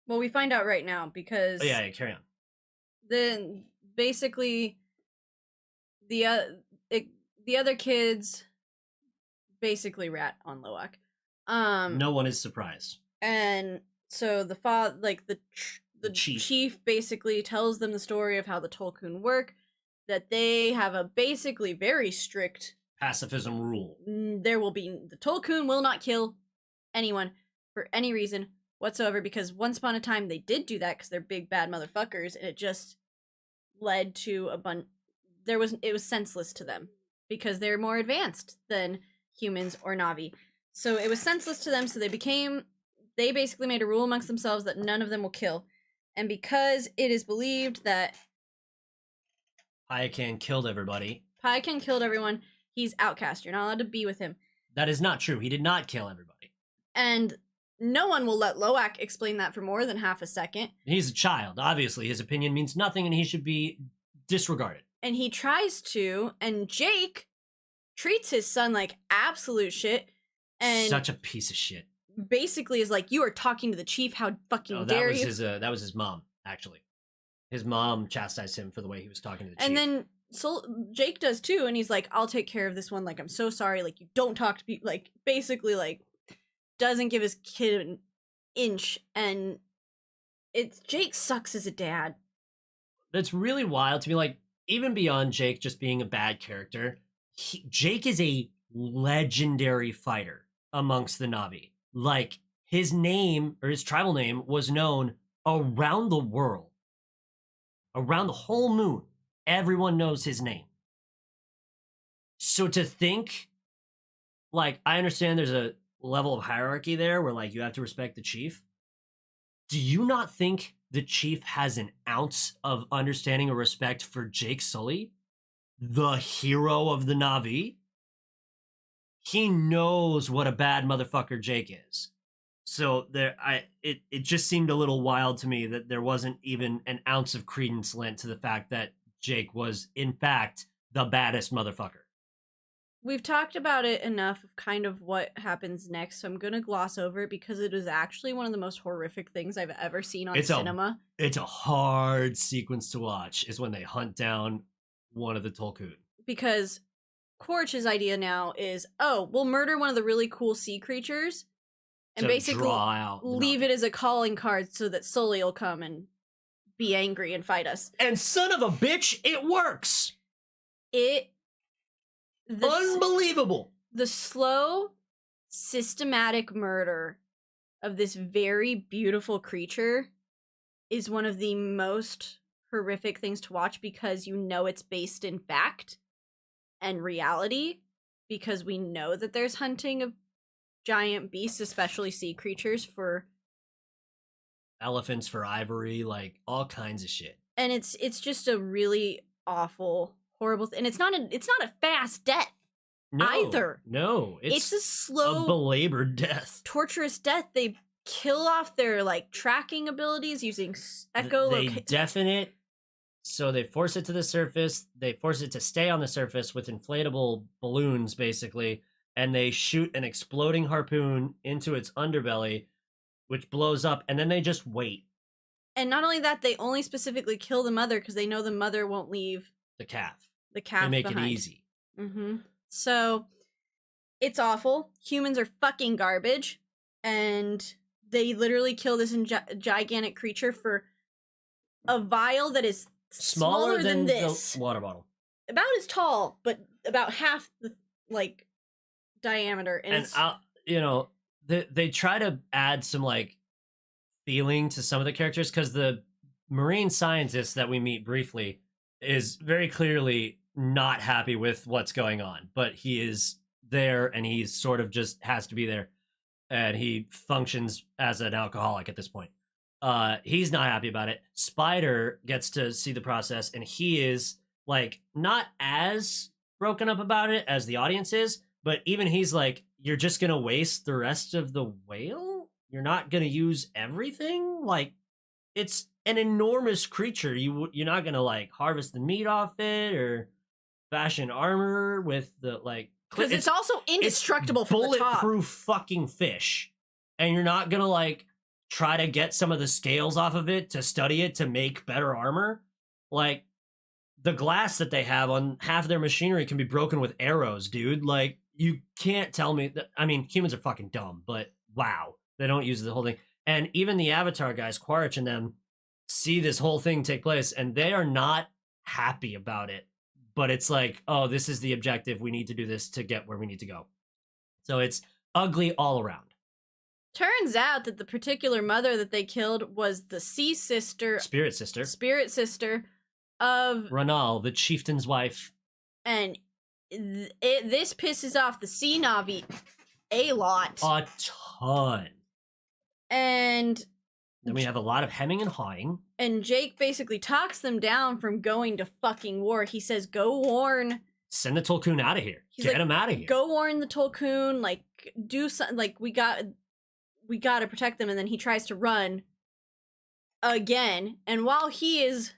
Speaker 1: Well, we find out right now because...
Speaker 3: Oh, yeah, carry on.
Speaker 1: Then, basically, the other kids basically rat on Loak.
Speaker 3: No one is surprised.
Speaker 1: And so the chief basically tells them the story of how the Tolkien work, that they have a basically very strict
Speaker 3: pacifism rule.
Speaker 1: The Tolkien will not kill anyone for any reason whatsoever, because once upon a time they did do that because they're big bad motherfuckers, and it just led to it was senseless to them because they're more advanced than humans or Na'vi. So it was senseless to them, so they basically made a rule amongst themselves that none of them will kill. And because it is believed that
Speaker 3: Payakan killed everybody.
Speaker 1: Payakan killed everyone. He's outcast. You're not allowed to be with him.
Speaker 3: That is not true. He did not kill everybody.
Speaker 1: And no one will let Loak explain that for more than half a second.
Speaker 3: He's a child. Obviously, his opinion means nothing and he should be disregarded.
Speaker 1: And he tries to, and Jake treats his son like absolute shit. And
Speaker 3: Such a piece of shit.
Speaker 1: basically is like, you are talking to the chief, how fucking dare you.
Speaker 3: That was his mom, actually. His mom chastised him for the way he was talking to the chief.
Speaker 1: And then Jake does too, and he's like, I'll take care of this one, like, I'm so sorry, like, you don't talk to people, like, basically, like, doesn't give his kid an inch, and Jake sucks as a dad.
Speaker 3: That's really wild to me, like, even beyond Jake just being a bad character, Jake is a legendary fighter amongst the Na'vi. Like, his name, or his tribal name, was known around the world. Around the whole moon. Everyone knows his name. So to think, like, I understand there's a level of hierarchy there where, like, you have to respect the chief. Do you not think the chief has an ounce of understanding or respect for Jake Sully, the hero of the Na'vi? He knows what a bad motherfucker Jake is. So it just seemed a little wild to me that there wasn't even an ounce of credence lent to the fact that Jake was, in fact, the baddest motherfucker.
Speaker 1: We've talked about it enough of kind of what happens next, so I'm gonna gloss over it because it is actually one of the most horrific things I've ever seen on cinema.
Speaker 3: It's a hard sequence to watch, is when they hunt down one of the Tolkien.
Speaker 1: Because Quaritch's idea now is, oh, we'll murder one of the really cool sea creatures and basically leave it as a calling card so that Sully will come and be angry and fight us.
Speaker 3: And son of a bitch, it works! Unbelievable!
Speaker 1: The slow, systematic murder of this very beautiful creature is one of the most horrific things to watch because you know it's based in fact and reality, because we know that there's hunting of giant beasts, especially sea creatures, for
Speaker 3: elephants, for ivory, like all kinds of shit.
Speaker 1: And it's just a really awful, horrible and it's not a fast death either.
Speaker 3: No,
Speaker 1: it's a slow,
Speaker 3: a belabored death,
Speaker 1: torturous death. They kill off their like tracking abilities using
Speaker 3: definite. So they force it to the surface. They force it to stay on the surface with inflatable balloons, basically, and they shoot an exploding harpoon into its underbelly, which blows up, and then they just wait.
Speaker 1: And not only that, they only specifically kill the mother because they know the mother won't leave
Speaker 3: the calf.
Speaker 1: The calf.
Speaker 3: They make
Speaker 1: behind.
Speaker 3: It easy.
Speaker 1: Mm-hmm. So it's awful. Humans are fucking garbage, and they literally kill this gigantic creature for a vial that is smaller than this
Speaker 3: the water bottle,
Speaker 1: about as tall, but about half the like diameter. And
Speaker 3: they try to add some like feeling to some of the characters because the marine scientist that we meet briefly is very clearly not happy with what's going on, but he is there and he sort of just has to be there, and he functions as an alcoholic at this point. He's not happy about it. Spider gets to see the process, and he is like not as broken up about it as the audience is, but even he's like, you're just gonna waste the rest of the whale? You're not gonna use everything? Like, it's an enormous creature. You're not gonna like harvest the meat off it or fashion armor with the like,
Speaker 1: because it's also indestructible from the top.
Speaker 3: Bulletproof fucking fish, and you're not gonna like try to get some of the scales off of it to study it to make better armor. Like, the glass that they have on half their machinery can be broken with arrows, dude. Like, you can't tell me that. I mean, humans are fucking dumb, but wow, they don't use the whole thing. And even the Avatar guys, Quaritch and them, see this whole thing take place, and they are not happy about it. But it's like, oh, this is the objective. We need to do this to get where we need to go. So it's ugly all around.
Speaker 1: Turns out that the particular mother that they killed was the spirit sister of
Speaker 3: Ranal, the chieftain's wife.
Speaker 1: And this pisses off the sea Na'vi a lot.
Speaker 3: A ton.
Speaker 1: And
Speaker 3: Then we have a lot of hemming and hawing.
Speaker 1: And Jake basically talks them down from going to fucking war. He says, go warn.
Speaker 3: Send the Tolkien out of here.
Speaker 1: He's
Speaker 3: Get
Speaker 1: like,
Speaker 3: him out of here.
Speaker 1: Go warn the Tolkien. Like, do something. Like, we got to protect them. And then he tries to run again. And while he is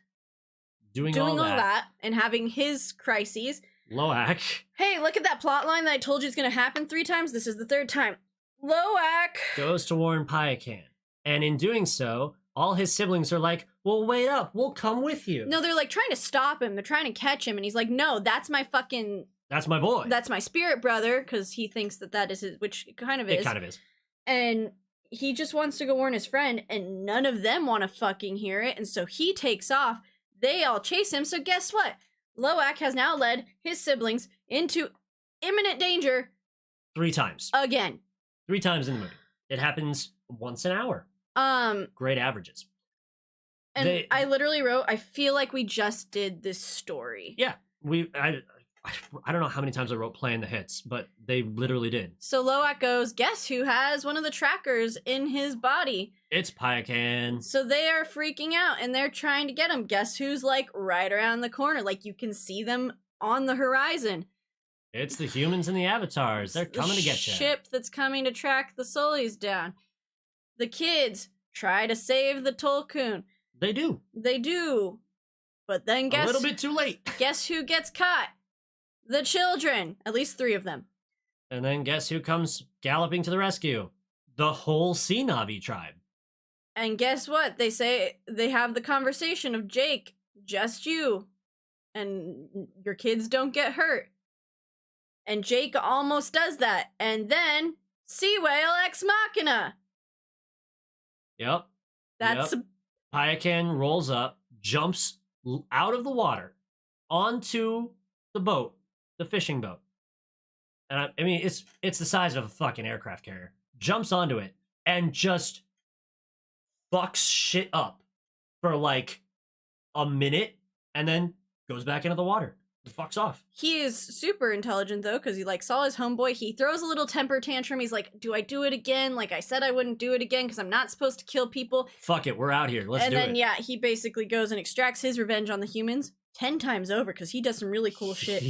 Speaker 1: doing all that and having his crises,
Speaker 3: Loak.
Speaker 1: Hey, look at that plot line that I told you is going to happen 3 times. This is the 3rd time. Loak
Speaker 3: goes to warn Payakan. And in doing so, all his siblings are like, well, wait up. We'll come with you.
Speaker 1: No, they're like trying to stop him. They're trying to catch him. And he's like, no, that's my
Speaker 3: boy.
Speaker 1: That's my spirit brother. Because he thinks that is his, which it kind of is.
Speaker 3: It kind of is.
Speaker 1: And he just wants to go warn his friend. And none of them want to fucking hear it. And so he takes off. They all chase him. So guess what? Loak has now led his siblings into imminent danger.
Speaker 3: 3 times.
Speaker 1: Again.
Speaker 3: 3 times in the movie. It happens once an hour. Great averages.
Speaker 1: And I literally wrote, I feel like we just did this story.
Speaker 3: Yeah. I don't know how many times I wrote playing the hits, but they literally did.
Speaker 1: So Loak goes, guess who has one of the trackers in his body?
Speaker 3: It's Payakan.
Speaker 1: So they are freaking out and they're trying to get him. Guess who's like right around the corner? Like you can see them on the horizon.
Speaker 3: It's the humans and the avatars. They're coming to get you.
Speaker 1: Ship that's coming to track the Sullies down. The kids try to save the Tolkien.
Speaker 3: They do.
Speaker 1: They do. But then
Speaker 3: a little bit too late.
Speaker 1: Guess who gets caught? The children. At least 3 of them.
Speaker 3: And then guess who comes galloping to the rescue? The whole Sea Navi tribe.
Speaker 1: And guess what? They say they have the conversation of Jake, just you. And your kids don't get hurt. And Jake almost does that. And then Sea Whale Ex Machina.
Speaker 3: Yep.
Speaker 1: That's
Speaker 3: Payakan rolls up, jumps out of the water onto the boat, the fishing boat. And I mean, it's the size of a fucking aircraft carrier. Jumps onto it and just fucks shit up for like a minute and then goes back into the water. Fucks off.
Speaker 1: He is super intelligent though, because he like saw his homeboy. He throws a little temper tantrum. He's like, "Do I do it again? Like I said, I wouldn't do it again because I'm not supposed to kill people."
Speaker 3: Fuck it, we're out here. Let's do it.
Speaker 1: And then yeah, he basically goes and extracts his revenge on the humans 10 times over because he does some really cool shit.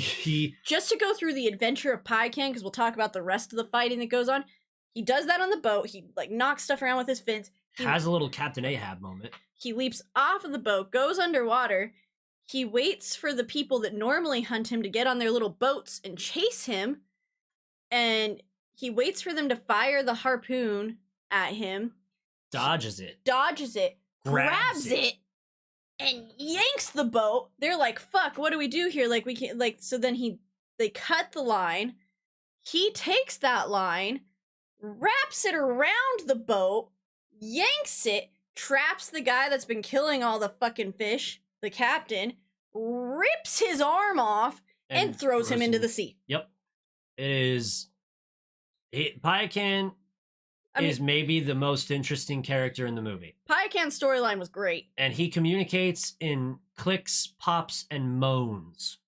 Speaker 1: Just to go through the adventure of Payakan, because we'll talk about the rest of the fighting that goes on. He does that on the boat. He like knocks stuff around with his fins. He
Speaker 3: has a little Captain Ahab moment.
Speaker 1: He leaps off of the boat, goes underwater. He waits for the people that normally hunt him to get on their little boats and chase him. And he waits for them to fire the harpoon at him.
Speaker 3: Dodges it.
Speaker 1: Grabs it, and yanks the boat. They're like, fuck, what do we do here? Like, we can't, like, so then they cut the line. He takes that line, wraps it around the boat, yanks it, traps the guy that's been killing all the fucking fish, the captain, rips his arm off, and throws him into the sea.
Speaker 3: Yep. Payakan is maybe the most interesting character in the movie.
Speaker 1: Payakan's storyline was great.
Speaker 3: And he communicates in clicks, pops, and moans.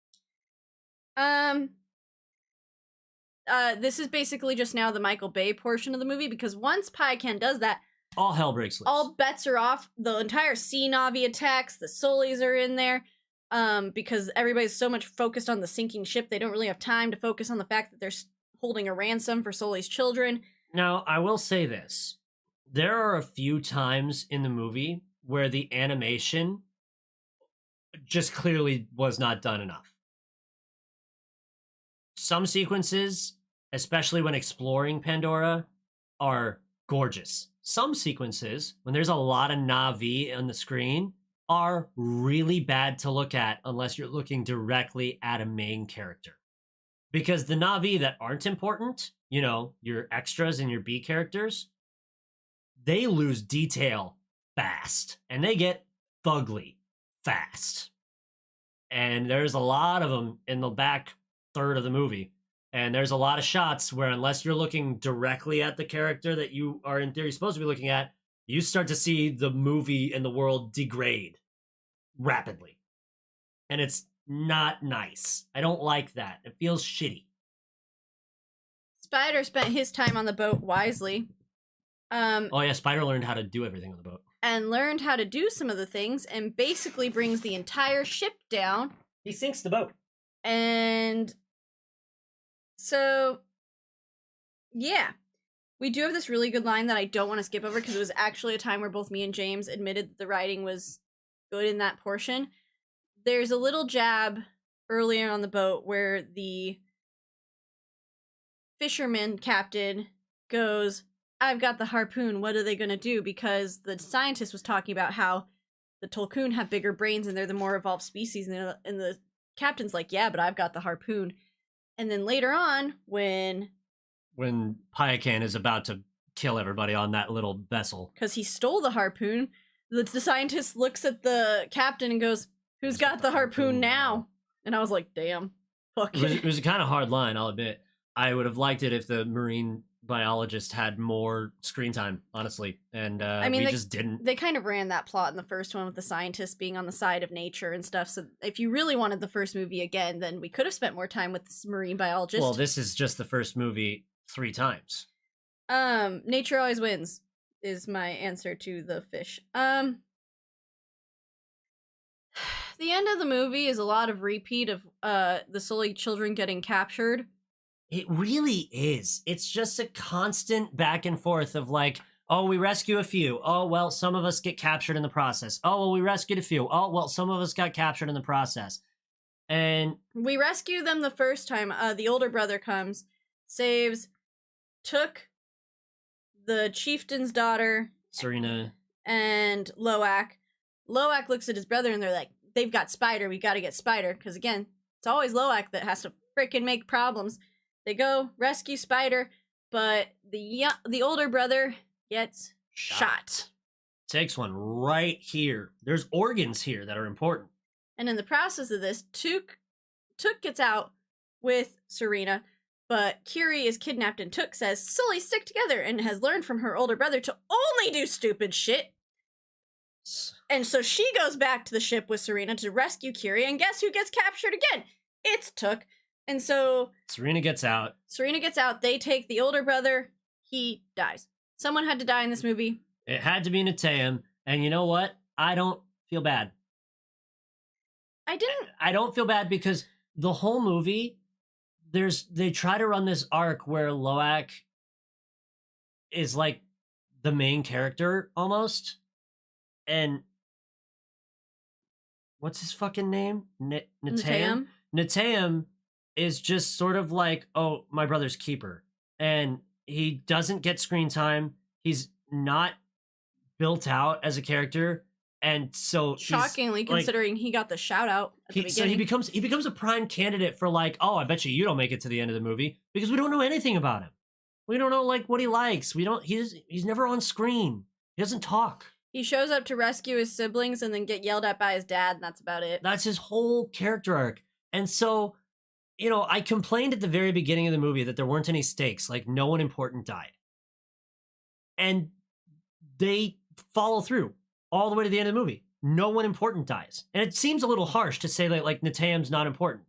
Speaker 1: This is basically just now the Michael Bay portion of the movie, because once Payakan does that,
Speaker 3: all hell breaks loose.
Speaker 1: All bets are off. The entire Sea Navi attacks. The Sullies are in there. Because everybody's so much focused on the sinking ship, they don't really have time to focus on the fact that they're holding a ransom for Sully's children.
Speaker 3: Now, I will say this. There are a few times in the movie where the animation just clearly was not done enough. Some sequences, especially when exploring Pandora, are gorgeous. Some sequences, when there's a lot of Na'vi on the screen, are really bad to look at unless you're looking directly at a main character. Because the Na'vi that aren't important, you know, your extras and your B characters, they lose detail fast. And they get fugly fast. And there's a lot of them in the back third of the movie. And there's a lot of shots where unless you're looking directly at the character that you are in theory supposed to be looking at, you start to see the movie and the world degrade rapidly. And it's not nice. I don't like that. It feels shitty.
Speaker 1: Spider spent his time on the boat wisely.
Speaker 3: Oh yeah, Spider learned how to do everything on the boat.
Speaker 1: and learned how to do some of the things and basically brings the entire ship down.
Speaker 3: He sinks the boat.
Speaker 1: And so, yeah. We do have this really good line that I don't want to skip over because it was actually a time where both me and James admitted that the writing was good in that portion. There's a little jab earlier on the boat where the fisherman captain goes, I've got the harpoon, what are they going to do? Because the scientist was talking about how the Tolkien have bigger brains and they're the more evolved species, and the captain's like, yeah, but I've got the harpoon. And then later on, when
Speaker 3: Payakan is about to kill everybody on that little vessel,
Speaker 1: because he stole the harpoon, the scientist looks at the captain and goes, who's got the harpoon now? And I was like, damn, fuck
Speaker 3: it was a kind of hard line, I'll admit. I would have liked it if the marine biologist had more screen time, honestly, and we just didn't.
Speaker 1: They kind of ran that plot in the first one with the scientist being on the side of nature and stuff, so if you really wanted the first movie again, then we could have spent more time with this marine biologist.
Speaker 3: Well, this is just the first movie 3 times.
Speaker 1: Nature always wins is my answer to the fish. The end of the movie is a lot of repeat of the Sully children getting captured.
Speaker 3: It really is. It's just a constant back and forth of like, oh, we rescue a few. Oh, well, some of us get captured in the process. Oh, well, we rescued a few. Oh, well, some of us got captured in the process. And
Speaker 1: we rescue them the first time. The older brother comes, took the chieftain's daughter,
Speaker 3: Serena,
Speaker 1: and Loak. Loak looks at his brother and they're like, they've got Spider. We got to get Spider. Because again, it's always Loak that has to freaking make problems. They go rescue Spider, but the older brother gets shot.
Speaker 3: Takes one right here. There's organs here that are important.
Speaker 1: And in the process of this, Took gets out with Serena, but Kiri is kidnapped and Took says, Sully, stick together, and has learned from her older brother to only do stupid shit. And so she goes back to the ship with Serena to rescue Kiri, and guess who gets captured again? It's Took. And so
Speaker 3: Serena gets out.
Speaker 1: They take the older brother. He dies. Someone had to die in this movie.
Speaker 3: It had to be Natayam. And you know what? I don't feel bad. I don't feel bad because the whole movie, they try to run this arc where Loak is like the main character almost. And what's his fucking name? Natayam? Natayam is just sort of like, oh, my brother's keeper. And he doesn't get screen time. He's not built out as a character. And so
Speaker 1: shockingly, considering he got the shout out at the beginning.
Speaker 3: So he becomes a prime candidate for like, oh, I bet you don't make it to the end of the movie because we don't know anything about him. We don't know like what he likes. He's never on screen. He doesn't talk.
Speaker 1: He shows up to rescue his siblings and then get yelled at by his dad, and that's about it.
Speaker 3: That's his whole character arc. And so, I complained at the very beginning of the movie that there weren't any stakes, like no one important died. And they follow through all the way to the end of the movie. No one important dies. And it seems a little harsh to say that like Natayam's not important.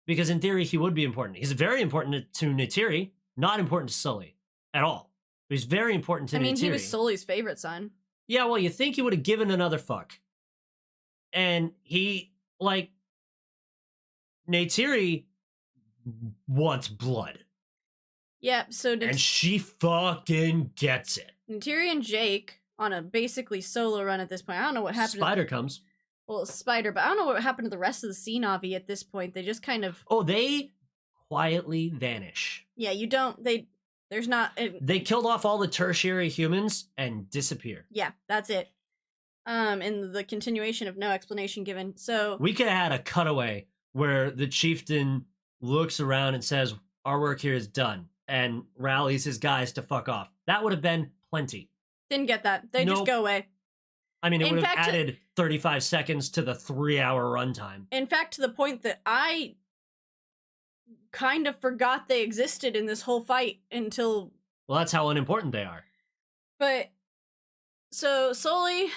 Speaker 3: Because in theory, he would be important. He's very important to Neytiri, not important to Sully at all. But he's very important to Neytiri.
Speaker 1: He was Sully's favorite son.
Speaker 3: Yeah, well, you think he would have given another fuck. And he, like, Neytiri wants blood.
Speaker 1: Yeah, so...
Speaker 3: and she fucking gets it.
Speaker 1: Neytiri and Jake, on a basically solo run at this point, I don't know what happened
Speaker 3: Spider comes.
Speaker 1: Well, Spider, but I don't know what happened to the rest of the Sea Navi at this point. They just kind of...
Speaker 3: Oh, they quietly vanish.
Speaker 1: Yeah, you don't... There's not...
Speaker 3: They killed off all the tertiary humans and disappear.
Speaker 1: Yeah, that's it. In the continuation of no explanation given. So...
Speaker 3: We could have had a cutaway where the chieftain looks around and says, our work here is done, and rallies his guys to fuck off. That would have been plenty.
Speaker 1: Didn't get that. They just go away.
Speaker 3: I mean, it would have added 35 seconds to the 3-hour runtime.
Speaker 1: In fact, to the point that I kind of forgot they existed in this whole fight until...
Speaker 3: Well, that's how unimportant they are.
Speaker 1: But, so Sully,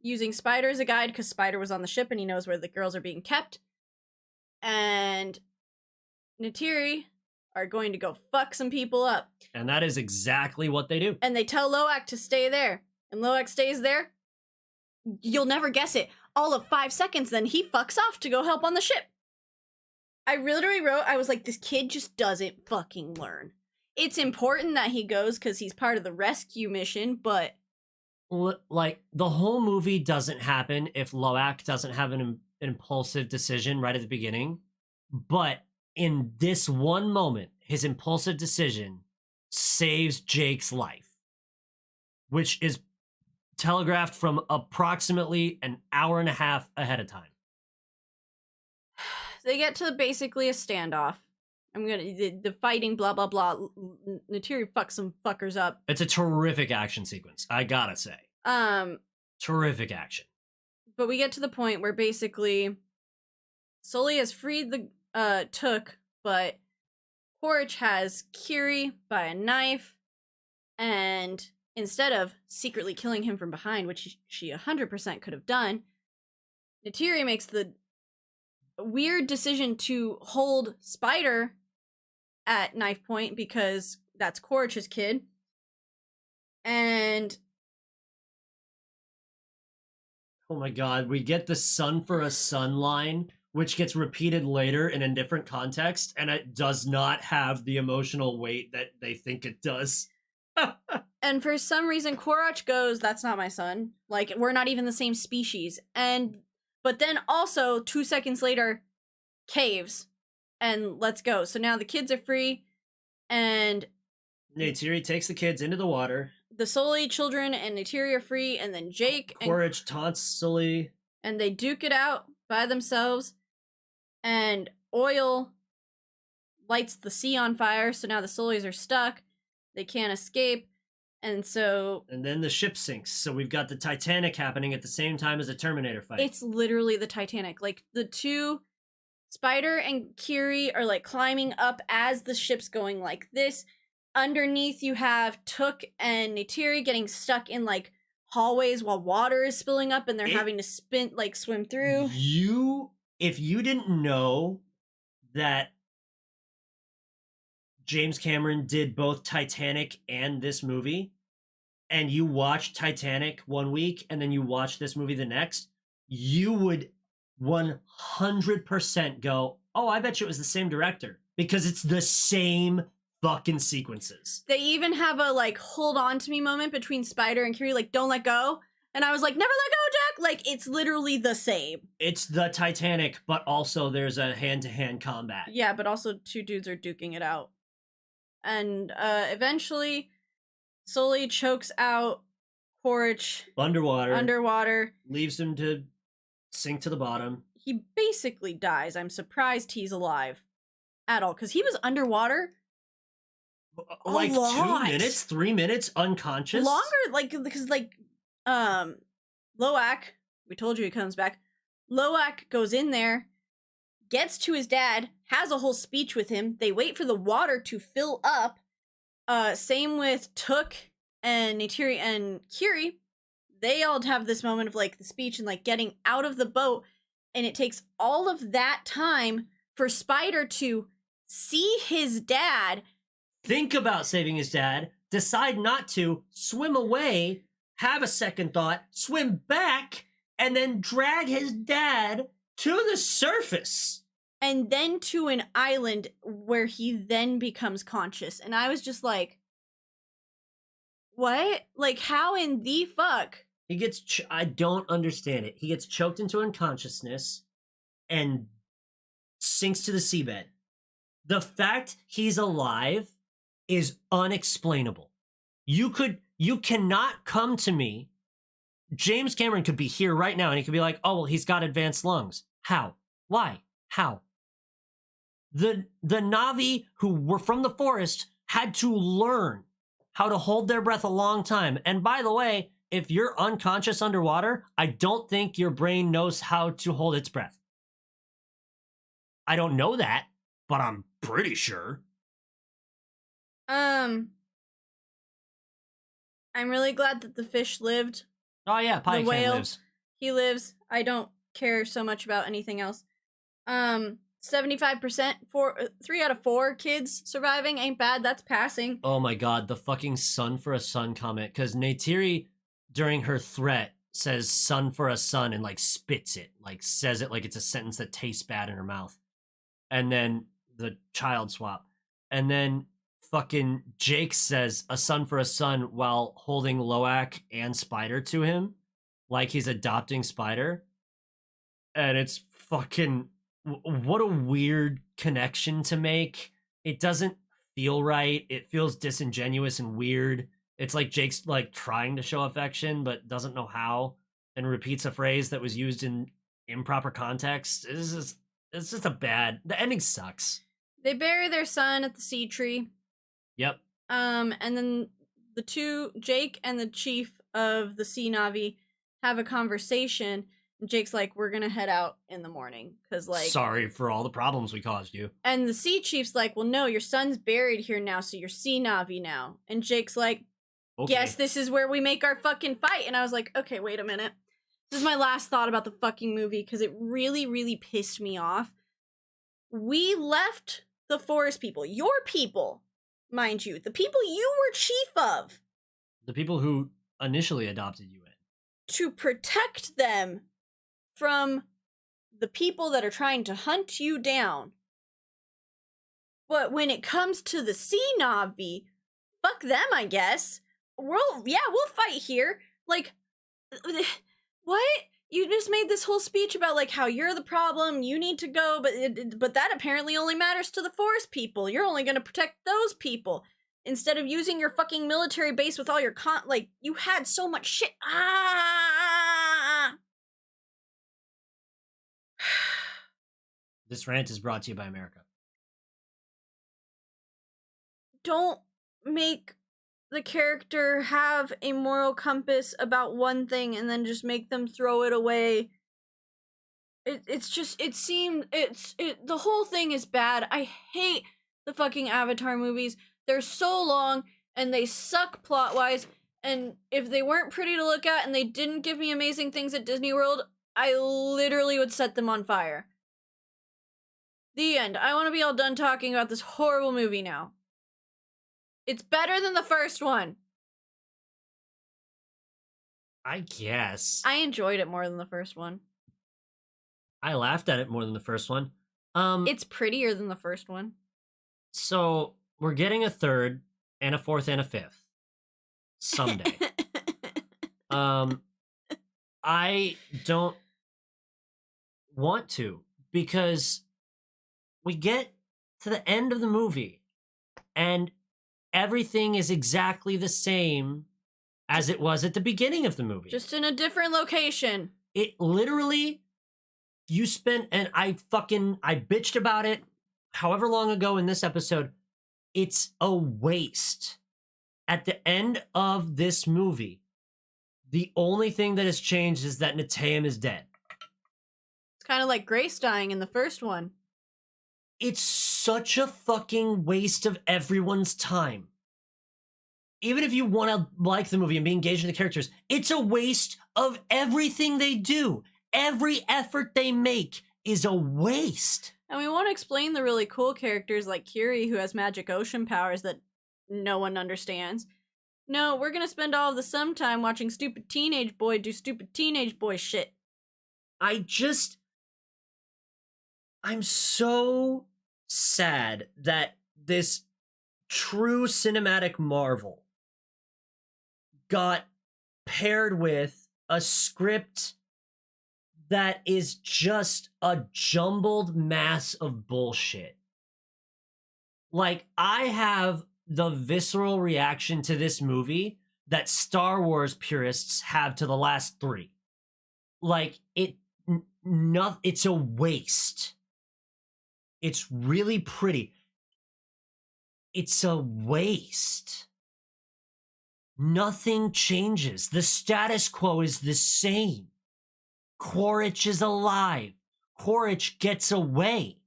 Speaker 1: using Spider as a guide, because Spider was on the ship and he knows where the girls are being kept, and Neytiri are going to go fuck some people up.
Speaker 3: And that is exactly what they do.
Speaker 1: And they tell Loak to stay there. And Loak stays there, you'll never guess it. All of 5 seconds, then he fucks off to go help on the ship. I literally wrote, I was like, this kid just doesn't fucking learn. It's important that he goes because he's part of the rescue mission, but...
Speaker 3: Like, the whole movie doesn't happen if Loak doesn't have an impulsive decision right at the beginning. But in this one moment, his impulsive decision saves Jake's life, which is telegraphed from approximately an hour and a half ahead of time.
Speaker 1: They get to basically a standoff. The fighting, blah, blah, blah. Neytiri fucks some fuckers up.
Speaker 3: It's a terrific action sequence, I gotta say. Terrific action.
Speaker 1: But we get to the point where basically Sully has freed the Took, but Quaritch has Kiri by a knife, and instead of secretly killing him from behind, which she 100% could have done, Neytiri makes the weird decision to hold Spider at knife point because that's Quaritch's kid. And
Speaker 3: oh my god, we get the son for a son line, which gets repeated later in a different context, and it does not have the emotional weight that they think it does.
Speaker 1: And for some reason, Quaritch goes, that's not my son. Like, we're not even the same species. But then also, 2 seconds later, caves. And let's go. So now the kids are free, and...
Speaker 3: Neytiri takes the kids into the water.
Speaker 1: The Sully children and Neytiri are free, and then Jake...
Speaker 3: Quaritch taunts Sully.
Speaker 1: And they duke it out by themselves, and Oil lights the sea on fire, so now the Sullys are stuck. They can't escape, and so...
Speaker 3: And then the ship sinks, so we've got the Titanic happening at the same time as a Terminator fight.
Speaker 1: It's literally the Titanic. Like, the two, Spider and Kiri, are, like, climbing up as the ship's going like this. Underneath, you have Took and Neytiri getting stuck in, like, hallways while water is spilling up, and they're having to swim through.
Speaker 3: If you didn't know that James Cameron did both Titanic and this movie, and you watched Titanic one week and then you watch this movie the next, you would 100% go, oh, I bet you it was the same director, because it's the same fucking sequences.
Speaker 1: They even have a, like, hold on to me moment between Spider and Kiri, like, don't let go. And I was like, never let go, Jack! Like, it's literally the same.
Speaker 3: It's the Titanic, but also there's a hand-to-hand combat.
Speaker 1: Yeah, but also two dudes are duking it out. And eventually, Sully chokes out Quaritch underwater.
Speaker 3: Leaves him to sink to the bottom.
Speaker 1: He basically dies. I'm surprised he's alive at all, because he was underwater
Speaker 3: like
Speaker 1: lot.
Speaker 3: 2 minutes, 3 minutes unconscious.
Speaker 1: Longer, like, because, like, Loak, we told you he comes back. Loak goes in there, gets to his dad, has a whole speech with him. They wait for the water to fill up. Same with Took and Neytiri and Kiri. They all have this moment of, like, the speech and, like, getting out of the boat. And it takes all of that time for Spider to see his dad.
Speaker 3: Think about saving his dad, decide not to, swim away, have a second thought, swim back, and then drag his dad to the surface.
Speaker 1: And then to an island where he then becomes conscious. And I was just like, what? Like, how in the fuck?
Speaker 3: He gets, I don't understand it. He gets choked into unconsciousness and sinks to the seabed. The fact he's alive is unexplainable. You cannot come to me. James Cameron could be here right now and he could be like, oh, well, he's got advanced lungs. How? Why? How? The Na'vi who were from the forest had to learn how to hold their breath a long time. And by the way, if you're unconscious underwater, I don't think your brain knows how to hold its breath. I don't know that, but I'm pretty sure.
Speaker 1: I'm really glad that the fish lived.
Speaker 3: Oh yeah, Pike lives.
Speaker 1: He lives. I don't care so much about anything else. 75%, 3 out of 4 kids surviving ain't bad. That's passing.
Speaker 3: Oh my god, the fucking son for a son comment. Because Neytiri, during her threat, says son for a son and like spits it, like says it like it's a sentence that tastes bad in her mouth. And then the child swap. And then fucking Jake says a son for a son while holding Loak and Spider to him, like he's adopting Spider. And it's fucking, what a weird connection to make. It doesn't feel right. It feels disingenuous and weird. It's like Jake's like trying to show affection but doesn't know how, and repeats a phrase that was used in improper context. It's just a bad. The ending sucks.
Speaker 1: They bury their son at the sea tree.
Speaker 3: Yep.
Speaker 1: And then the two, Jake and the chief of the Sea Navi, have a conversation. And Jake's like, "We're gonna head out in the morning, cause like
Speaker 3: sorry for all the problems we caused you."
Speaker 1: And the sea chief's like, "Well, no, your son's buried here now, so you're Sea Navi now." And Jake's like,
Speaker 3: Okay.
Speaker 1: "Guess this is where we make our fucking fight." And I was like, "Okay, wait a minute." This is my last thought about the fucking movie because it really, really pissed me off. We left the forest people, your people, mind you, the people you were chief of,
Speaker 3: The people who initially adopted you in,
Speaker 1: to protect them from the people that are trying to hunt you down. But when it comes to the Sea Navi, fuck them, I guess. We'll fight here. Like, what? You just made this whole speech about like how you're the problem, you need to go, but that apparently only matters to the forest people. You're only going to protect those people instead of using your fucking military base with all your like you had so much shit.
Speaker 3: This rant is brought to you by America.
Speaker 1: Don't make the character have a moral compass about one thing and then just make them throw it away. The whole thing is bad. I hate the fucking Avatar movies. They're so long and they suck plot-wise, and if they weren't pretty to look at and they didn't give me amazing things at Disney World, I literally would set them on fire. The end. I want to be all done talking about this horrible movie now. It's better than the first one.
Speaker 3: I guess.
Speaker 1: I enjoyed it more than the first one.
Speaker 3: I laughed at it more than the first one.
Speaker 1: It's prettier than the first one.
Speaker 3: So we're getting a third and a fourth and a fifth someday. I don't want to, because we get to the end of the movie and everything is exactly the same as it was at the beginning of the movie.
Speaker 1: Just in a different location.
Speaker 3: It literally, you spent, and I bitched about it however long ago in this episode. It's a waste. At the end of this movie, the only thing that has changed is that Natayam is dead.
Speaker 1: It's kind of like Grace dying in the first one.
Speaker 3: It's such a fucking waste of everyone's time. Even if you want to like the movie and be engaged in the characters, it's a waste of everything they do. Every effort they make is a waste.
Speaker 1: And we want to explain the really cool characters like Kiri, who has magic ocean powers that no one understands. No, we're gonna spend all of the some time watching stupid teenage boy do stupid teenage boy shit.
Speaker 3: I'm so sad that this true cinematic marvel got paired with a script that is just a jumbled mass of bullshit. Like, I have the visceral reaction to this movie that Star Wars purists have to the last three. Like, it's a waste. It's really pretty. It's a waste. Nothing changes. The status quo is the same. Quaritch is alive. Quaritch gets away.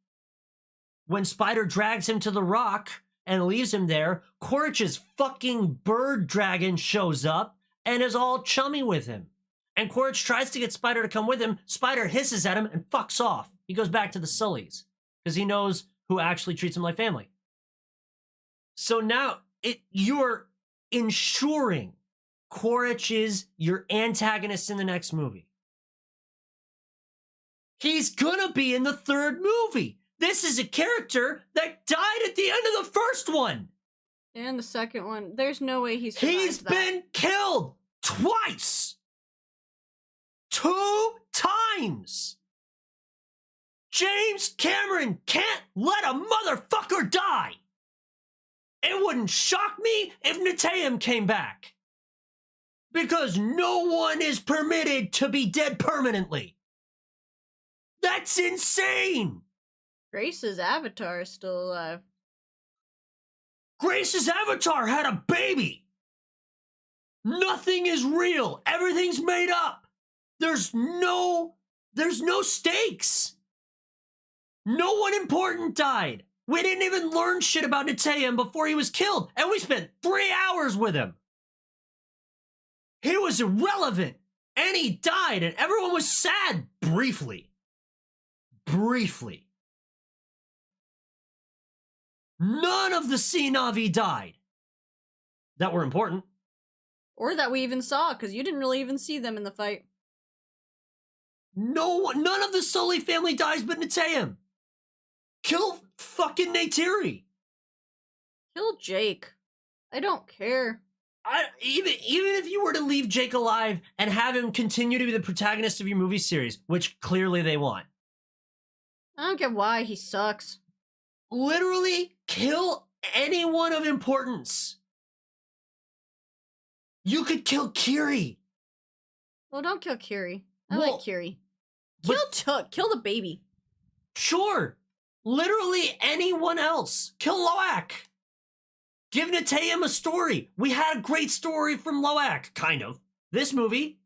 Speaker 3: When Spider drags him to the rock and leaves him there, Quaritch's fucking bird dragon shows up and is all chummy with him. And Quaritch tries to get Spider to come with him. Spider hisses at him and fucks off. He goes back to the Sullys because he knows who actually treats him like family. So now you're ensuring Quaritch is your antagonist in the next movie. He's gonna be in the third movie. This is a character that died at the end of the first one.
Speaker 1: And the second one. There's no way he survived
Speaker 3: He's
Speaker 1: that.
Speaker 3: been killed twice. 2 times. James Cameron can't let a motherfucker die. It wouldn't shock me if Neteyam came back. Because no one is permitted to be dead permanently. That's insane.
Speaker 1: Grace's avatar is still alive.
Speaker 3: Grace's avatar had a baby. Nothing is real. Everything's made up. There's no stakes. No one important died. We didn't even learn shit about Neteyam before he was killed, and we spent 3 hours with him. He was irrelevant, and he died, and everyone was sad briefly. Briefly. None of the Sea Na'vi died that were important.
Speaker 1: Or that we even saw, because you didn't really even see them in the fight.
Speaker 3: None of the Sully family dies but Neteyam. Kill fucking Neytiri.
Speaker 1: Kill Jake. I don't care.
Speaker 3: Even if you were to leave Jake alive and have him continue to be the protagonist of your movie series, which clearly they want.
Speaker 1: I don't get why. He sucks.
Speaker 3: Literally kill anyone of importance. You could kill Kiri.
Speaker 1: Well, don't kill Kiri. I
Speaker 3: Well,
Speaker 1: like Kiri. Kill Took. Kill the baby.
Speaker 3: Sure. Literally anyone else. Kill Loak. Give Neteyam a story. We had a great story from Loak, kind of. This movie.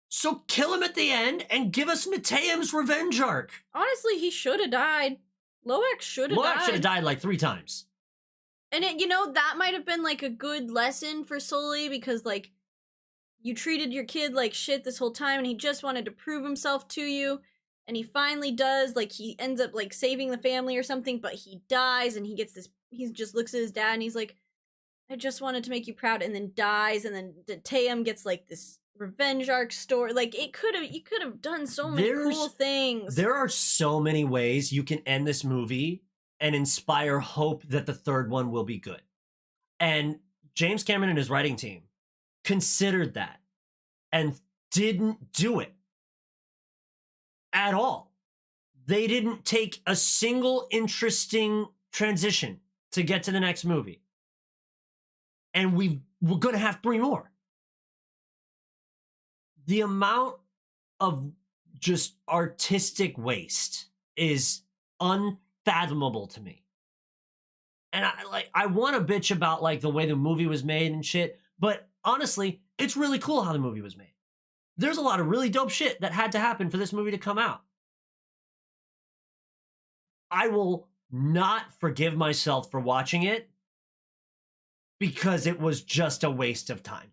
Speaker 3: So kill him at the end and give us Neteyam's revenge arc.
Speaker 1: Honestly, he should have died. Loak should have died.
Speaker 3: Loak should have died like 3 times.
Speaker 1: And that might have been like a good lesson for Sully, because like you treated your kid like shit this whole time and he just wanted to prove himself to you, and he finally does. Like, he ends up like saving the family or something, but he dies, and he just looks at his dad and he's like, I just wanted to make you proud, and then dies. And then Neteyam gets like this revenge arc story. Like, you could have done so many cool things.
Speaker 3: There are so many ways you can end this movie and inspire hope that the third one will be good. And James Cameron and his writing team considered that and didn't do it at all. They didn't take a single interesting transition to get to the next movie. And we're going to have 3 more. The amount of just artistic waste is unfathomable to me. And I want to bitch about like the way the movie was made and shit, but honestly, it's really cool how the movie was made. There's a lot of really dope shit that had to happen for this movie to come out. I will not forgive myself for watching it because it was just a waste of time.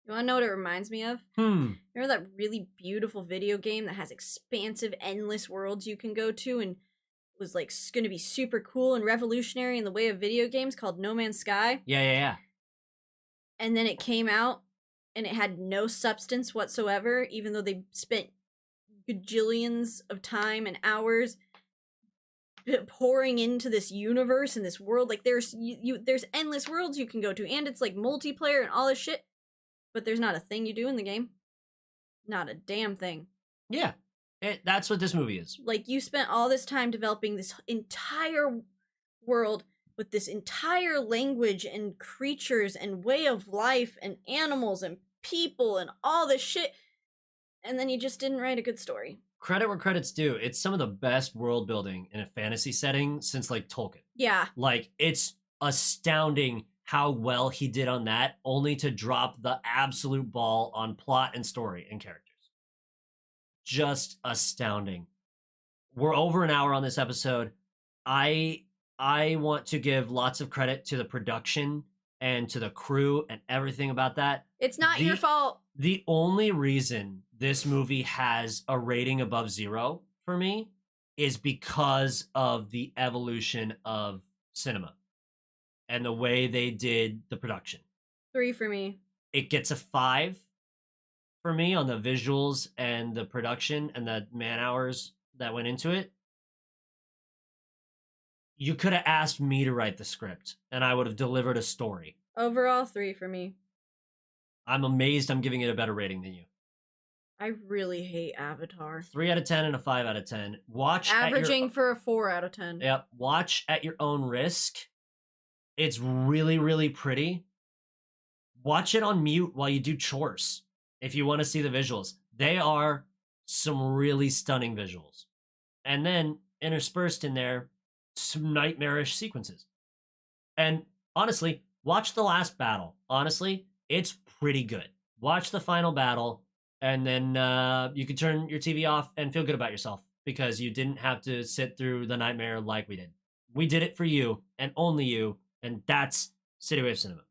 Speaker 1: You want to know what it reminds me of? Remember that really beautiful video game that has expansive, endless worlds you can go to and was like going to be super cool and revolutionary in the way of video games, called No Man's Sky?
Speaker 3: Yeah.
Speaker 1: And then it came out and it had no substance whatsoever, even though they spent gajillions of time and hours pouring into this universe and this world. Like, there's endless worlds you can go to, and it's like multiplayer and all this shit, but there's not a thing you do in the game. Not a damn thing.
Speaker 3: Yeah. That's what this movie is.
Speaker 1: Like, you spent all this time developing this entire world with this entire language and creatures and way of life and animals and people and all this shit, and then you just didn't write a good story.
Speaker 3: Credit where credit's due. It's some of the best world building in a fantasy setting since like Tolkien.
Speaker 1: Yeah.
Speaker 3: Like, it's astounding how well he did on that, only to drop the absolute ball on plot and story and characters. Just astounding. We're over an hour on this episode. I want to give lots of credit to the production and to the crew and everything about that.
Speaker 1: It's not your fault.
Speaker 3: The only reason this movie has a rating above 0 for me is because of the evolution of cinema and the way they did the production.
Speaker 1: 3 for me.
Speaker 3: it gets a 5 for me on the visuals and the production and the man hours that went into it. You could have asked me to write the script, and I would have delivered a story.
Speaker 1: Overall, 3 for me.
Speaker 3: I'm amazed I'm giving it a better rating than you.
Speaker 1: I really hate Avatar.
Speaker 3: 3 out of 10 and a 5 out of 10. Watch
Speaker 1: Averaging
Speaker 3: at your,
Speaker 1: for a 4 out of 10.
Speaker 3: Yep. Watch at your own risk. It's really, really pretty. Watch it on mute while you do chores if you want to see the visuals. They are some really stunning visuals. And then interspersed in there, some nightmarish sequences. And honestly, watch the last battle. Honestly, it's pretty good. Watch the final battle, and then you can turn your TV off and feel good about yourself because you didn't have to sit through the nightmare like we did. We did it for you and only you, and that's CityWave Cinema.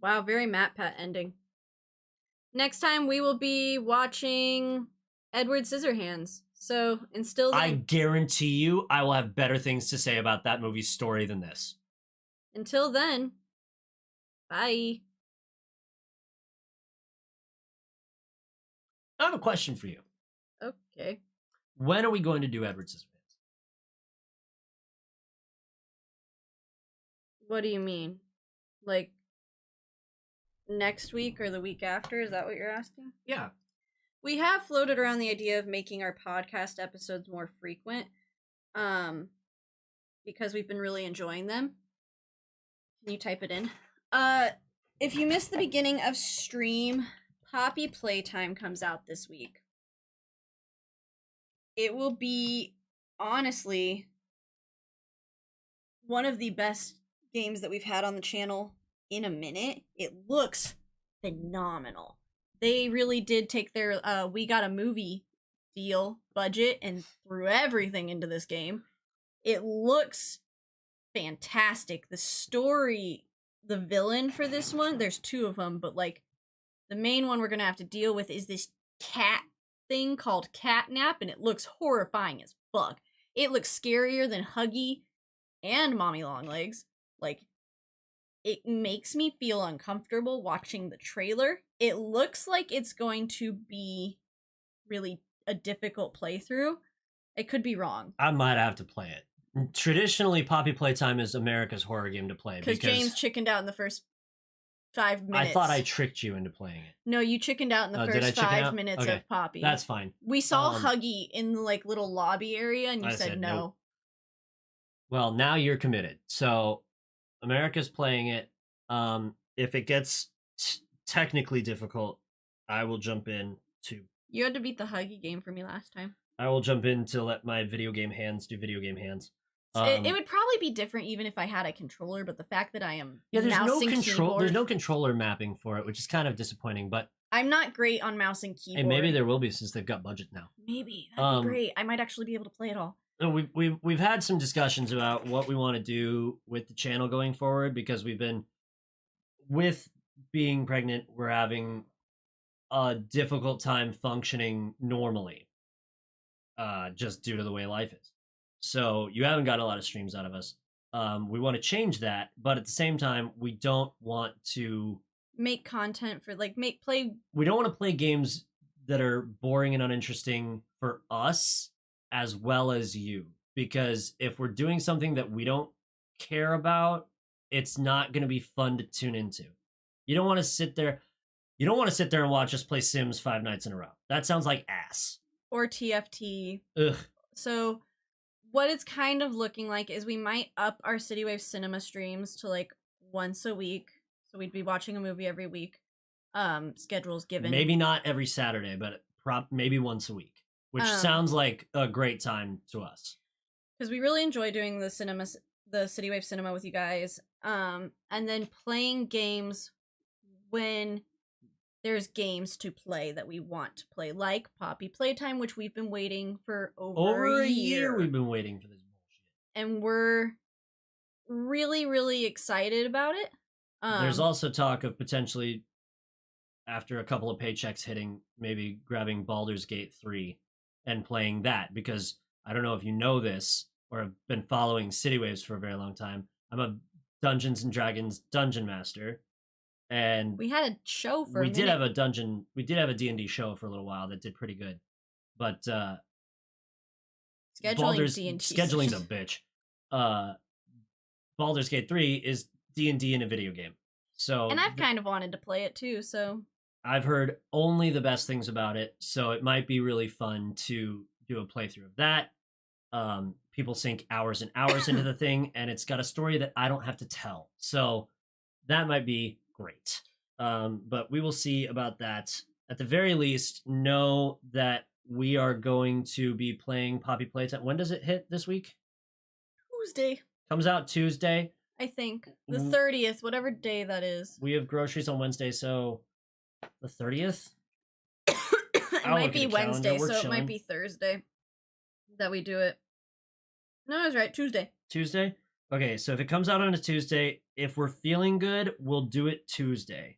Speaker 1: Wow, very Matt Pat ending. Next time we will be watching Edward Scissorhands. So until then,
Speaker 3: I guarantee you I will have better things to say about that movie's story than this.
Speaker 1: until then, bye.
Speaker 3: I have a question for you.
Speaker 1: Okay.
Speaker 3: When are we going to do Edward Scissorhands?
Speaker 1: What do you mean? Like next week or the week after? Is that what you're asking?
Speaker 3: Yeah.
Speaker 1: We have floated around the idea of making our podcast episodes more frequent, because we've been really enjoying them. Can you type it in? If you missed the beginning of stream, Poppy Playtime comes out this week. It will be, honestly, one of the best games that we've had on the channel in a minute. It looks phenomenal. They really did take their we got a movie deal budget and threw everything into this game. It looks fantastic. The story, the villain for this one, there's 2 of them, but like the main one we're gonna have to deal with is this cat thing called Catnap, and it looks horrifying as fuck. It looks scarier than Huggy and Mommy Longlegs. Like, it makes me feel uncomfortable watching the trailer. It looks like it's going to be really a difficult playthrough. I could be wrong.
Speaker 3: I might have to play it. Traditionally, Poppy Playtime is America's horror game to play.
Speaker 1: Because James chickened out in the first 5 minutes.
Speaker 3: I thought I tricked you into playing it.
Speaker 1: No, you chickened out in the first 5 minutes
Speaker 3: Okay,
Speaker 1: of Poppy.
Speaker 3: That's fine.
Speaker 1: We saw Huggy in the like little lobby area, and you
Speaker 3: I said
Speaker 1: no.
Speaker 3: nope. Well, now you're committed. So America's playing it. If it gets technically difficult, I will jump in to.
Speaker 1: You had to beat the Huggy game for me last time.
Speaker 3: I will jump in to let my video game hands do video game hands.
Speaker 1: It would probably be different even if I had a controller, but the fact that I am
Speaker 3: there's
Speaker 1: mouse
Speaker 3: no
Speaker 1: and
Speaker 3: control.
Speaker 1: keyboard,
Speaker 3: There's no controller mapping for it, which is kind of disappointing. But
Speaker 1: I'm not great on mouse and keyboard.
Speaker 3: and maybe there will be since they've got budget now.
Speaker 1: Maybe that'd be great. I might actually be able to play it all.
Speaker 3: No, we've had some discussions about what we want to do with the channel going forward because we've been with being pregnant. We're having a difficult time functioning normally, just due to the way life is. So you haven't got a lot of streams out of us. We want to change that, but at the same time, we don't want to
Speaker 1: make content for like
Speaker 3: We don't want to play games that are boring and uninteresting for us as well as you, because if we're doing something that we don't care about, it's not going to be fun to tune into. You don't want to sit there. You don't want to sit there and watch us play Sims 5 nights in a row. That sounds like ass.
Speaker 1: Or TFT.
Speaker 3: Ugh.
Speaker 1: So what it's kind of looking like is we might up our CityWave Cinema streams to like once a week. So we'd be watching a movie every week. Schedules given.
Speaker 3: Maybe not every Saturday, but maybe once a week, which sounds like a great time to us.
Speaker 1: Because we really enjoy doing the CityWave Cinema with you guys. And then playing games when there's games to play that we want to play, like Poppy Playtime, which we've been waiting for over a year.
Speaker 3: We've been waiting for this bullshit.
Speaker 1: And we're really, really excited about it.
Speaker 3: There's also talk of potentially, after a couple of paychecks hitting, maybe grabbing Baldur's Gate 3 and playing that, because I don't know if you know this or have been following CityWaves for a very long time. I'm a Dungeons & Dragons dungeon master, and
Speaker 1: We had a show for.
Speaker 3: we did have a dungeon. We did have a D&D show for a little while that did pretty good, but scheduling's a bitch. Baldur's Gate 3 is D&D in a video game. So
Speaker 1: and I've kind of wanted to play it too, so
Speaker 3: I've heard only the best things about it, so it might be really fun to do a playthrough of that. People sink hours and hours into the thing, and it's got a story that I don't have to tell. So that might be great. But we will see about that. At the very least, know that we are going to be playing Poppy Playtime. When does it hit this week?
Speaker 1: Tuesday.
Speaker 3: Comes out Tuesday.
Speaker 1: I think. The 30th, whatever day that is.
Speaker 3: We have groceries on Wednesday, so the 30th?
Speaker 1: It might be Wednesday, so it might be Thursday that we do it. No, I was right. Tuesday.
Speaker 3: Tuesday? Okay, so if it comes out on a Tuesday, if we're feeling good, we'll do it Tuesday.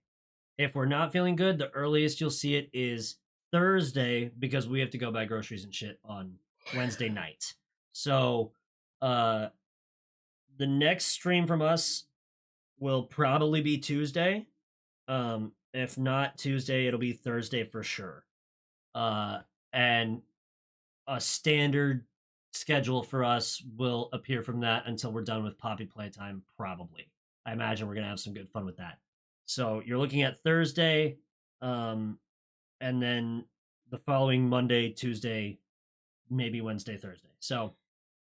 Speaker 3: If we're not feeling good, the earliest you'll see it is Thursday because we have to go buy groceries and shit on Wednesday night. So, the next stream from us will probably be Tuesday. If not Tuesday, it'll be Thursday for sure. And a standard schedule for us will appear from that until we're done with Poppy Playtime, probably. I imagine we're going to have some good fun with that. So you're looking at Thursday, and then the following Monday, Tuesday, maybe Wednesday, Thursday. So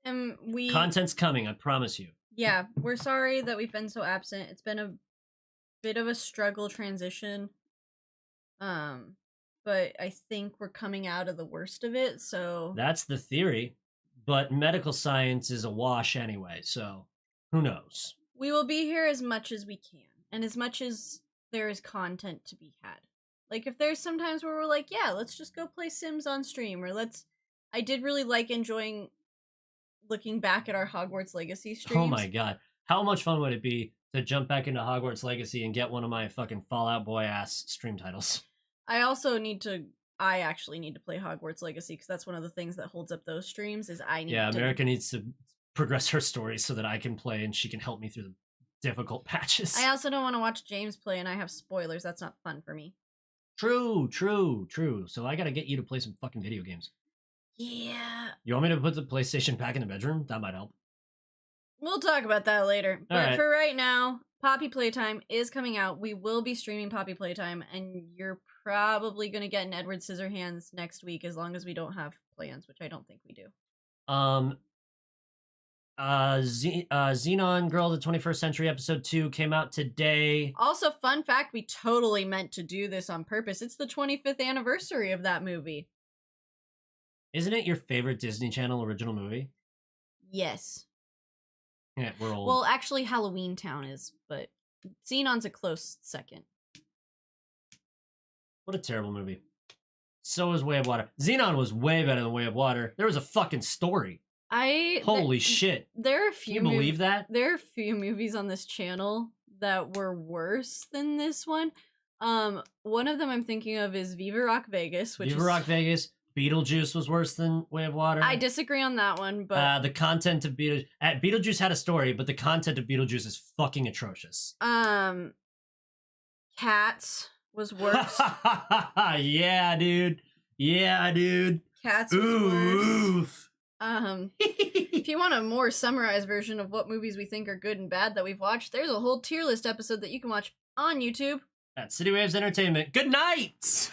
Speaker 3: content's coming, I promise you.
Speaker 1: Yeah, we're sorry that we've been so absent. It's been a bit of a struggle transition. But I think we're coming out of the worst of it, so...
Speaker 3: That's the theory, but medical science is a wash anyway, so who knows?
Speaker 1: We will be here as much as we can, and as much as there is content to be had. Like, if there's some times where we're like, yeah, let's just go play Sims on stream, or I did really like enjoying looking back at our Hogwarts Legacy streams.
Speaker 3: Oh my god. How much fun would it be to jump back into Hogwarts Legacy and get one of my fucking Fallout Boy ass stream titles?
Speaker 1: I actually need to play Hogwarts Legacy because that's one of the things that holds up those streams is
Speaker 3: America needs to progress her story so that I can play and she can help me through the difficult patches.
Speaker 1: I also don't want to watch James play and I have spoilers. That's not fun for me.
Speaker 3: True. So I gotta get you to play some fucking video games.
Speaker 1: Yeah.
Speaker 3: You want me to put the PlayStation back in the bedroom? That might help.
Speaker 1: We'll talk about that later. But
Speaker 3: for
Speaker 1: right now, Poppy Playtime is coming out. We will be streaming Poppy Playtime, and you're probably going to get an Edward Scissorhands next week as long as we don't have plans, which I don't think we do.
Speaker 3: Xenon Girl of the 21st Century Episode 2 came out today.
Speaker 1: Also, fun fact, we totally meant to do this on purpose. It's the 25th anniversary of that movie.
Speaker 3: Isn't it your favorite Disney Channel original movie?
Speaker 1: Yes.
Speaker 3: Yeah, we're old.
Speaker 1: Well, actually, Halloween Town is, but Xenon's a close second.
Speaker 3: What a terrible movie. So is Way of Water. Xenon was way better than Way of Water. There was a fucking story. Holy shit.
Speaker 1: There are a few.
Speaker 3: Can you believe that?
Speaker 1: There are a few movies on this channel that were worse than this one. One of them I'm thinking of is Viva Rock Vegas,
Speaker 3: Rock Vegas. Beetlejuice was worse than Way of Water.
Speaker 1: I disagree on that one, but
Speaker 3: the content of Beetlejuice had a story, but the content of Beetlejuice is fucking atrocious.
Speaker 1: Cats was worse.
Speaker 3: Yeah, dude.
Speaker 1: Cats was worse. If you want a more summarized version of what movies we think are good and bad that we've watched, there's a whole tier list episode that you can watch on YouTube
Speaker 3: at CityWaves Entertainment. Good night!